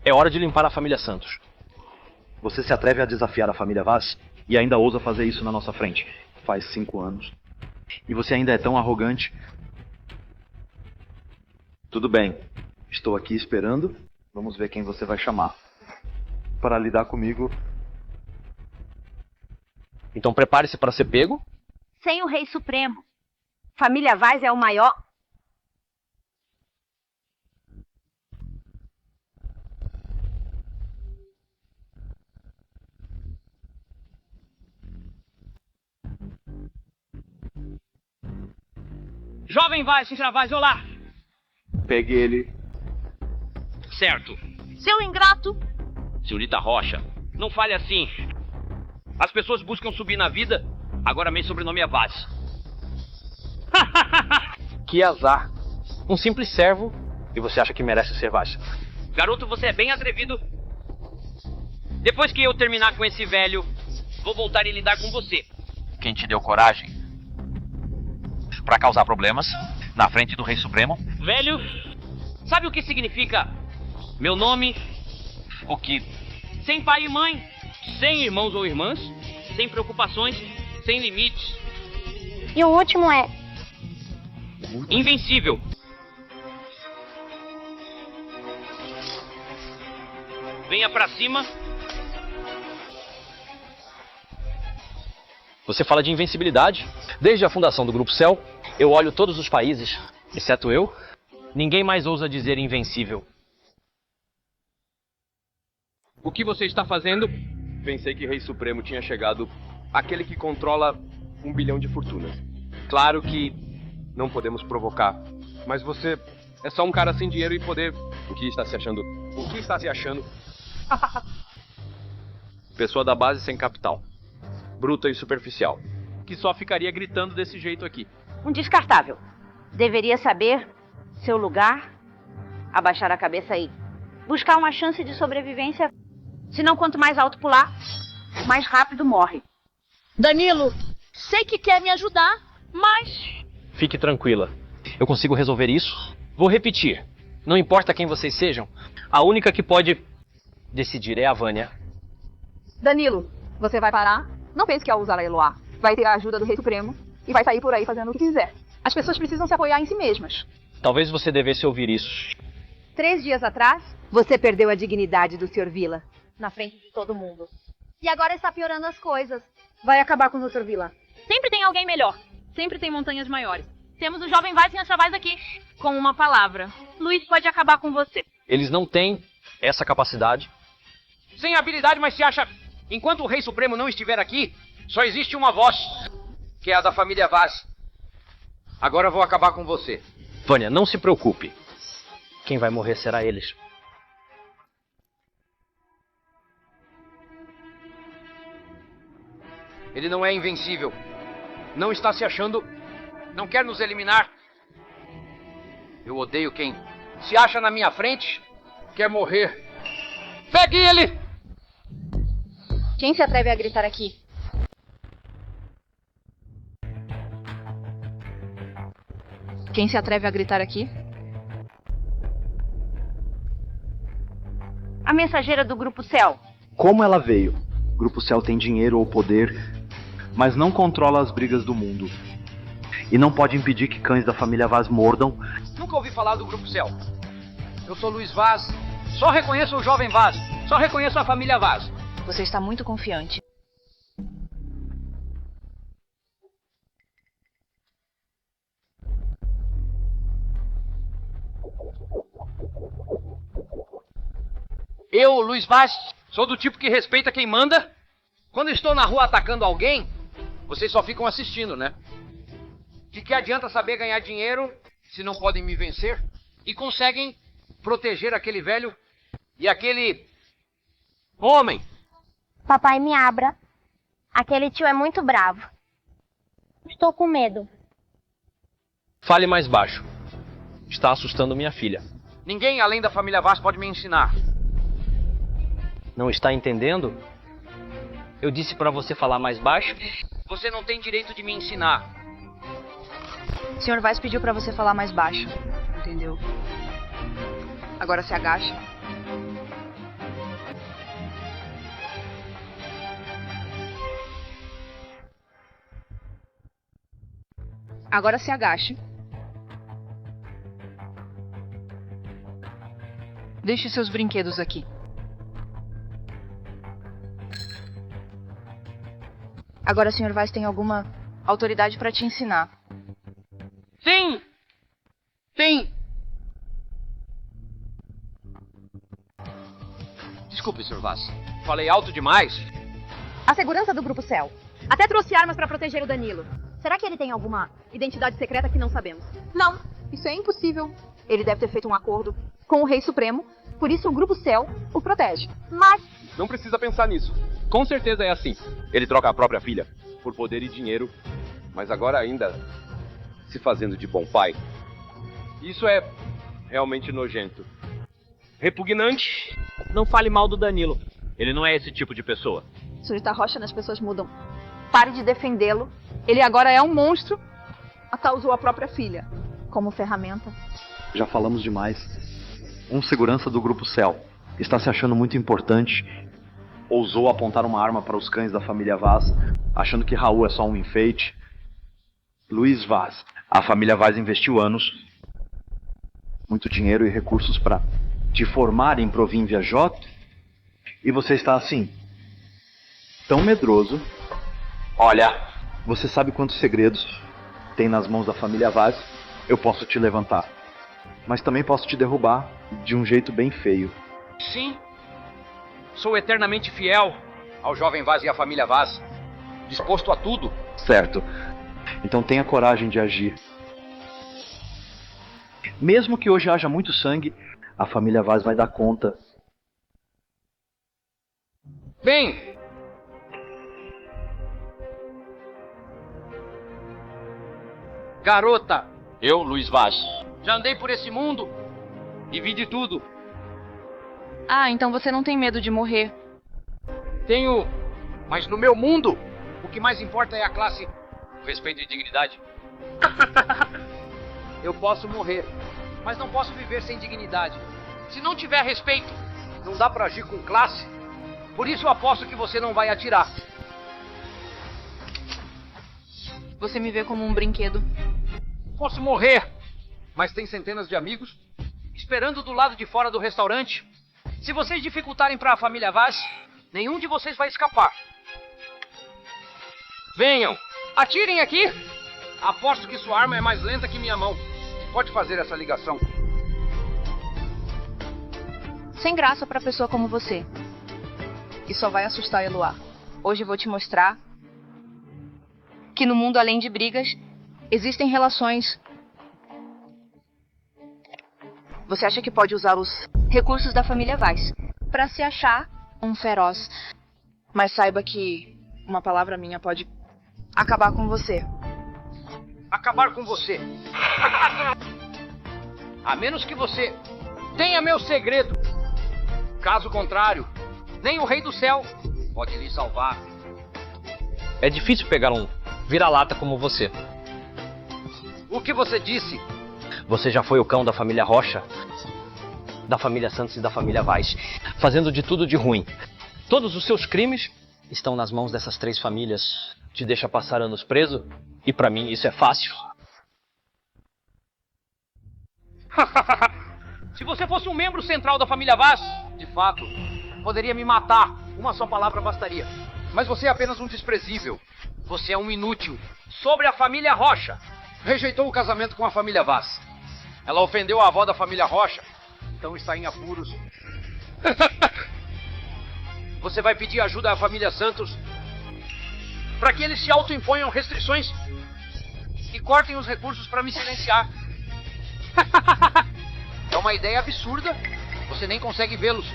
É hora de limpar a família Santos. Você se atreve a desafiar a família Vaz e ainda ousa fazer isso na nossa frente. Faz 5 anos. E você ainda é tão arrogante. Tudo bem. Estou aqui esperando. Vamos ver quem você vai chamar. Para lidar comigo. Então prepare-se para ser pego. Sem o Rei Supremo, família Vaz é o maior... Jovem Vaz, Senhora Vaz, olá! Pegue ele. Certo. Seu ingrato! Senhorita Rocha, não fale assim. As pessoas buscam subir na vida, agora meu sobrenome é Vaz. Que azar. Um simples servo e você acha que merece ser Vaz. Garoto, você é bem atrevido. Depois que eu terminar com esse velho, vou voltar e lidar com você. Quem te deu coragem para causar problemas na frente do Rei Supremo? Velho, sabe o que significa meu nome? O que? Sem pai e mãe, sem irmãos ou irmãs, sem preocupações, sem limites. E o último é... Invencível. Venha pra cima. Você fala de invencibilidade. Desde a fundação do Grupo Cell, eu olho todos os países, exceto eu. Ninguém mais ousa dizer invencível. O que você está fazendo? Pensei que Rei Supremo tinha chegado aquele que controla 1 bilhão de fortunas. Claro que não podemos provocar, mas você é só um cara sem dinheiro e poder. O que está se achando? O que está se achando? Pessoa da base sem capital. Bruta e superficial. Que só ficaria gritando desse jeito aqui. Um descartável. Deveria saber seu lugar, abaixar a cabeça e buscar uma chance de sobrevivência. Senão, quanto mais alto pular, mais rápido morre. Danilo, sei que quer me ajudar, mas... Fique tranquila. Eu consigo resolver isso. Vou repetir. Não importa quem vocês sejam, a única que pode decidir é a Vânia. Danilo, você vai parar? Não pense que ao usar a Eloá vai ter a ajuda do Rei Supremo e vai sair por aí fazendo o que quiser. As pessoas precisam se apoiar em si mesmas. Talvez você devesse ouvir isso. 3 dias atrás, você perdeu a dignidade do Sr. Vila na frente de todo mundo. E agora está piorando as coisas. Vai acabar com o Dr. Vila. Sempre tem alguém melhor. Sempre tem montanhas maiores. Temos o jovem Vaz e a Vaz aqui. Com uma palavra. Luiz pode acabar com você. Eles não têm essa capacidade. Sem habilidade, mas se acha... Enquanto o Rei Supremo não estiver aqui, só existe uma voz, que é a da família Vaz. Agora eu vou acabar com você. Vânia, não se preocupe. Quem vai morrer será eles. Ele não é invencível. Não está se achando... Não quer nos eliminar. Eu odeio quem se acha na minha frente, quer morrer. Pegue ele! Quem se atreve a gritar aqui? Quem se atreve a gritar aqui? A mensageira do Grupo Cell. Como ela veio? Grupo Cell tem dinheiro ou poder, mas não controla as brigas do mundo. E não pode impedir que cães da família Vaz mordam. Nunca ouvi falar do Grupo Cell. Eu sou Luiz Vaz. Só reconheço o jovem Vaz. Só reconheço a família Vaz. Você está muito confiante. Eu, Luiz Vaz, sou do tipo que respeita quem manda. Quando estou na rua atacando alguém, vocês só ficam assistindo, né? De que adianta saber ganhar dinheiro se não podem me vencer? E conseguem proteger aquele velho e aquele homem. Papai, me abra. Aquele tio é muito bravo. Estou com medo. Fale mais baixo. Está assustando minha filha. Ninguém além da família Vaz pode me ensinar. Não está entendendo? Eu disse para você falar mais baixo. Você não tem direito de me ensinar. O Sr. Vaz pediu para você falar mais baixo. Entendeu? Agora se agacha. Agora se agache. Deixe seus brinquedos aqui. Agora o Sr. Vaz tem alguma autoridade para te ensinar. Sim! Sim! Desculpe, Sr. Vaz. Falei alto demais? A segurança do Grupo Cell. Até trouxe armas para proteger o Danilo. Será que ele tem alguma identidade secreta que não sabemos? Não, isso é impossível. Ele deve ter feito um acordo com o Rei Supremo, por isso o Grupo Cell o protege. Mas... Não precisa pensar nisso. Com certeza é assim. Ele troca a própria filha por poder e dinheiro, mas agora ainda se fazendo de bom pai. Isso é realmente nojento. Repugnante. Não fale mal do Danilo. Ele não é esse tipo de pessoa. Senhorita Rocha, as pessoas mudam. Pare de defendê-lo. Ele agora é um monstro. Até usou a própria filha como ferramenta. Já falamos demais. Um segurança do Grupo Cell está se achando muito importante. Ousou apontar uma arma para os cães da família Vaz, achando que Raul é só um enfeite. Luiz Vaz. A família Vaz investiu anos, muito dinheiro e recursos para te formar em Província J. E você está assim, tão medroso. Olha, você sabe quantos segredos tem nas mãos da família Vaz? Eu posso te levantar, mas também posso te derrubar de um jeito bem feio. Sim. Sou eternamente fiel ao jovem Vaz e à família Vaz. Disposto a tudo. Certo. Então tenha coragem de agir. Mesmo que hoje haja muito sangue, a família Vaz vai dar conta. Vem! Garota! Eu, Luiz Vaz. Já andei por esse mundo e vi de tudo. Ah, então você não tem medo de morrer. Tenho, mas no meu mundo, o que mais importa é a classe, o respeito e dignidade. Eu posso morrer, mas não posso viver sem dignidade. Se não tiver respeito, não dá pra agir com classe. Por isso eu aposto que você não vai atirar. Você me vê como um brinquedo. Posso morrer, mas tem centenas de amigos esperando do lado de fora do restaurante. Se vocês dificultarem para a família Vaz, nenhum de vocês vai escapar. Venham, atirem aqui. Aposto que sua arma é mais lenta que minha mão. Pode fazer essa ligação. Sem graça para pessoa como você. E só vai assustar Eloá. Hoje eu vou te mostrar que no mundo além de brigas, existem relações. Você acha que pode usar os recursos da família Vaz para se achar um feroz. Mas saiba que uma palavra minha pode acabar com você. Acabar com você. A menos que você tenha meu segredo. Caso contrário, nem o Rei do Céu pode lhe salvar. É difícil pegar um vira-lata como você. O que você disse? Você já foi o cão da família Rocha, da família Santos e da família Vaz, fazendo de tudo de ruim. Todos os seus crimes estão nas mãos dessas três famílias. Te deixa passar anos preso, e pra mim isso é fácil. Se você fosse um membro central da família Vaz, de fato, poderia me matar. Uma só palavra bastaria. Mas você é apenas um desprezível. Você é um inútil. Sobre a família Rocha, rejeitou o casamento com a família Vaz. Ela ofendeu a avó da família Rocha, então está em apuros. Você vai pedir ajuda à família Santos para que eles se autoimponham restrições e cortem os recursos para me silenciar. É uma ideia absurda. Você nem consegue vê-los.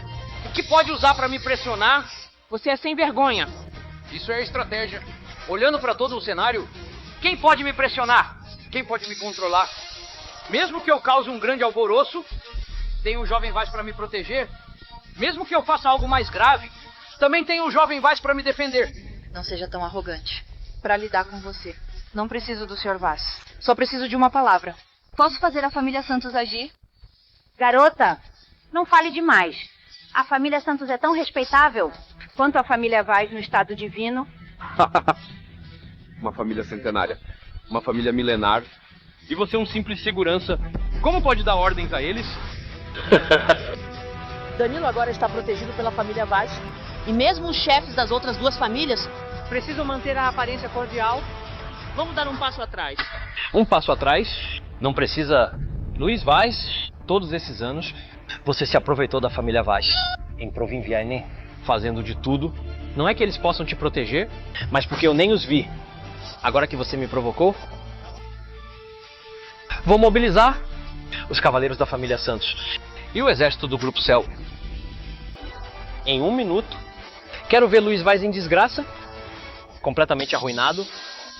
O que pode usar para me pressionar? Você é sem vergonha. Isso é estratégia. Olhando para todo o cenário, quem pode me pressionar? Quem pode me controlar? Mesmo que eu cause um grande alvoroço, tem o jovem Vaz para me proteger. Mesmo que eu faça algo mais grave, também tem o jovem Vaz para me defender. Não seja tão arrogante. Para lidar com você, não preciso do Sr. Vaz. Só preciso de uma palavra. Posso fazer a família Santos agir? Garota, não fale demais. A família Santos é tão respeitável quanto a família Vaz no estado divino. Uma família centenária. uma família milenar, e você é um simples segurança. Como pode dar ordens a eles? Danilo agora está protegido pela família Vaz. E mesmo os chefes das outras duas famílias precisam manter a aparência cordial. Vamos dar um passo atrás. Um passo atrás, não precisa... Luiz Vaz, todos esses anos, você se aproveitou da família Vaz em Provinviane, fazendo de tudo. Não é que eles possam te proteger, mas porque eu nem os vi. Agora que você me provocou, vou mobilizar os cavaleiros da família Santos e o exército do Grupo Céu. Em 1 minuto, quero ver Luiz Vaz em desgraça, completamente arruinado.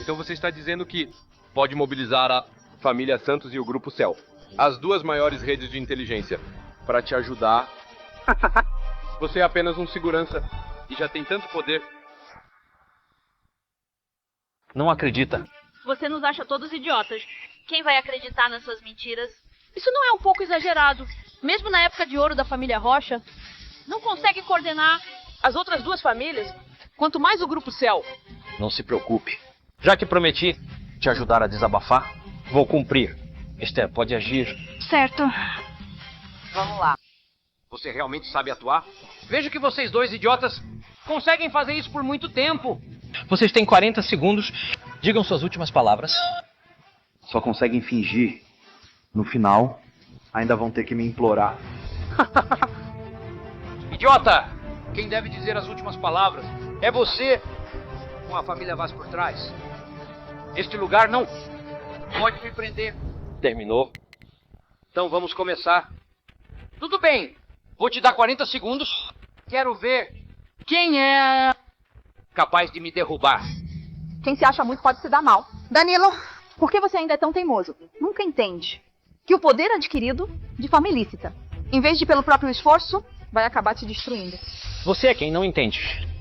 Então você está dizendo que pode mobilizar a família Santos e o Grupo Céu, as duas maiores redes de inteligência, para te ajudar. Você é apenas um segurança e já tem tanto poder. Não acredita? Você nos acha todos idiotas. Quem vai acreditar nas suas mentiras? Isso não é um pouco exagerado? Mesmo na época de ouro da família Rocha, não consegue coordenar as outras duas famílias, quanto mais o Grupo Céu. Não se preocupe. Já que prometi te ajudar a desabafar, vou cumprir. Esther, pode agir. Certo. Vamos lá. Você realmente sabe atuar? Vejo que vocês dois idiotas conseguem fazer isso por muito tempo. Vocês têm 40 segundos. Digam suas últimas palavras. Só conseguem fingir. No final, ainda vão ter que me implorar. Idiota! Quem deve dizer as últimas palavras é você, com a família Vaz por trás. Este lugar não pode me prender. Terminou. Então vamos começar. Tudo bem, vou te dar 40 segundos. Quero ver quem é capaz de me derrubar. Quem se acha muito pode se dar mal. Danilo, por que você ainda é tão teimoso? Nunca entende que o poder adquirido de forma ilícita, em vez de pelo próprio esforço, vai acabar te destruindo. Você é quem não entende.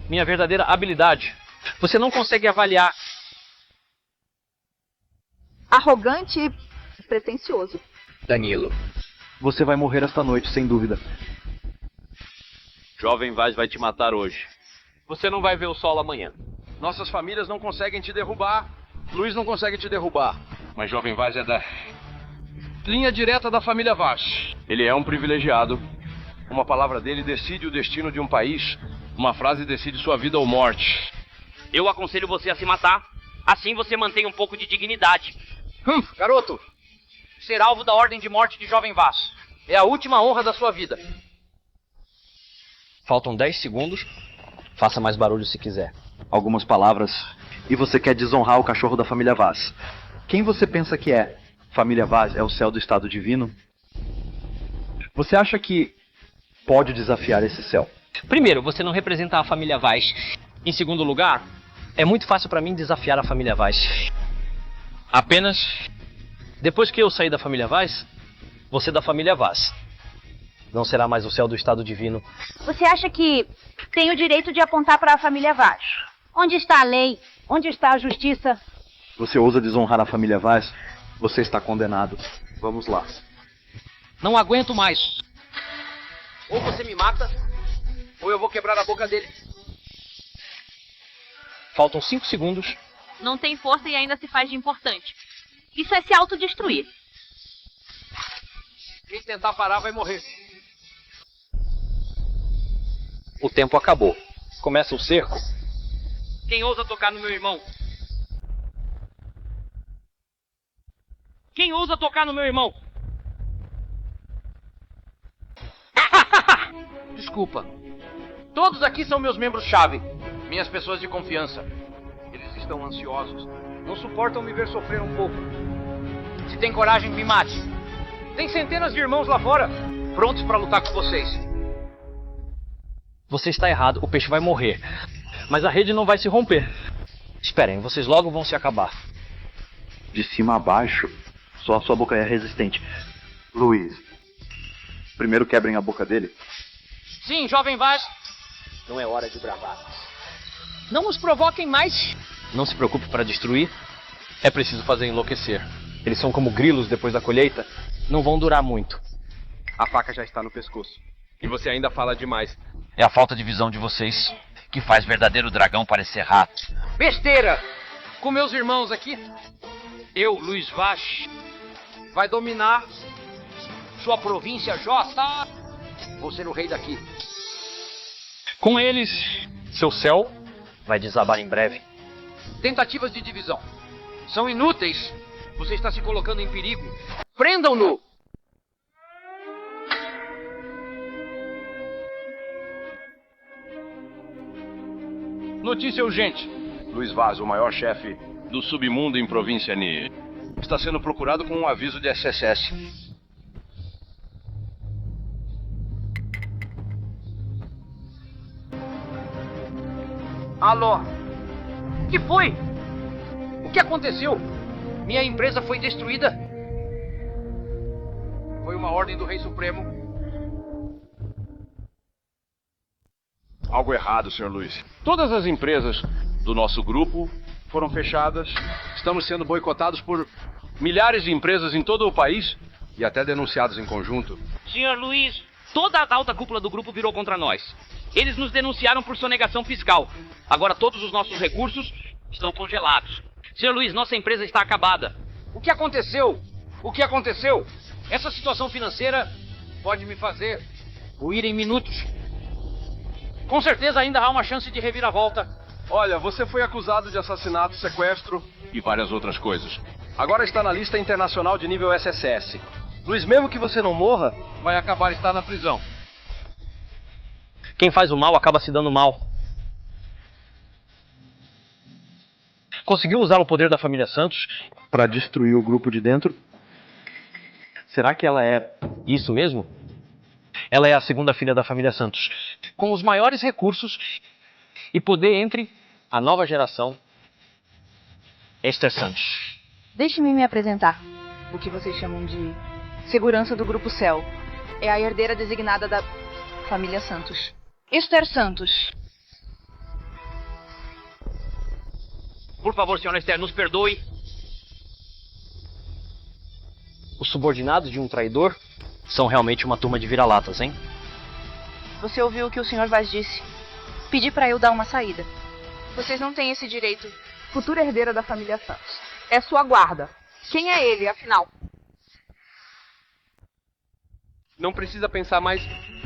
Minha verdadeira habilidade. Você não consegue avaliar. Arrogante e pretensioso. Danilo, você vai morrer esta noite, sem dúvida. Jovem Vaz vai te matar hoje. Você não vai ver o sol amanhã. Nossas famílias não conseguem te derrubar. Luiz não consegue te derrubar. Mas Jovem Vaz é da linha direta da família Vaz. Ele é um privilegiado. Uma palavra dele decide o destino de um país. Uma frase decide sua vida ou morte. Eu aconselho você a se matar. Assim você mantém um pouco de dignidade. Garoto, ser alvo da ordem de morte de Jovem Vaz é a última honra da sua vida. Faltam 10 segundos. Faça mais barulho se quiser. Algumas palavras. E você quer desonrar o cachorro da família Vaz. Quem você pensa que é? Família Vaz é o céu do estado divino? Você acha que pode desafiar esse céu? Primeiro, você não representa a família Vaz. Em segundo lugar, é muito fácil para mim desafiar a família Vaz. Apenas depois que eu sair da família Vaz, você da família Vaz. Não será mais o céu do estado divino. Você acha que tem o direito de apontar para a família Vaz? Onde está a lei? Onde está a justiça? Você ousa desonrar a família Vaz? Você está condenado. Vamos lá. Não aguento mais. Ou você me mata, ou eu vou quebrar a boca dele. Faltam 5 segundos. Não tem força e ainda se faz de importante. Isso é se autodestruir. Quem tentar parar vai morrer. O tempo acabou. Começa o cerco. Quem ousa tocar no meu irmão? Quem ousa tocar no meu irmão? Desculpa. Todos aqui são meus membros-chave. Minhas pessoas de confiança. Eles estão ansiosos. Não suportam me ver sofrer um pouco. Se tem coragem, me mate. Tem centenas de irmãos lá fora, prontos para lutar com vocês. Você está errado, o peixe vai morrer. Mas a rede não vai se romper. Esperem, vocês logo vão se acabar. De cima a baixo, só a sua boca é resistente. Luiz, primeiro quebrem a boca dele. Sim, Jovem Vaz. Não é hora de bravar. Não nos provoquem mais. Não se preocupe para destruir. É preciso fazer enlouquecer. Eles são como grilos depois da colheita. Não vão durar muito. A faca já está no pescoço. E você ainda fala demais. É a falta de visão de vocês que faz verdadeiro dragão parecer rato. Besteira! Com meus irmãos aqui, Eu, Luiz Vaz, vai dominar sua província J. Vou ser o rei daqui. Com eles, seu céu vai desabar em breve. Tentativas de divisão são inúteis. Você está se colocando em perigo. Prendam-no! Notícia urgente. Luiz Vaz, o maior chefe do submundo em província Ni, está sendo procurado com um aviso de SSS. Alô? O que foi? O que aconteceu? Minha empresa foi destruída? Foi uma ordem do Rei Supremo. Algo errado, Sr. Luiz. Todas as empresas do nosso grupo foram fechadas. Estamos sendo boicotados por milhares de empresas em todo o país e até denunciados em conjunto. Senhor Luiz, toda a alta cúpula do grupo virou contra nós. Eles nos denunciaram por sonegação fiscal. Agora todos os nossos recursos estão congelados. Senhor Luiz, nossa empresa está acabada. O que aconteceu? O que aconteceu? Essa situação financeira pode me fazer ruir em minutos. Com certeza ainda há uma chance de reviravolta. Olha, você foi acusado de assassinato, sequestro e várias outras coisas. Agora está na lista internacional de nível SSS. Luiz, mesmo que você não morra, vai acabar estar na prisão. Quem faz o mal acaba se dando mal. Conseguiu usar o poder da família Santos para destruir o grupo de dentro? Será que ela é isso mesmo? Ela é a segunda filha da família Santos, com os maiores recursos e poder entre a nova geração, Esther Santos. Deixe-me me apresentar. O que vocês chamam de segurança do Grupo Céu. É a herdeira designada da família Santos. Esther Santos. Por favor, senhora Esther, nos perdoe. Os subordinados de um traidor são realmente uma turma de vira-latas, hein? Você ouviu o que o Sr. Vaz disse. Pedi para eu dar uma saída. Vocês não têm esse direito. Futura herdeira da família Santos. É sua guarda. Quem é ele, afinal? Não precisa pensar mais.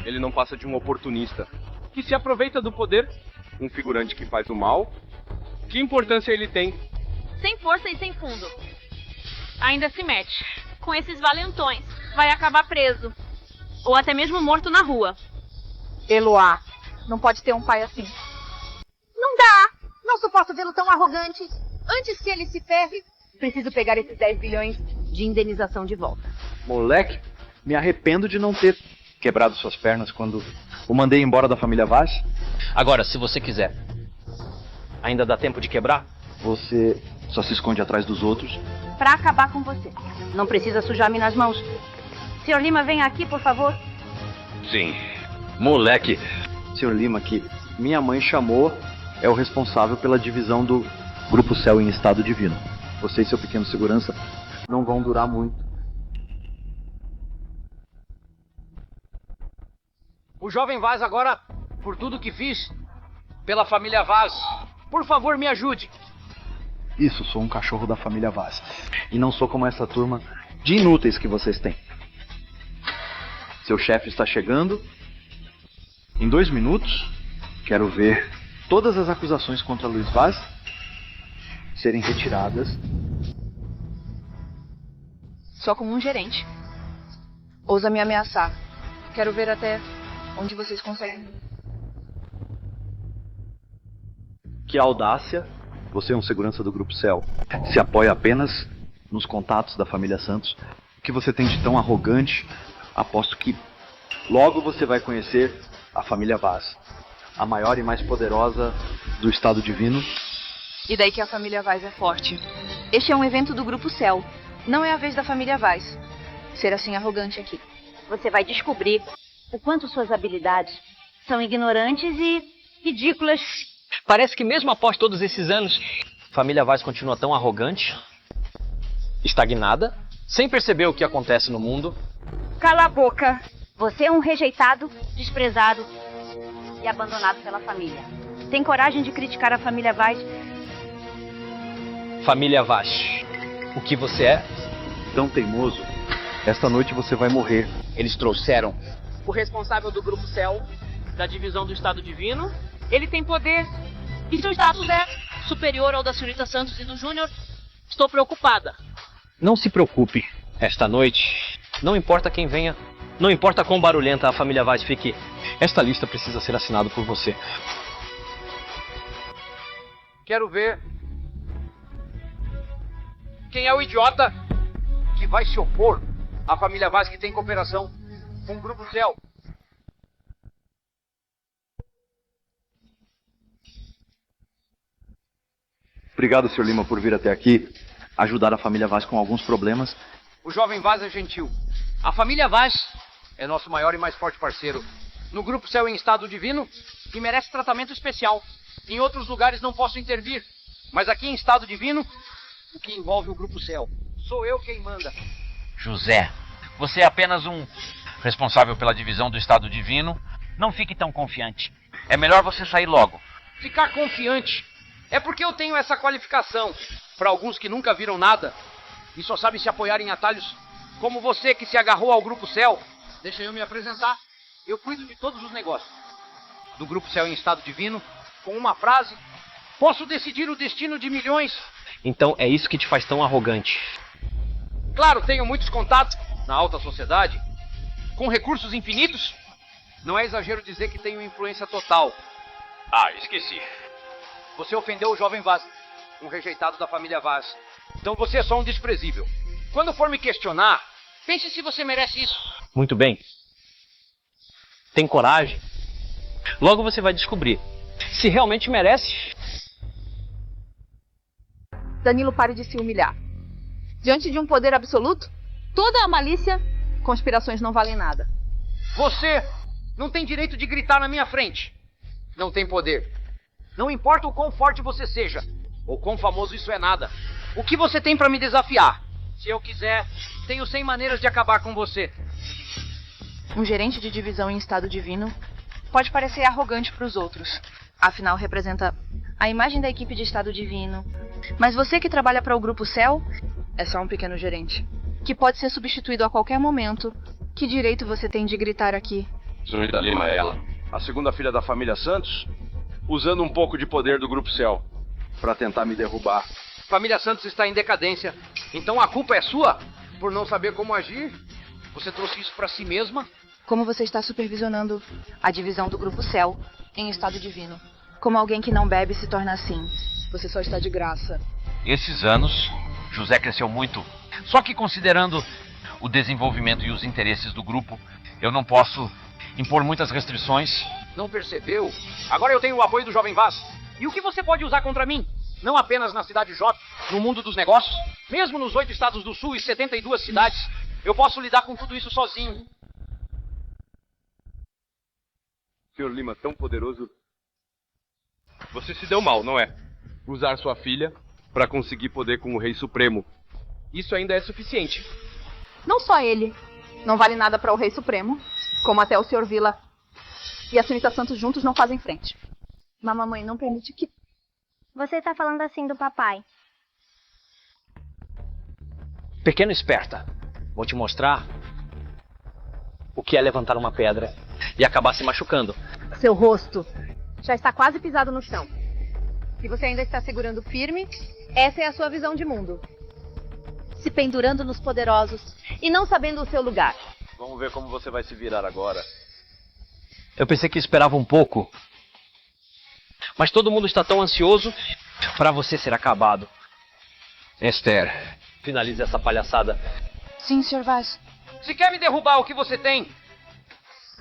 Ele não passa de um oportunista que se aproveita do poder. Um figurante que faz o mal. Que importância ele tem? Sem força e sem fundo. Ainda se mete. Com esses valentões, vai acabar preso. Ou até mesmo morto na rua. Eloá, não pode ter um pai assim. Não dá! Não suporto vê-lo tão arrogante. Antes que ele se ferre, preciso pegar esses 10 bilhões de indenização de volta. Moleque, me arrependo de não ter quebrado suas pernas quando o mandei embora da família Vaz. Agora, se você quiser, ainda dá tempo de quebrar? Você só se esconde atrás dos outros. Pra acabar com você. Não precisa sujar-me nas mãos. Sr. Lima, venha aqui, por favor. Sim. Moleque. Sr. Lima, que minha mãe chamou, é o responsável pela divisão do Grupo Céu em estado divino. Você e seu pequeno segurança não vão durar muito. O jovem Vaz agora, por tudo que fiz pela família Vaz, por favor, me ajude. Isso, sou um cachorro da família Vaz. E não sou como essa turma de inúteis que vocês têm. Seu chefe está chegando. Em 2 minutos, quero ver todas as acusações contra Luiz Vaz serem retiradas. Só como um gerente. Ousa me ameaçar. Quero ver até onde vocês conseguem. Que audácia. Você é um segurança do Grupo Céu. Se apoia apenas nos contatos da família Santos. O que você tem de tão arrogante? Aposto que logo você vai conhecer a família Vaz. A maior e mais poderosa do estado divino. E daí que a família Vaz é forte. Este é um evento do Grupo Céu. Não é a vez da família Vaz ser assim arrogante aqui. Você vai descobrir o quanto suas habilidades são ignorantes e ridículas. Parece que mesmo após todos esses anos, a família Vaz continua tão arrogante, estagnada, sem perceber o que acontece no mundo. Cala a boca! Você é um rejeitado, desprezado e abandonado pela família. Tem coragem de criticar a família Vaz? Família Vaz. o que você é. Tão teimoso. Esta noite você vai morrer. Eles trouxeram O responsável do Grupo Céu, da divisão do Estado Divino, ele tem poder e seu status é superior ao da senhorita Santos e do Júnior. Estou preocupada. Não se preocupe. Esta noite, não importa quem venha, não importa quão barulhenta a família Vaz fique, esta lista precisa ser assinada por você. Quero ver quem é o idiota que vai se opor à família Vaz que tem cooperação com o Grupo Céu. Obrigado, Sr. Lima, por vir até aqui ajudar a família Vaz com alguns problemas. O jovem Vaz é gentil. A família Vaz é nosso maior e mais forte parceiro no Grupo Céu em Estado Divino e merece tratamento especial. Em outros lugares não posso intervir, mas aqui em Estado Divino, o que envolve o Grupo Céu, sou eu quem manda. José, você é apenas um responsável pela divisão do Estado Divino. Não fique tão confiante. É melhor você sair logo. Ficar confiante é porque eu tenho essa qualificação. Para alguns que nunca viram nada e só sabem se apoiar em atalhos, como você que se agarrou ao Grupo Céu, deixa eu me apresentar. Eu cuido de todos os negócios do Grupo Céu em Estado Divino. Com uma frase, posso decidir o destino de milhões. Então é isso que te faz tão arrogante. Claro, tenho muitos contatos na alta sociedade, com recursos infinitos. Não é exagero dizer que tenho influência total. Ah, esqueci. Você ofendeu o jovem Vaz, um rejeitado da família Vaz. Então você é só um desprezível. Quando for me questionar, pense se você merece isso. Muito bem. Tem coragem? Logo você vai descobrir se realmente merece. Danilo, pare de se humilhar. Diante de um poder absoluto, toda a malícia, conspirações não valem nada. Você não tem direito de gritar na minha frente. Não tem poder. Não importa o quão forte você seja, ou quão famoso, isso é nada. O que você tem para me desafiar? Se eu quiser, tenho 100 maneiras de acabar com você. Um gerente de divisão em Estado Divino pode parecer arrogante para os outros. Afinal, representa a imagem da equipe de Estado Divino. Mas você que trabalha para o Grupo Céu é só um pequeno gerente, que pode ser substituído a qualquer momento. Que direito você tem de gritar aqui? Senhorita Lima é ela, a segunda filha da família Santos, usando um pouco de poder do Grupo Céu para tentar me derrubar. Família Santos está em decadência, então a culpa é sua por não saber como agir? Você trouxe isso para si mesma? Como você está supervisionando a divisão do Grupo Céu em Estado Divino? Como alguém que não bebe se torna assim? Você só está de graça. Esses anos, José cresceu muito. Só que considerando o desenvolvimento e os interesses do grupo, eu não posso impor muitas restrições. Não percebeu? Agora eu tenho o apoio do jovem Vaz. E o que você pode usar contra mim? Não apenas na cidade J, no mundo dos negócios, mesmo nos 8 estados do sul e 72 cidades, eu posso lidar com tudo isso sozinho. Senhor Lima, tão poderoso. Você se deu mal, não é? Usar sua filha para conseguir poder com o Rei Supremo. Isso ainda é suficiente. Não só ele não vale nada para o Rei Supremo, como até o Sr. Vila e a senhorita Santos juntos não fazem frente. Mas mamãe não permite que... Você tá falando assim do papai. Pequeno esperta, vou te mostrar o que é levantar uma pedra e acabar se machucando. Seu rosto já está quase pisado no chão. Se você ainda está segurando firme, essa é a sua visão de mundo. Se pendurando nos poderosos e não sabendo o seu lugar. Vamos ver como você vai se virar agora. Eu pensei que esperava um pouco, mas todo mundo está tão ansioso para você ser acabado. Esther, finalize essa palhaçada. Sim, Sr. Vaz. Se quer me derrubar, o que você tem?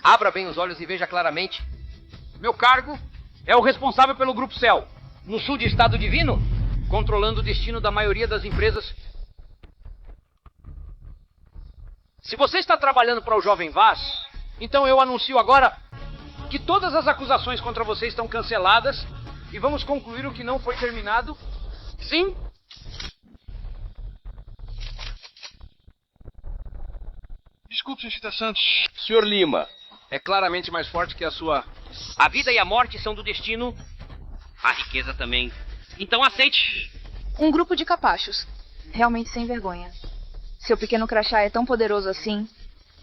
Abra bem os olhos e veja claramente. Meu cargo é o responsável pelo Grupo Céu, no sul de Estado Divino, controlando o destino da maioria das empresas. Se você está trabalhando para o jovem Vaz, então eu anuncio agora que todas as acusações contra você estão canceladas e vamos concluir o que não foi terminado. Sim? Desculpe, senhorita Santos. Senhor Lima. É claramente mais forte que a sua... A vida e a morte são do destino. A riqueza também. Então aceite. Um grupo de capachos. Realmente sem vergonha. Seu pequeno crachá é tão poderoso assim.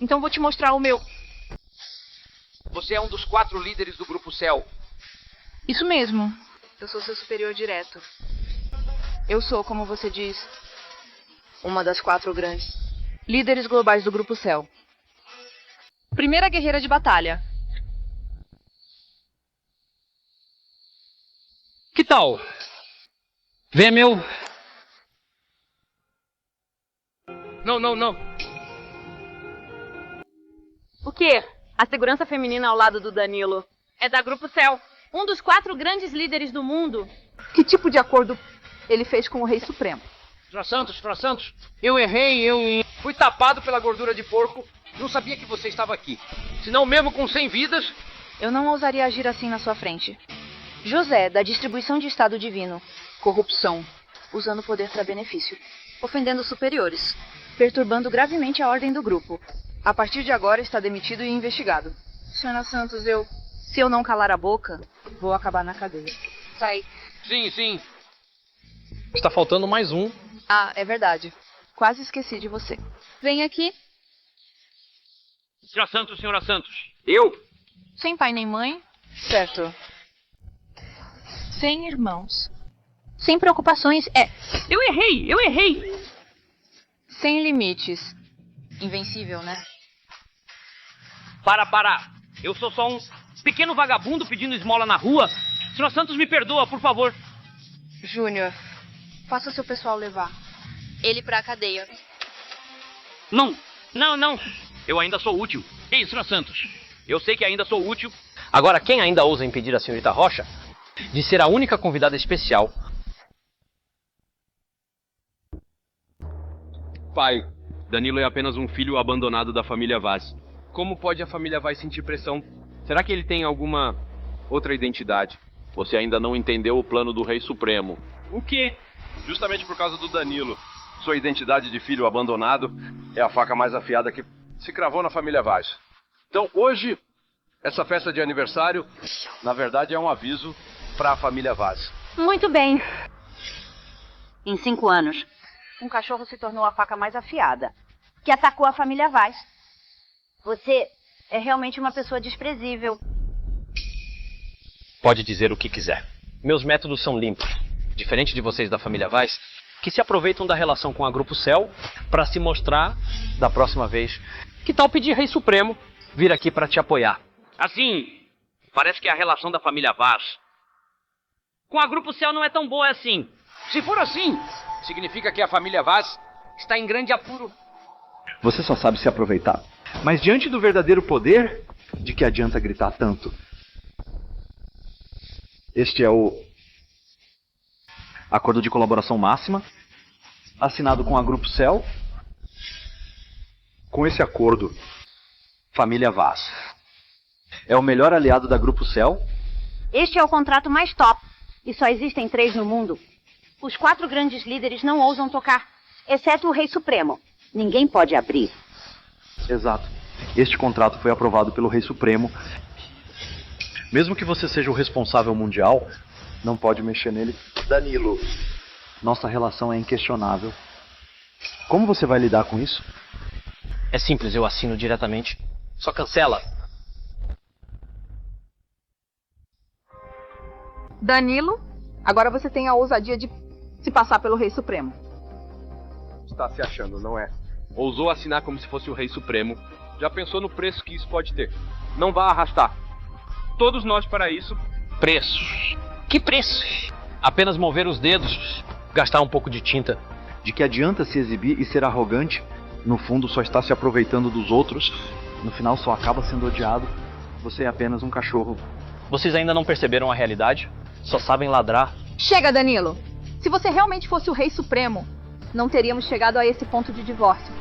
Então vou te mostrar o meu. Você é um dos 4 líderes do Grupo Céu. Isso mesmo. Eu sou seu superior direto. Eu sou, como você diz, uma das 4 grandes líderes globais do Grupo Céu. Primeira guerreira de batalha. Que tal? Vê, meu. Não. O quê? A segurança feminina ao lado do Danilo. É da Grupo Céu. Um dos 4 grandes líderes do mundo. Que tipo de acordo ele fez com o Rei Supremo? Fra Santos, eu errei, fui tapado pela gordura de porco. Não sabia que você estava aqui. Senão, mesmo com 100 vidas... Eu não ousaria agir assim na sua frente. José, da distribuição de estado divino. Corrupção. Usando o poder para benefício. Ofendendo os superiores. Perturbando gravemente a ordem do grupo. A partir de agora está demitido e investigado. Senhora Santos, se eu não calar a boca, vou acabar na cadeia. Sai. Sim. Está faltando mais um. Ah, é verdade. Quase esqueci de você. Vem aqui. Senhora Santos. Eu? Sem pai nem mãe. Certo. Sem irmãos. Sem preocupações, Eu errei! Sem limites. Invencível, né? Para! Eu sou só um pequeno vagabundo pedindo esmola na rua. Senhora Santos, me perdoa, por favor. Júnior, faça seu pessoal levar ele pra cadeia. Não. Eu ainda sou útil. Ei, Senhora Santos. Eu sei que ainda sou útil. Agora, quem ainda ousa impedir a senhorita Rocha de ser a única convidada especial? Pai, Danilo é apenas um filho abandonado da família Vaz. Como pode a família Vaz sentir pressão? Será que ele tem alguma outra identidade? Você ainda não entendeu o plano do Rei Supremo. O quê? Justamente por causa do Danilo. Sua identidade de filho abandonado é a faca mais afiada que se cravou na família Vaz. Então, hoje, essa festa de aniversário, na verdade, é um aviso para a família Vaz. Muito bem. Em 5 anos, Um cachorro se tornou a faca mais afiada, que atacou a família Vaz. você é realmente uma pessoa desprezível. Pode dizer o que quiser. Meus métodos são limpos. Diferente de vocês da família Vaz, que se aproveitam da relação com a Grupo Céu para se mostrar da próxima vez. Que tal pedir Rei Supremo vir aqui para te apoiar? Assim, parece que a relação da família Vaz com a Grupo Céu não é tão boa assim. Se for assim, significa que a família Vaz está em grande apuro. Você só sabe se aproveitar. Mas diante do verdadeiro poder, de que adianta gritar tanto? Este é o acordo de colaboração máxima, assinado com a Grupo Céu. Com esse acordo, família Vaz é o melhor aliado da Grupo Céu. Este é o contrato mais top. E só existem 3 no mundo. Os 4 grandes líderes não ousam tocar, exceto o Rei Supremo. Ninguém pode abrir. Exato. Este contrato foi aprovado pelo Rei Supremo. Mesmo que você seja o responsável mundial, não pode mexer nele. Danilo, nossa relação é inquestionável. Como você vai lidar com isso? É simples, eu assino diretamente. Só cancela. Danilo, agora você tem a ousadia de se passar pelo Rei Supremo. Está se achando, não é? Ousou assinar como se fosse o Rei Supremo. Já pensou no preço que isso pode ter? Não vá arrastar todos nós para isso. Preço? Que preço? Apenas mover os dedos, gastar um pouco de tinta. De que adianta se exibir e ser arrogante? No fundo só está se aproveitando dos outros. No final só acaba sendo odiado. Você é apenas um cachorro. Vocês ainda não perceberam a realidade? Só sabem ladrar. Chega, Danilo! Se você realmente fosse o Rei Supremo, não teríamos chegado a esse ponto de divórcio.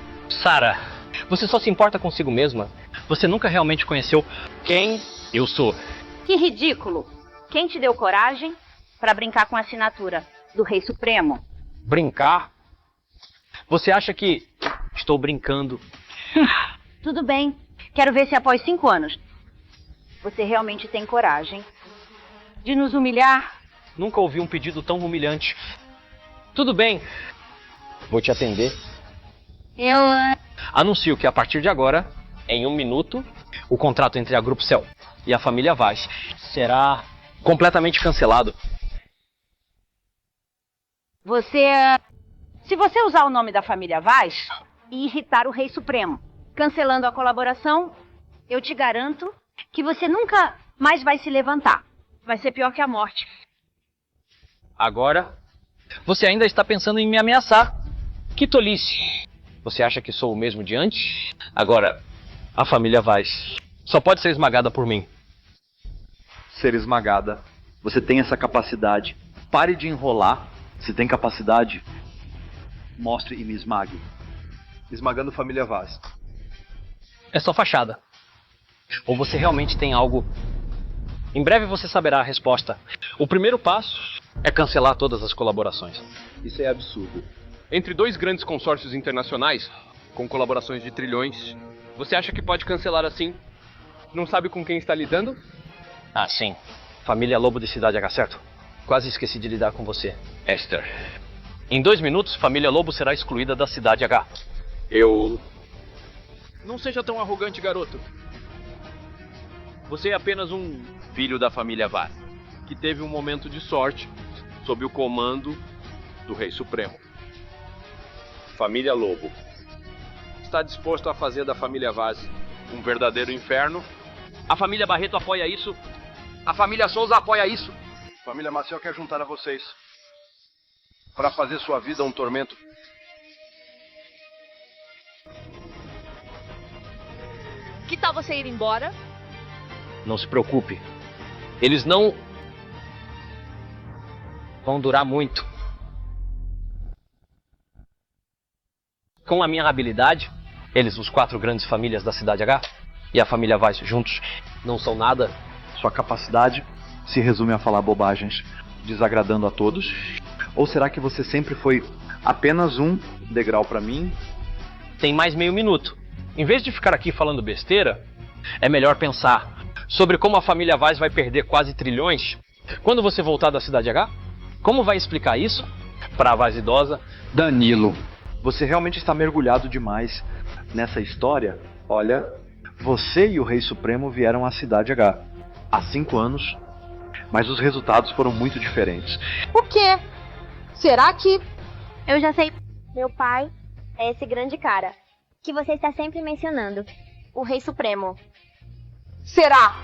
Sarah, você só se importa consigo mesma. Você nunca realmente conheceu quem eu sou. Que ridículo! Quem te deu coragem para brincar com a assinatura do Rei Supremo? Brincar? Você acha que estou brincando? Tudo bem. Quero ver se após 5 anos você realmente tem coragem de nos humilhar. Nunca ouvi um pedido tão humilhante. Tudo bem. Vou te atender. Eu... Anuncio que a partir de agora, em 1 minuto, o contrato entre a Grupo Cell e a família Vaz será completamente cancelado. Se você usar o nome da família Vaz e irritar o Rei Supremo, cancelando a colaboração, eu te garanto que você nunca mais vai se levantar. Vai ser pior que a morte. Agora, você ainda está pensando em me ameaçar. Que tolice. Você acha que sou o mesmo de antes? Agora, a família Vaz só pode ser esmagada por mim. Ser esmagada. Você tem essa capacidade. Pare de enrolar. Se tem capacidade, mostre e me esmague. Esmagando família Vaz. É só fachada. Ou você realmente tem algo... Em breve você saberá a resposta. O primeiro passo é cancelar todas as colaborações. Isso é absurdo. Entre 2 grandes consórcios internacionais, com colaborações de trilhões, você acha que pode cancelar assim? Não sabe com quem está lidando? Ah, sim. Família Lobo de Cidade H, certo? Quase esqueci de lidar com você. Esther. Em 2 minutos, família Lobo será excluída da Cidade H. Não seja tão arrogante, garoto. Você é apenas um filho da família Vaz, que teve um momento de sorte sob o comando do Rei Supremo. Família Lobo. Está disposto a fazer da família Vaz um verdadeiro inferno? A família Barreto apoia isso? A família Souza apoia isso. Família Maciel quer juntar a vocês para fazer sua vida um tormento. Que tal você ir embora? Não se preocupe. Eles não vão durar muito. Com a minha habilidade, eles, os 4 grandes famílias da Cidade H e a família Vaz juntos, não são nada. Sua capacidade se resume a falar bobagens, desagradando a todos? Ou será que você sempre foi apenas um degrau pra mim? Tem mais meio minuto. Em vez de ficar aqui falando besteira, é melhor pensar sobre como a família Vaz vai perder quase trilhões quando você voltar da Cidade H. Como vai explicar isso para a Vaz idosa? Danilo, você realmente está mergulhado demais nessa história? Olha, você e o Rei Supremo vieram à Cidade H há 5 anos, mas os resultados foram muito diferentes. O quê? Será que... Eu já sei. Meu pai é esse grande cara que você está sempre mencionando. O Rei Supremo. Será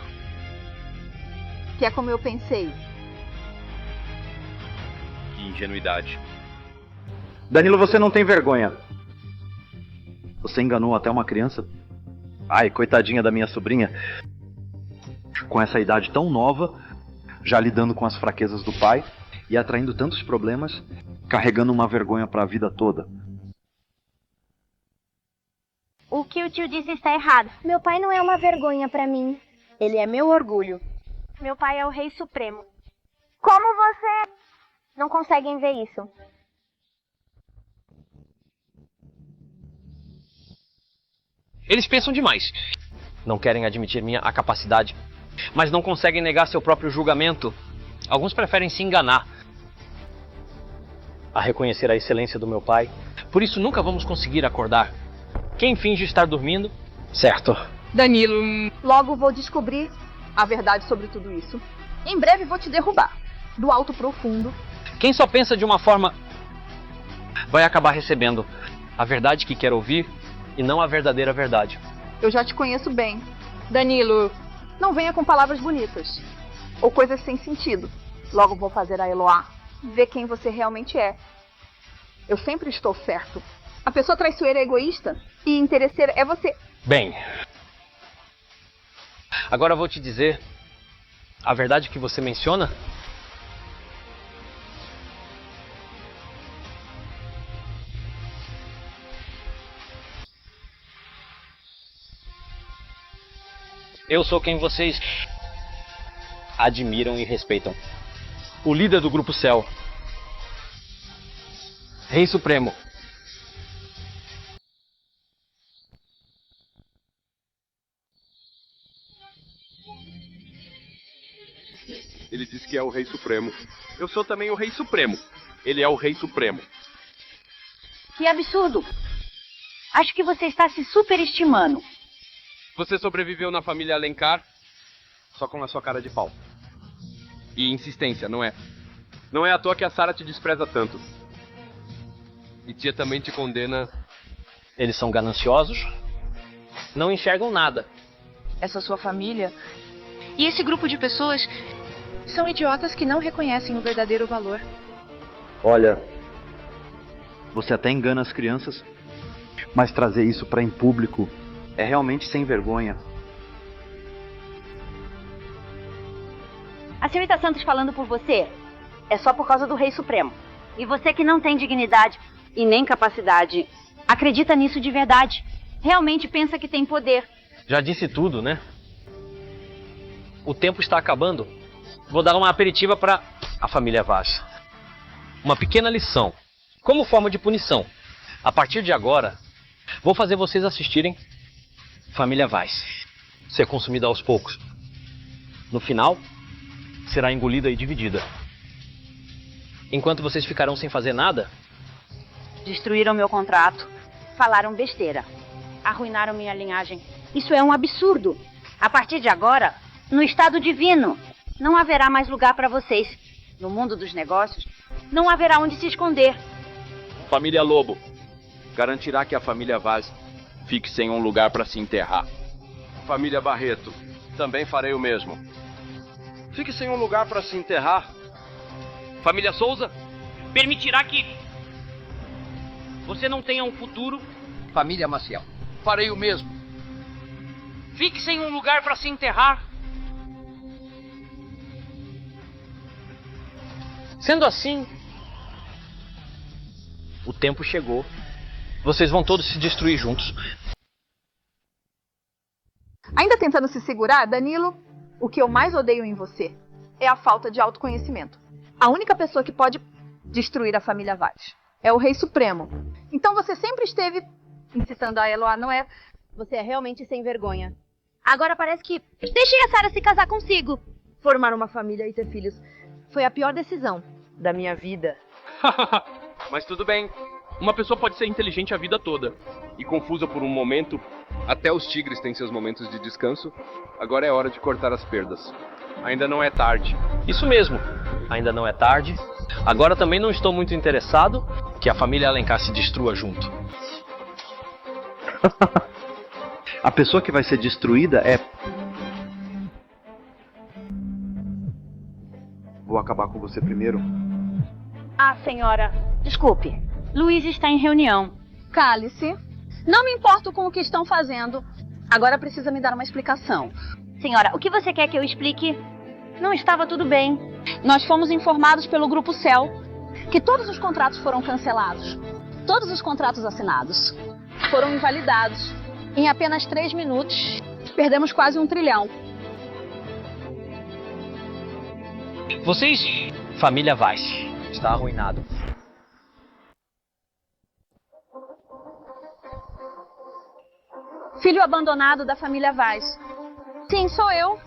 que é como eu pensei? Que ingenuidade. Danilo, você não tem vergonha. Você enganou até uma criança? Ai, coitadinha da minha sobrinha. Com essa idade tão nova, já lidando com as fraquezas do pai e atraindo tantos problemas, carregando uma vergonha para a vida toda. O que o tio disse está errado. Meu pai não é uma vergonha para mim. Ele é meu orgulho. Meu pai é o Rei Supremo. Como você não conseguem ver isso? Eles pensam demais. Não querem admitir minha capacidade, mas não conseguem negar seu próprio julgamento. Alguns preferem se enganar a reconhecer a excelência do meu pai. Por isso nunca vamos conseguir acordar. Quem finge estar dormindo, certo. Danilo, logo vou descobrir a verdade sobre tudo isso. Em breve vou te derrubar, do alto pro fundo. Quem só pensa de uma forma vai acabar recebendo a verdade que quer ouvir e não a verdadeira verdade. Eu já te conheço bem. Danilo, não venha com palavras bonitas ou coisas sem sentido. Logo vou fazer a Eloá ver quem você realmente é. Eu sempre estou certo. A pessoa traiçoeira é egoísta e interesseira é você. Bem, agora vou te dizer a verdade que você menciona. Eu sou quem vocês admiram e respeitam. O líder do Grupo Cell. Rei Supremo. Ele diz que é o Rei Supremo. Eu sou também o Rei Supremo. Ele é o Rei Supremo. Que absurdo. Acho que você está se superestimando. Você sobreviveu na família Alencar só com a sua cara de pau. E insistência, não é? Não é à toa que a Sarah te despreza tanto. E tia também te condena. Eles são gananciosos, não enxergam nada. Essa sua família e esse grupo de pessoas são idiotas que não reconhecem o verdadeiro valor. Olha, você até engana as crianças, mas trazer isso para em público é realmente sem vergonha. A senhorita Santos falando por você é só por causa do Rei Supremo. E você que não tem dignidade e nem capacidade, acredita nisso de verdade. Realmente pensa que tem poder. Já disse tudo, né? O tempo está acabando. Vou dar uma aperitiva para a família Vaz. Uma pequena lição, como forma de punição. A partir de agora, vou fazer vocês assistirem Família Vaz ser consumida aos poucos. No final, será engolida e dividida. Enquanto vocês ficarão sem fazer nada... Destruíram meu contrato, falaram besteira, arruinaram minha linhagem. Isso é um absurdo. A partir de agora, no estado divino, não haverá mais lugar para vocês. No mundo dos negócios, não haverá onde se esconder. Família Lobo garantirá que a família Vaz fique sem um lugar para se enterrar. Família Barreto, também farei o mesmo. Fique sem um lugar para se enterrar. Família Souza permitirá que você não tenha um futuro. Família Maciel, farei o mesmo. Fique sem um lugar para se enterrar. Sendo assim, o tempo chegou. Vocês vão todos se destruir juntos. Ainda tentando se segurar, Danilo, o que eu mais odeio em você é a falta de autoconhecimento. A única pessoa que pode destruir a família Vaz é o Rei Supremo. Então você sempre esteve incitando a Eloá, não é? Você é realmente sem vergonha. Agora parece que deixei a Sarah se casar consigo. Formar uma família e ter filhos foi a pior decisão da minha vida. Mas tudo bem. Uma pessoa pode ser inteligente a vida toda e confusa por um momento. Até os tigres têm seus momentos de descanso. Agora é hora de cortar as perdas. Ainda não é tarde. Isso mesmo. Ainda não é tarde. Agora também não estou muito interessado que a família Alencar se destrua junto. A pessoa que vai ser destruída é... Vou acabar com você primeiro. Ah, senhora, desculpe. Luiz está em reunião. Cale-se. Não me importo com o que estão fazendo. Agora precisa me dar uma explicação. Senhora, o que você quer que eu explique? Não estava tudo bem. Nós fomos informados pelo Grupo Cell que todos os contratos foram cancelados. Todos os contratos assinados foram invalidados. Em apenas 3 minutos, perdemos quase 1 trilhão. Vocês... Família Vaz está arruinado. Filho abandonado da família Vaz. Sim, sou eu.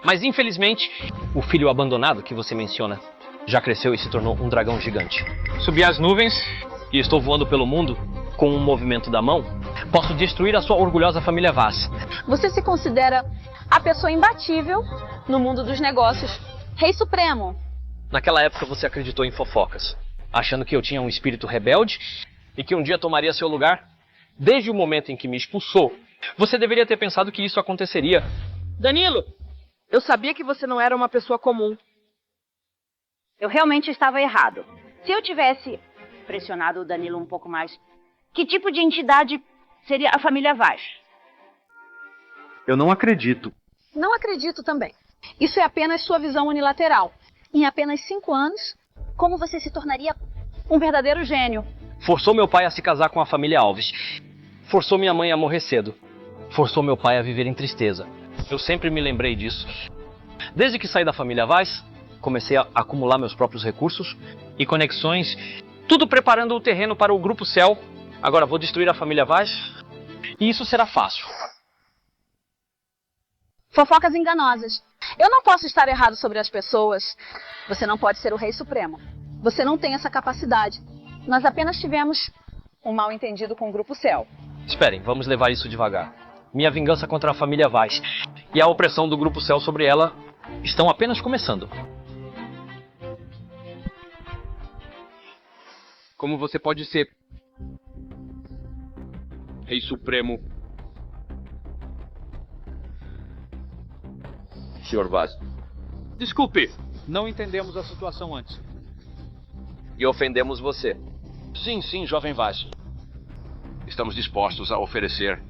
Mas infelizmente, o filho abandonado que você menciona já cresceu e se tornou um dragão gigante. Subi as nuvens e estou voando pelo mundo com um movimento da mão. Posso destruir a sua orgulhosa família Vaz. Você se considera a pessoa imbatível no mundo dos negócios. Rei Supremo. Naquela época você acreditou em fofocas, achando que eu tinha um espírito rebelde e que um dia tomaria seu lugar. Desde o momento em que me expulsou, você deveria ter pensado que isso aconteceria. Danilo, eu sabia que você não era uma pessoa comum. Eu realmente estava errado. Se eu tivesse pressionado o Danilo um pouco mais, que tipo de entidade seria a família Vaz? Eu não acredito. Não acredito também. Isso é apenas sua visão unilateral. Em apenas 5 anos, como você se tornaria um verdadeiro gênio? Forçou meu pai a se casar com a família Alves. Forçou minha mãe a morrer cedo. Forçou meu pai a viver em tristeza. Eu sempre me lembrei disso. Desde que saí da família Vaz, comecei a acumular meus próprios recursos e conexões, tudo preparando o terreno para o Grupo Cell. Agora vou destruir a família Vaz e isso será fácil. Fofocas enganosas. Eu não posso estar errado sobre as pessoas. Você não pode ser o Rei Supremo. Você não tem essa capacidade. Nós apenas tivemos um mal-entendido com o Grupo Cell. Esperem, vamos levar isso devagar. Minha vingança contra a família Weiss e a opressão do Grupo Cell sobre ela estão apenas começando. Como você pode ser Rei Supremo, Sr. Vaz? Desculpe, Não entendemos a situação antes. E ofendemos você. Sim, jovem Vaz. Estamos dispostos a oferecer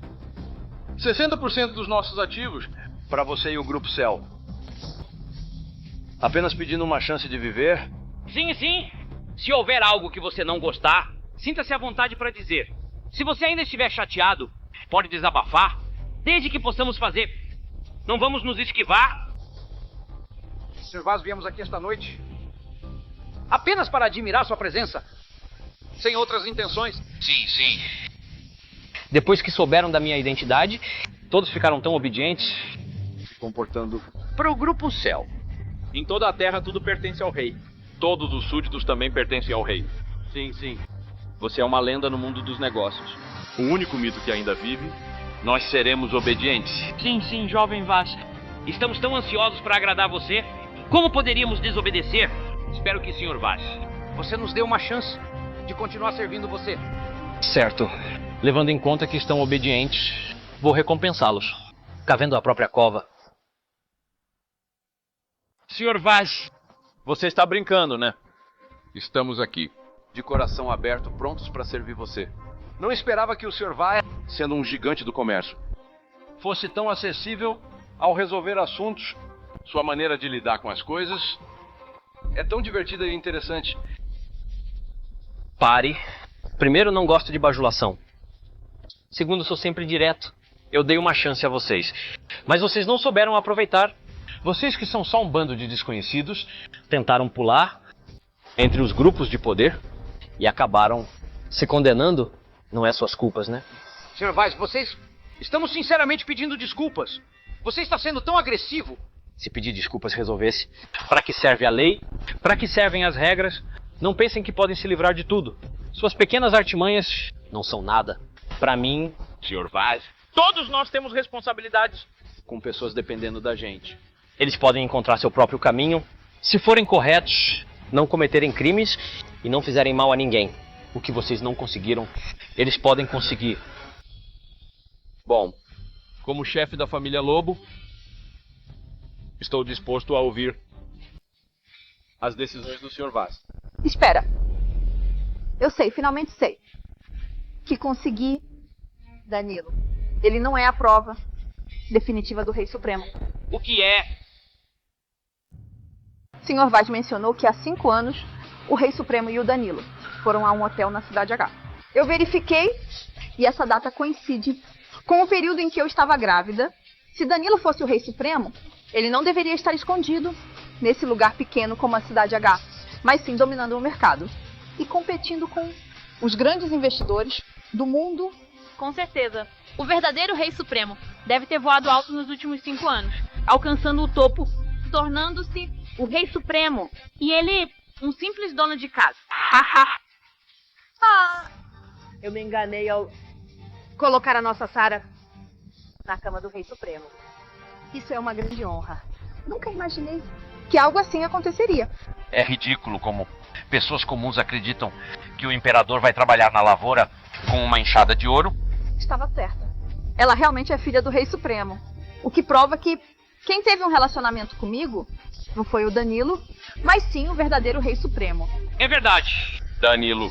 60% dos nossos ativos para você e o Grupo Cell. Apenas pedindo uma chance de viver. Sim, sim. Se houver algo que você não gostar, sinta-se à vontade para dizer. Se você ainda estiver chateado, pode desabafar, desde que possamos fazer. Não vamos nos esquivar. Sr. Vaz, viemos aqui esta noite apenas para admirar sua presença, sem outras intenções. Sim. Depois que souberam da minha identidade, todos ficaram tão obedientes, Se comportando. Para o Grupo Cell. Em toda a terra tudo pertence ao rei. Todos os súditos também pertencem ao rei. Sim. Você é uma lenda no mundo dos negócios. O único mito que ainda vive, nós seremos obedientes. Sim, jovem Vaz. Estamos tão ansiosos para agradar você. Como poderíamos desobedecer? Espero que, Sr. Vaz. Você nos deu uma chance de continuar servindo você. certo. Levando em conta que estão obedientes, vou recompensá-los, cavando a própria cova. Sr. Vaz, você está brincando, né? Estamos aqui, de coração aberto, prontos para servir você. Não esperava que o Sr. Vaz, sendo um gigante do comércio, fosse tão acessível ao resolver assuntos. Sua maneira de lidar com as coisas é tão divertida e interessante. Pare. Primeiro, não gosto de bajulação. Segundo, sou sempre direto. Eu dei uma chance a vocês, mas vocês não souberam aproveitar. Vocês que são só um bando de desconhecidos, tentaram pular entre os grupos de poder e acabaram se condenando. Não é suas culpas, né? Sr. Vaz, vocês... Estamos sinceramente pedindo desculpas. Você está sendo tão agressivo. Se pedir desculpas resolvesse, para que serve a lei? Para que servem as regras? Não pensem que podem se livrar de tudo. Suas pequenas artimanhas não são nada. Para mim, Sr. Vaz, todos nós temos responsabilidades. Com pessoas dependendo da gente. Eles podem encontrar seu próprio caminho, se forem corretos, não cometerem crimes e não fizerem mal a ninguém. O que vocês não conseguiram, eles podem conseguir. Bom, como chefe da família Lobo, estou disposto a ouvir as decisões do Sr. Vaz. Espera. Eu sei, finalmente sei. Que consegui Danilo. Ele não é a prova definitiva do Rei Supremo. O que é? O Sr. Vaz mencionou que há 5 anos o Rei Supremo e o Danilo foram a um hotel na Cidade H. Eu verifiquei e essa data coincide com o período em que eu estava grávida. Se Danilo fosse o Rei Supremo, ele não deveria estar escondido nesse lugar pequeno como a Cidade H, mas sim dominando o mercado e competindo com os grandes investidores do mundo. Com certeza. O verdadeiro Rei Supremo deve ter voado alto nos últimos 5 anos, alcançando o topo, tornando-se o Rei Supremo. E ele, um simples dono de casa. Eu me enganei ao colocar a nossa Sarah na cama do Rei Supremo. Isso é uma grande honra. Nunca imaginei que algo assim aconteceria. É ridículo como pessoas comuns acreditam que o imperador vai trabalhar na lavoura com uma enxada de ouro. Estava certa. Ela realmente é filha do Rei Supremo. O que prova que quem teve um relacionamento comigo não foi o Danilo, mas sim o verdadeiro Rei Supremo. É verdade. Danilo,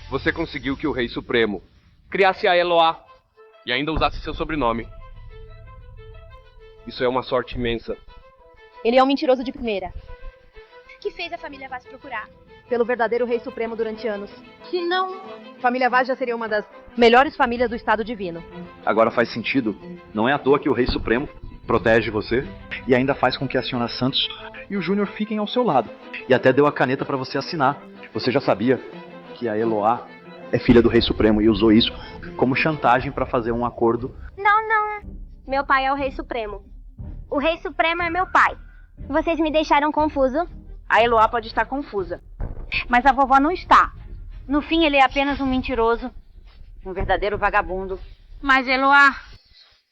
você conseguiu que o Rei Supremo criasse a Eloá e ainda usasse seu sobrenome. Isso é uma sorte imensa. Ele é um mentiroso de primeira. Que fez a família Vaz procurar Pelo verdadeiro Rei Supremo durante anos. Se não... A família Vaz já seria uma das melhores famílias do Estado Divino. Agora faz sentido. Não é à toa que o Rei Supremo protege você e ainda faz com que a Senhora Santos e o Júnior fiquem ao seu lado. E até deu a caneta para você assinar. Você já sabia que a Eloá é filha do Rei Supremo e usou isso como chantagem para fazer um acordo. Não. Meu pai é o Rei Supremo. O Rei Supremo é meu pai. Vocês me deixaram confuso. A Eloá pode estar confusa, mas a vovó não está. No fim, ele é apenas um mentiroso Um verdadeiro vagabundo. Mas, Eloá,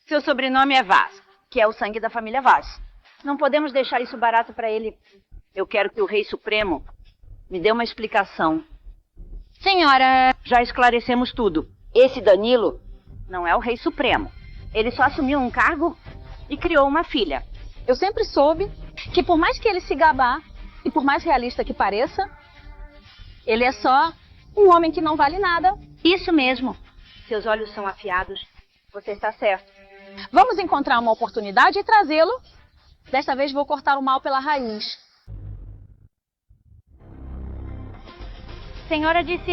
Seu sobrenome é Vaz, que é o sangue da família Vaz. Não podemos deixar isso barato para ele. Eu quero que o Rei Supremo me dê uma explicação. Senhora... Já esclarecemos tudo. Esse Danilo não é o Rei Supremo. Ele só assumiu um cargo e criou uma filha. Eu sempre soube que por mais que ele se gabar, e por mais realista que pareça, ele é só um homem que não vale nada. Isso mesmo. Seus olhos são afiados. Você está certo. Vamos encontrar uma oportunidade e trazê-lo. Desta vez vou cortar o mal pela raiz. A senhora disse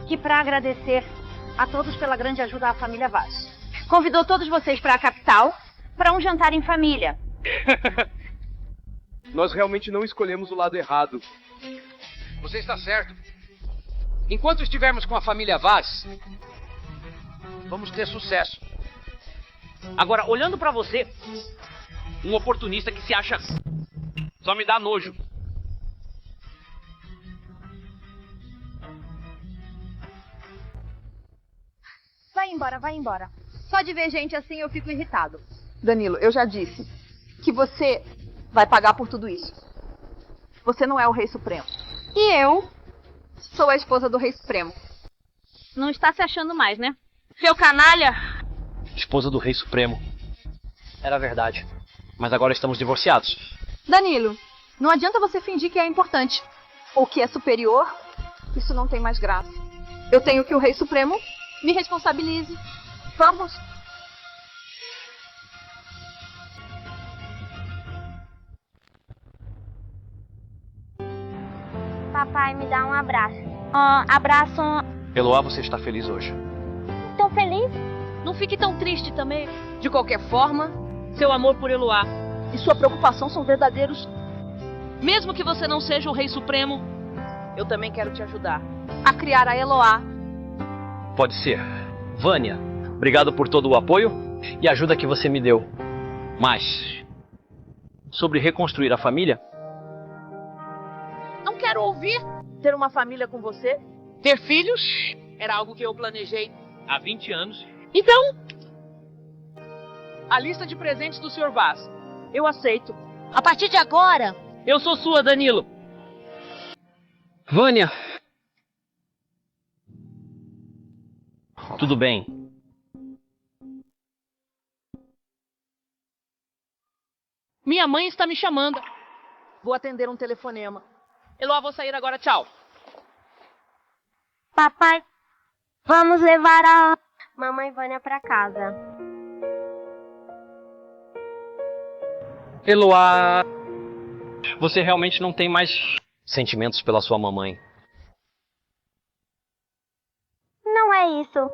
que para agradecer a todos pela grande ajuda à família Vaz, convidou todos vocês para a capital para um jantar em família. Nós realmente não escolhemos o lado errado. Você está certo. Enquanto estivermos com a família Vaz, vamos ter sucesso. Agora, olhando pra você, um oportunista que se acha só me dá nojo. Vai embora, vai embora. Só de ver gente assim eu fico irritado. Danilo, eu já disse que você vai pagar por tudo isso. Você não é o Rei Supremo. E eu? Sou a esposa do Rei Supremo. Não está se achando mais, né? Seu canalha! Esposa do Rei Supremo. Era verdade. Mas agora estamos divorciados. Danilo, não adianta você fingir que é importante. Ou que é superior. Isso não tem mais graça. Eu tenho que o Rei Supremo me responsabilize. Vamos. Papai, me dá um abraço. Abraço. Eloá, você está feliz hoje? Tô feliz? Não fique tão triste também. De qualquer forma, Seu amor por Eloá E sua preocupação são verdadeiros. Mesmo que você não seja o Rei Supremo, eu também quero te ajudar a criar a Eloá. Pode ser. Vânia, obrigado por todo o apoio e ajuda que você me deu. Mas, sobre reconstruir a família? Não quero ouvir. Ter uma família com você, ter filhos, era algo que eu planejei Há 20 anos. Então, a lista de presentes do Sr. Vaz. Eu aceito. A partir de agora, eu sou sua, Danilo. Vânia. Tudo bem. Minha mãe está me chamando. Vou atender um telefonema. Eloá, vou sair agora. Tchau. Papai, vamos levar a mamãe Vânia pra casa. Eloá, você realmente não tem mais sentimentos pela sua mamãe. Não é isso.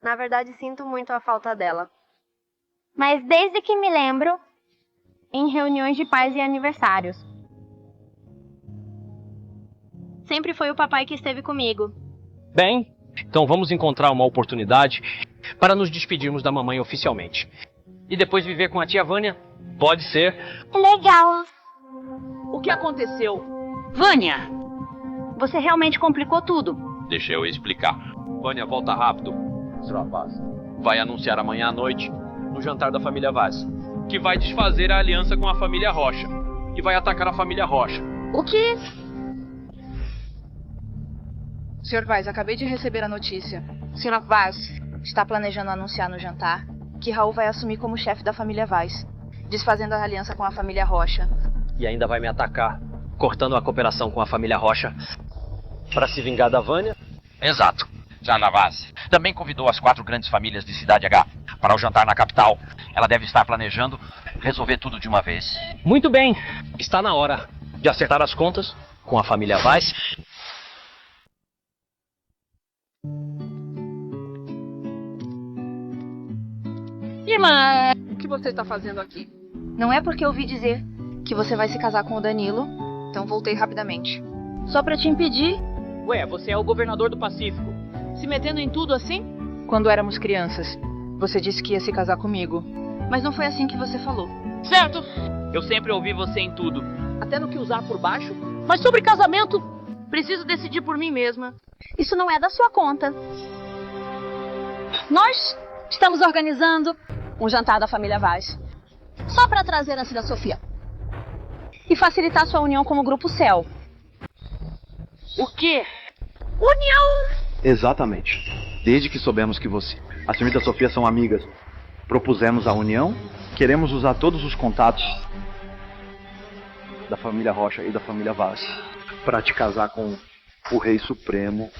Na verdade, sinto muito a falta dela. Mas desde que me lembro, em reuniões de pais e aniversários. Sempre foi o papai que esteve comigo. Bem, então vamos encontrar uma oportunidade para nos despedirmos da mamãe oficialmente. E depois viver com a tia Vânia? Pode ser. Legal. O que aconteceu? Vânia, você realmente complicou tudo. Deixa eu explicar. Vânia, volta rápido. Sr. Vaz vai anunciar amanhã à noite, no jantar da família Vaz, Que vai desfazer a aliança com a família Rocha. E vai atacar a família Rocha. O quê? Sr. Vaz, acabei de receber a notícia. O Sr. Vaz está planejando anunciar no jantar que Raul vai assumir como chefe da família Vaz, desfazendo a aliança com a família Rocha. E ainda vai me atacar, cortando a cooperação com a família Rocha para se vingar da Vânia? Exato. Jana Vaz também convidou as 4 grandes famílias de Cidade H para o jantar na capital. Ela deve estar planejando resolver tudo de uma vez. Muito bem. Está na hora de acertar as contas com a família Vaz. Irmã, o que você está fazendo aqui? Não é porque eu ouvi dizer que você vai se casar com o Danilo, então voltei rapidamente. Só pra te impedir. Ué, você é o governador do Pacífico. Se metendo em tudo assim? Quando éramos crianças, você disse que ia se casar comigo. Mas não foi assim que você falou. Certo. Eu sempre ouvi você em tudo. Até no que usar por baixo. Mas sobre casamento, Preciso decidir por mim mesma. Isso não é da sua conta. Nós estamos organizando um jantar da família Vaz. Só para trazer a Cida Sofia. E facilitar sua união com o Grupo Céu. O quê? União! Exatamente. Desde que soubemos que você, a senhorita Sofia são amigas, propusemos a união, queremos usar todos os contatos da família Rocha e da família Vaz para te casar com o Rei Supremo.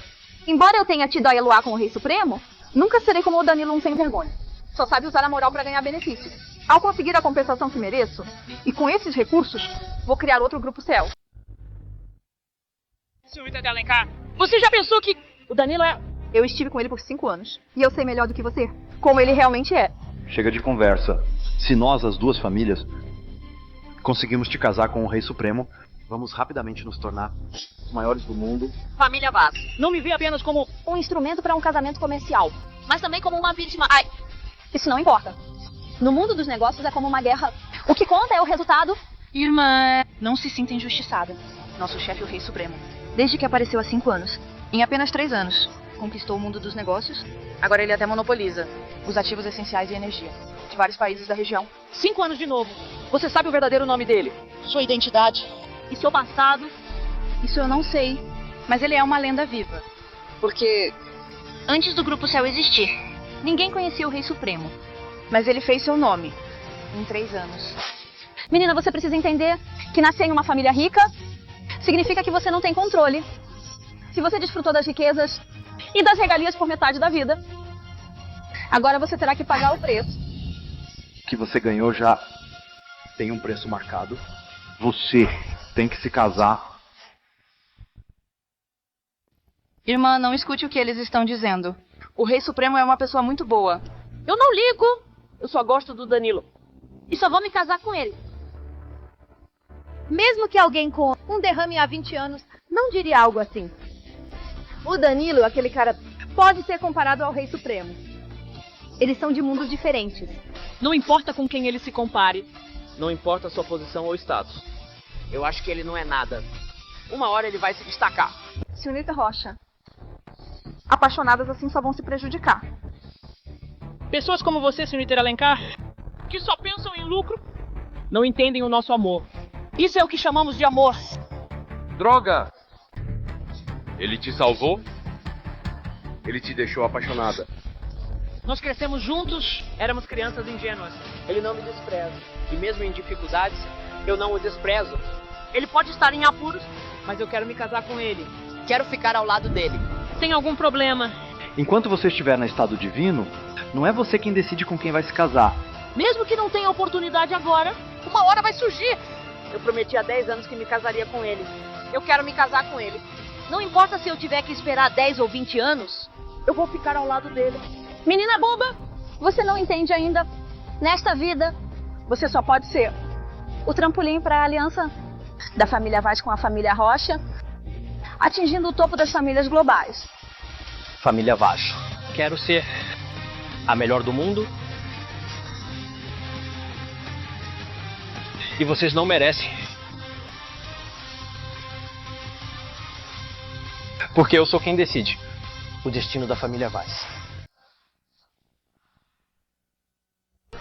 Embora eu tenha tido a Eloá com o Rei Supremo, nunca serei como o Danilo um sem vergonha. Só sabe usar a moral para ganhar benefícios. Ao conseguir a compensação que mereço, e com esses recursos, vou criar outro Grupo Céu. Senhorita de Alencar, você já pensou que o Danilo é... Eu estive com ele por 5 anos. E eu sei melhor do que você. Como ele realmente é. Chega de conversa. Se nós, as duas famílias, conseguimos te casar com o Rei Supremo, vamos rapidamente nos tornar os maiores do mundo. Família Vaz, não me vê apenas como um instrumento para um casamento comercial, mas também como uma vítima. Ai, isso não importa. No mundo dos negócios é como uma guerra. O que conta é o resultado. Irmã, não se sinta injustiçada. Nosso chefe é o Rei Supremo. Desde que apareceu há 5 anos, em apenas 3 anos, conquistou o mundo dos negócios. Agora ele até monopoliza os ativos essenciais e energia de vários países da região. 5 anos de novo. Você sabe o verdadeiro nome dele? Sua identidade? E seu passado? Isso eu não sei. Mas ele é uma lenda viva. Porque antes do Grupo Céu existir, ninguém conhecia o Rei Supremo. Mas ele fez seu nome em 3 anos. Menina, você precisa entender que nascer em uma família rica significa que você não tem controle. Se você desfrutou das riquezas e das regalias por metade da vida, agora você terá que pagar o preço. Que você ganhou já tem um preço marcado. Você tem que se casar. Irmã, não escute o que eles estão dizendo. O Rei Supremo é uma pessoa muito boa. Eu não ligo. Eu só gosto do Danilo. E só vou me casar com ele. Mesmo que alguém com um derrame há 20 anos não diria algo assim. O Danilo, aquele cara, pode ser comparado ao Rei Supremo. Eles são de mundos diferentes. Não importa com quem ele se compare. Não importa a sua posição ou status. Eu acho que ele não é nada. Uma hora ele vai se destacar. Senhorita Rocha, apaixonadas assim só vão se prejudicar. Pessoas como você, senhorita Alencar, que só pensam em lucro, não entendem o nosso amor. Isso é o que chamamos de amor. Droga! Ele te salvou? Ele te deixou apaixonada. Nós crescemos juntos, éramos crianças ingênuas. Ele não me despreza. E mesmo em dificuldades, eu não o desprezo. Ele pode estar em apuros, mas eu quero me casar com ele. Quero ficar ao lado dele. Tem algum problema? Enquanto você estiver no estado divino, não é você quem decide com quem vai se casar. Mesmo que não tenha oportunidade agora, uma hora vai surgir. Eu prometi há 10 anos que me casaria com ele. Eu quero me casar com ele. Não importa se eu tiver que esperar 10 ou 20 anos, eu vou ficar ao lado dele. Menina boba, você não entende ainda. Nesta vida, você só pode ser o trampolim para a aliança da família Vaz com a família Rocha, atingindo o topo das famílias globais. Família Vaz. Quero ser a melhor do mundo. E vocês não merecem. Porque eu sou quem decide o destino da família Vaz.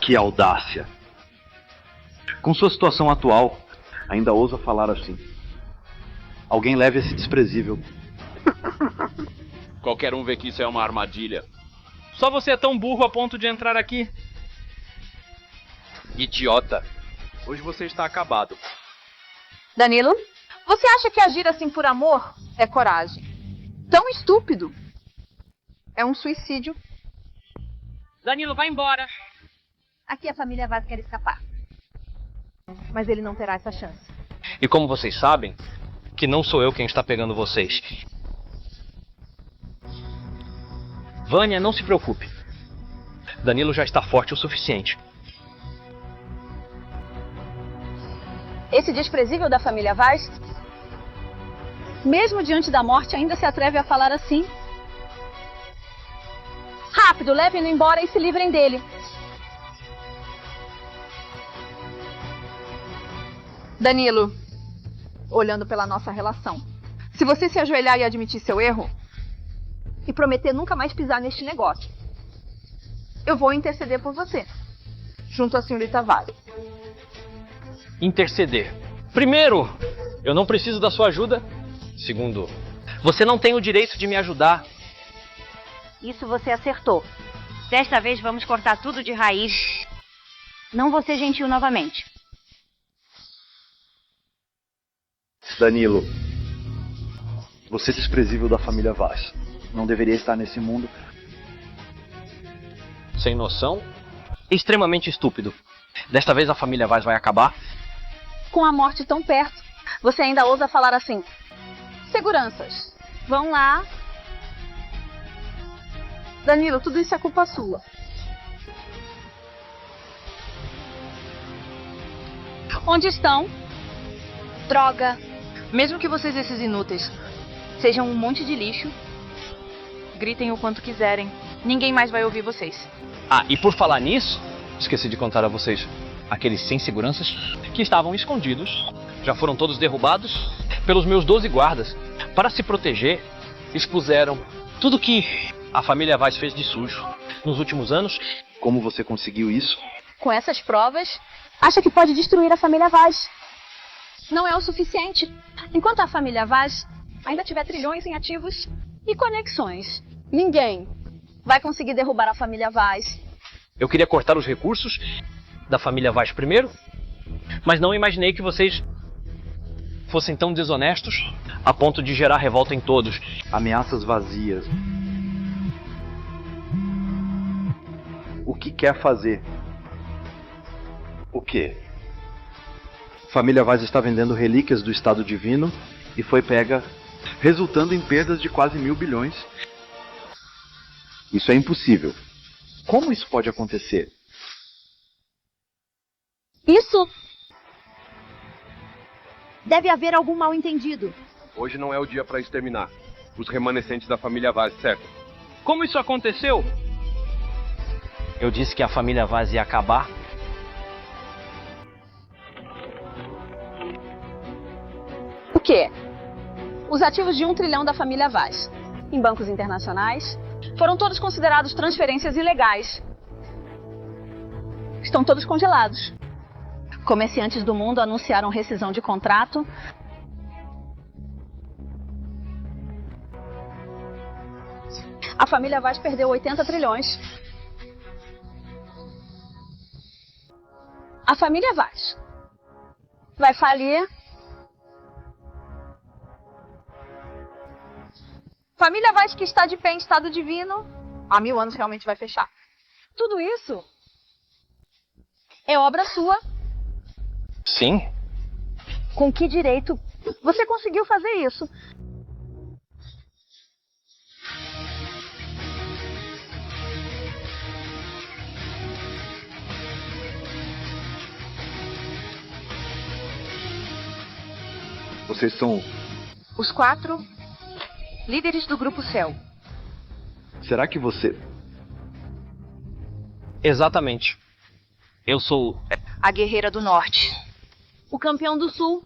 Que audácia! Com sua situação atual, ainda ousa falar assim. Alguém leve esse desprezível. Qualquer um vê que isso é uma armadilha. Só você é tão burro a ponto de entrar aqui. Idiota. Hoje você está acabado. Danilo, você acha que agir assim por amor é coragem? Tão estúpido. É um suicídio. Danilo, vai embora. Aqui a família Vaz quer escapar. Mas ele não terá essa chance. E como vocês sabem, que não sou eu quem está pegando vocês. Vânia, não se preocupe. Danilo já está forte o suficiente. Esse desprezível da família Vaz, mesmo diante da morte, ainda se atreve a falar assim. Rápido, levem-no embora e se livrem dele. Danilo, olhando pela nossa relação, Se você se ajoelhar e admitir seu erro, e prometer nunca mais pisar neste negócio, eu vou interceder por você, junto à senhorita Vale. Interceder. Primeiro, eu não preciso da sua ajuda. Segundo, você não tem o direito de me ajudar. Isso você acertou. Desta vez vamos cortar tudo de raiz. Não vou ser gentil novamente. Danilo, você é desprezível da família Vaz. Não deveria estar nesse mundo. Sem noção. Extremamente estúpido. Desta vez a família Vaz vai acabar. Com a morte tão perto, você ainda ousa falar assim. Seguranças, vão lá. Danilo, tudo isso é culpa sua. Onde estão? Droga. Mesmo que vocês, esses inúteis, sejam um monte de lixo, gritem o quanto quiserem. Ninguém mais vai ouvir vocês. Ah, e por falar nisso, esqueci de contar a vocês. Aqueles 100 seguranças que estavam escondidos já foram todos derrubados pelos meus 12 guardas. Para se proteger, expuseram tudo que a família Vaz fez de sujo nos últimos anos. Como você conseguiu isso? Com essas provas, acha que pode destruir a família Vaz. Não é o suficiente. Enquanto a família Vaz ainda tiver trilhões em ativos e conexões, ninguém vai conseguir derrubar a família Vaz. Eu queria cortar os recursos da família Vaz primeiro, mas não imaginei que vocês fossem tão desonestos a ponto de gerar revolta em todos. Ameaças vazias. O que quer fazer? O quê? Família Vaz está vendendo relíquias do Estado Divino e foi pega, resultando em perdas de quase 1.000 bilhões. Isso é impossível. Como isso pode acontecer? Isso deve haver algum mal-entendido. Hoje não é o dia para exterminar os remanescentes da família Vaz, certo? Como isso aconteceu? Eu disse que a família Vaz ia acabar. O quê? Os ativos de 1 trilhão da família Vaz, em bancos internacionais, foram todos considerados transferências ilegais. Estão todos congelados. Comerciantes do mundo anunciaram rescisão de contrato. A família Vaz perdeu 80 trilhões. A família Vaz vai falir. Família Vaz que está de pé em estado divino, há 1000 anos realmente vai fechar. Tudo isso é obra sua. Sim. Com que direito você conseguiu fazer isso? Vocês são... Os 4 líderes do Grupo Céu. Será que você... Exatamente. Eu sou... A Guerreira do Norte. O Campeão do Sul.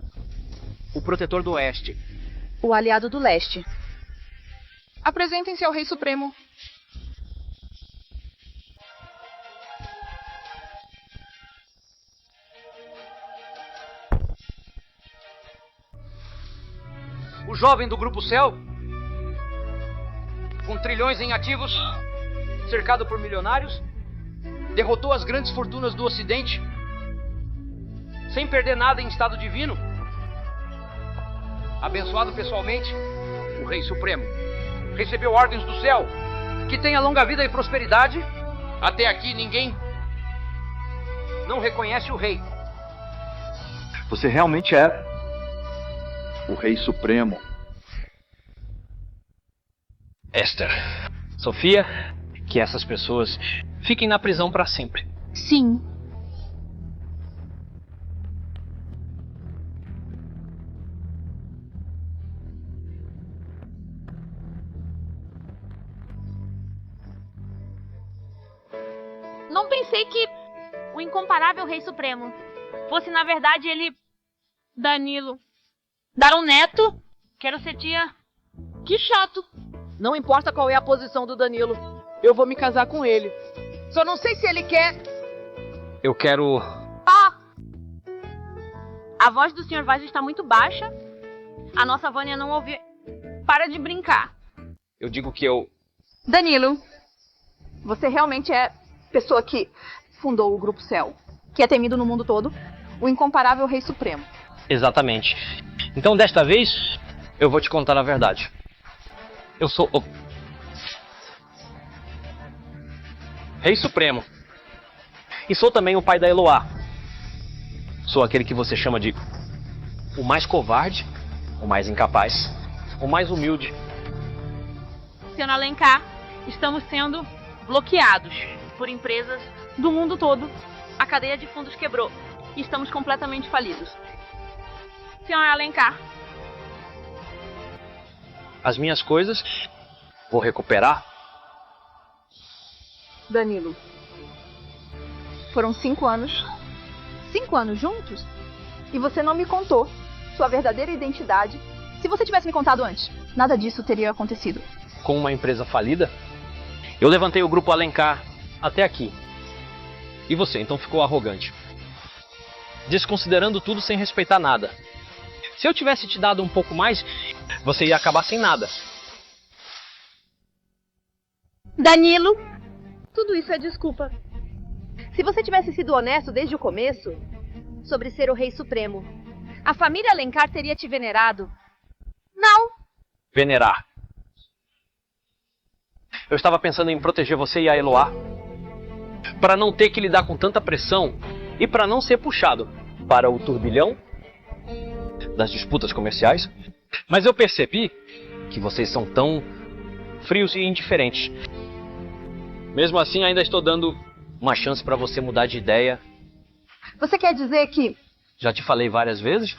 o Protetor do Oeste. O Aliado do Leste. Apresentem-se ao Rei Supremo. O jovem do Grupo Céu, com trilhões em ativos, cercado por milionários, derrotou as grandes fortunas do Ocidente, sem perder nada em estado divino. Abençoado pessoalmente, o Rei Supremo recebeu ordens do céu, que tenha longa vida e prosperidade. Até aqui ninguém não reconhece o Rei. Você realmente é o Rei Supremo. Esther, Sofia, que essas pessoas fiquem na prisão para sempre. Sim. Não pensei que o incomparável Rei Supremo fosse, na verdade, ele... Danilo. Dar um neto Quero ser tia. Que chato. Não importa qual é a posição do Danilo, eu vou me casar com ele. Só não sei se ele quer. Eu quero... A voz do Sr. Weiss está muito baixa. A nossa Vânia não ouviu. Para de brincar. Eu digo que eu... Danilo, você realmente é pessoa que fundou o Grupo Céu, que é temido no mundo todo, o incomparável Rei Supremo. Exatamente. Então, desta vez, eu vou te contar a verdade. Eu sou o Rei Supremo. E sou também o pai da Eloá. Sou aquele que você chama de o mais covarde, o mais incapaz, o mais humilde. Sr. Alencar, estamos sendo bloqueados por empresas do mundo todo. A cadeia de fundos quebrou e estamos completamente falidos. Sr. Alencar. As minhas coisas, vou recuperar. Danilo, foram 5 anos. 5 anos juntos? E você não me contou sua verdadeira identidade. Se você tivesse me contado antes, nada disso teria acontecido. Com uma empresa falida, eu levantei o Grupo Alencar até aqui. E você, então, ficou arrogante. Desconsiderando tudo sem respeitar nada. Se eu tivesse te dado um pouco mais, você ia acabar sem nada. Danilo, tudo isso é desculpa. Se você tivesse sido honesto desde o começo sobre ser o Rei Supremo, a família Alencar teria te venerado. Não. Venerar. Eu estava pensando em proteger você e a Eloá, para não ter que lidar com tanta pressão e para não ser puxado para o turbilhão das disputas comerciais. Mas eu percebi que vocês são tão frios e indiferentes. Mesmo assim, ainda estou dando uma chance para você mudar de ideia. Você quer dizer que... Já te falei várias vezes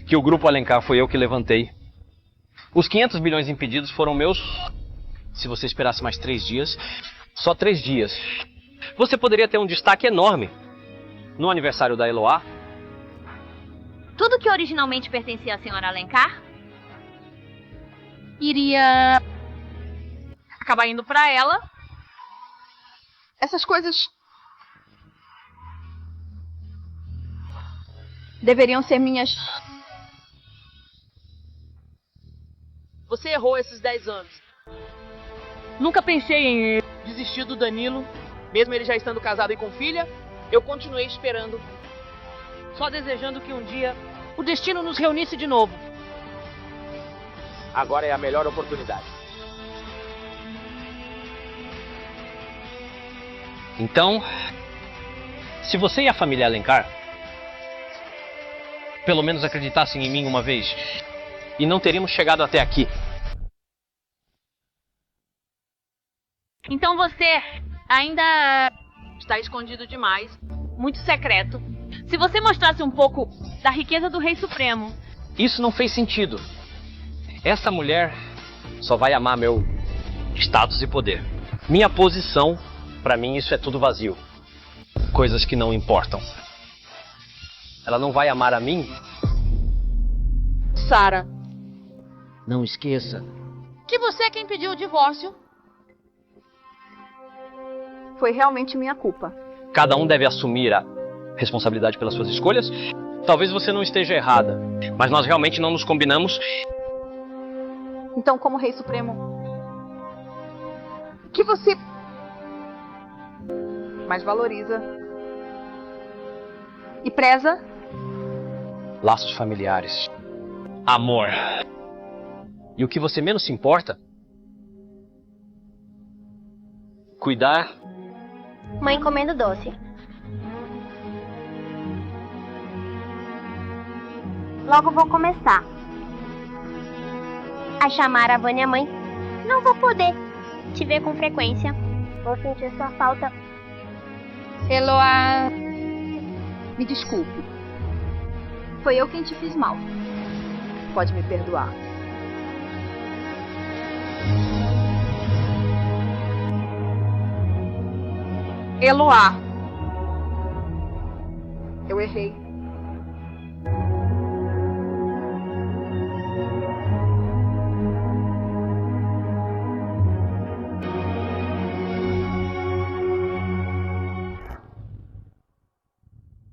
que o Grupo Alencar foi eu que levantei. Os 500 bilhões impedidos foram meus. Se você esperasse mais 3 dias, só 3 dias, você poderia ter um destaque enorme no aniversário da Eloá. Tudo que originalmente pertencia à senhora Alencar iria acabar indo para ela. Essas coisas deveriam ser minhas. Você errou esses 10 anos. Nunca pensei em desistir do Danilo, mesmo ele já estando casado e com filha. Eu continuei esperando, só desejando que um dia o destino nos reunisse de novo. Agora é a melhor oportunidade. Então, se você e a família Alencar pelo menos acreditassem em mim uma vez, e não teríamos chegado até aqui. Então você ainda está escondido demais, muito secreto. Se você mostrasse um pouco da riqueza do Rei Supremo. Isso não fez sentido. Essa mulher só vai amar meu status e poder. Minha posição, pra mim, isso é tudo vazio. Coisas que não importam. Ela não vai amar a mim? Sara, não esqueça que você é quem pediu o divórcio. Foi realmente minha culpa. Cada um deve assumir a responsabilidade pelas suas escolhas. Talvez você não esteja errada, mas nós realmente não nos combinamos. Então, como Rei Supremo, o que você mais valoriza e preza? Laços familiares, amor. E o que você menos se importa? Cuidar. Mãe comendo doce. Logo vou começar a chamar a Vânia mãe. Não vou poder te ver com frequência. Vou sentir sua falta. Eloá, me desculpe. Foi eu quem te fiz mal. Pode me perdoar. Eloá, eu errei.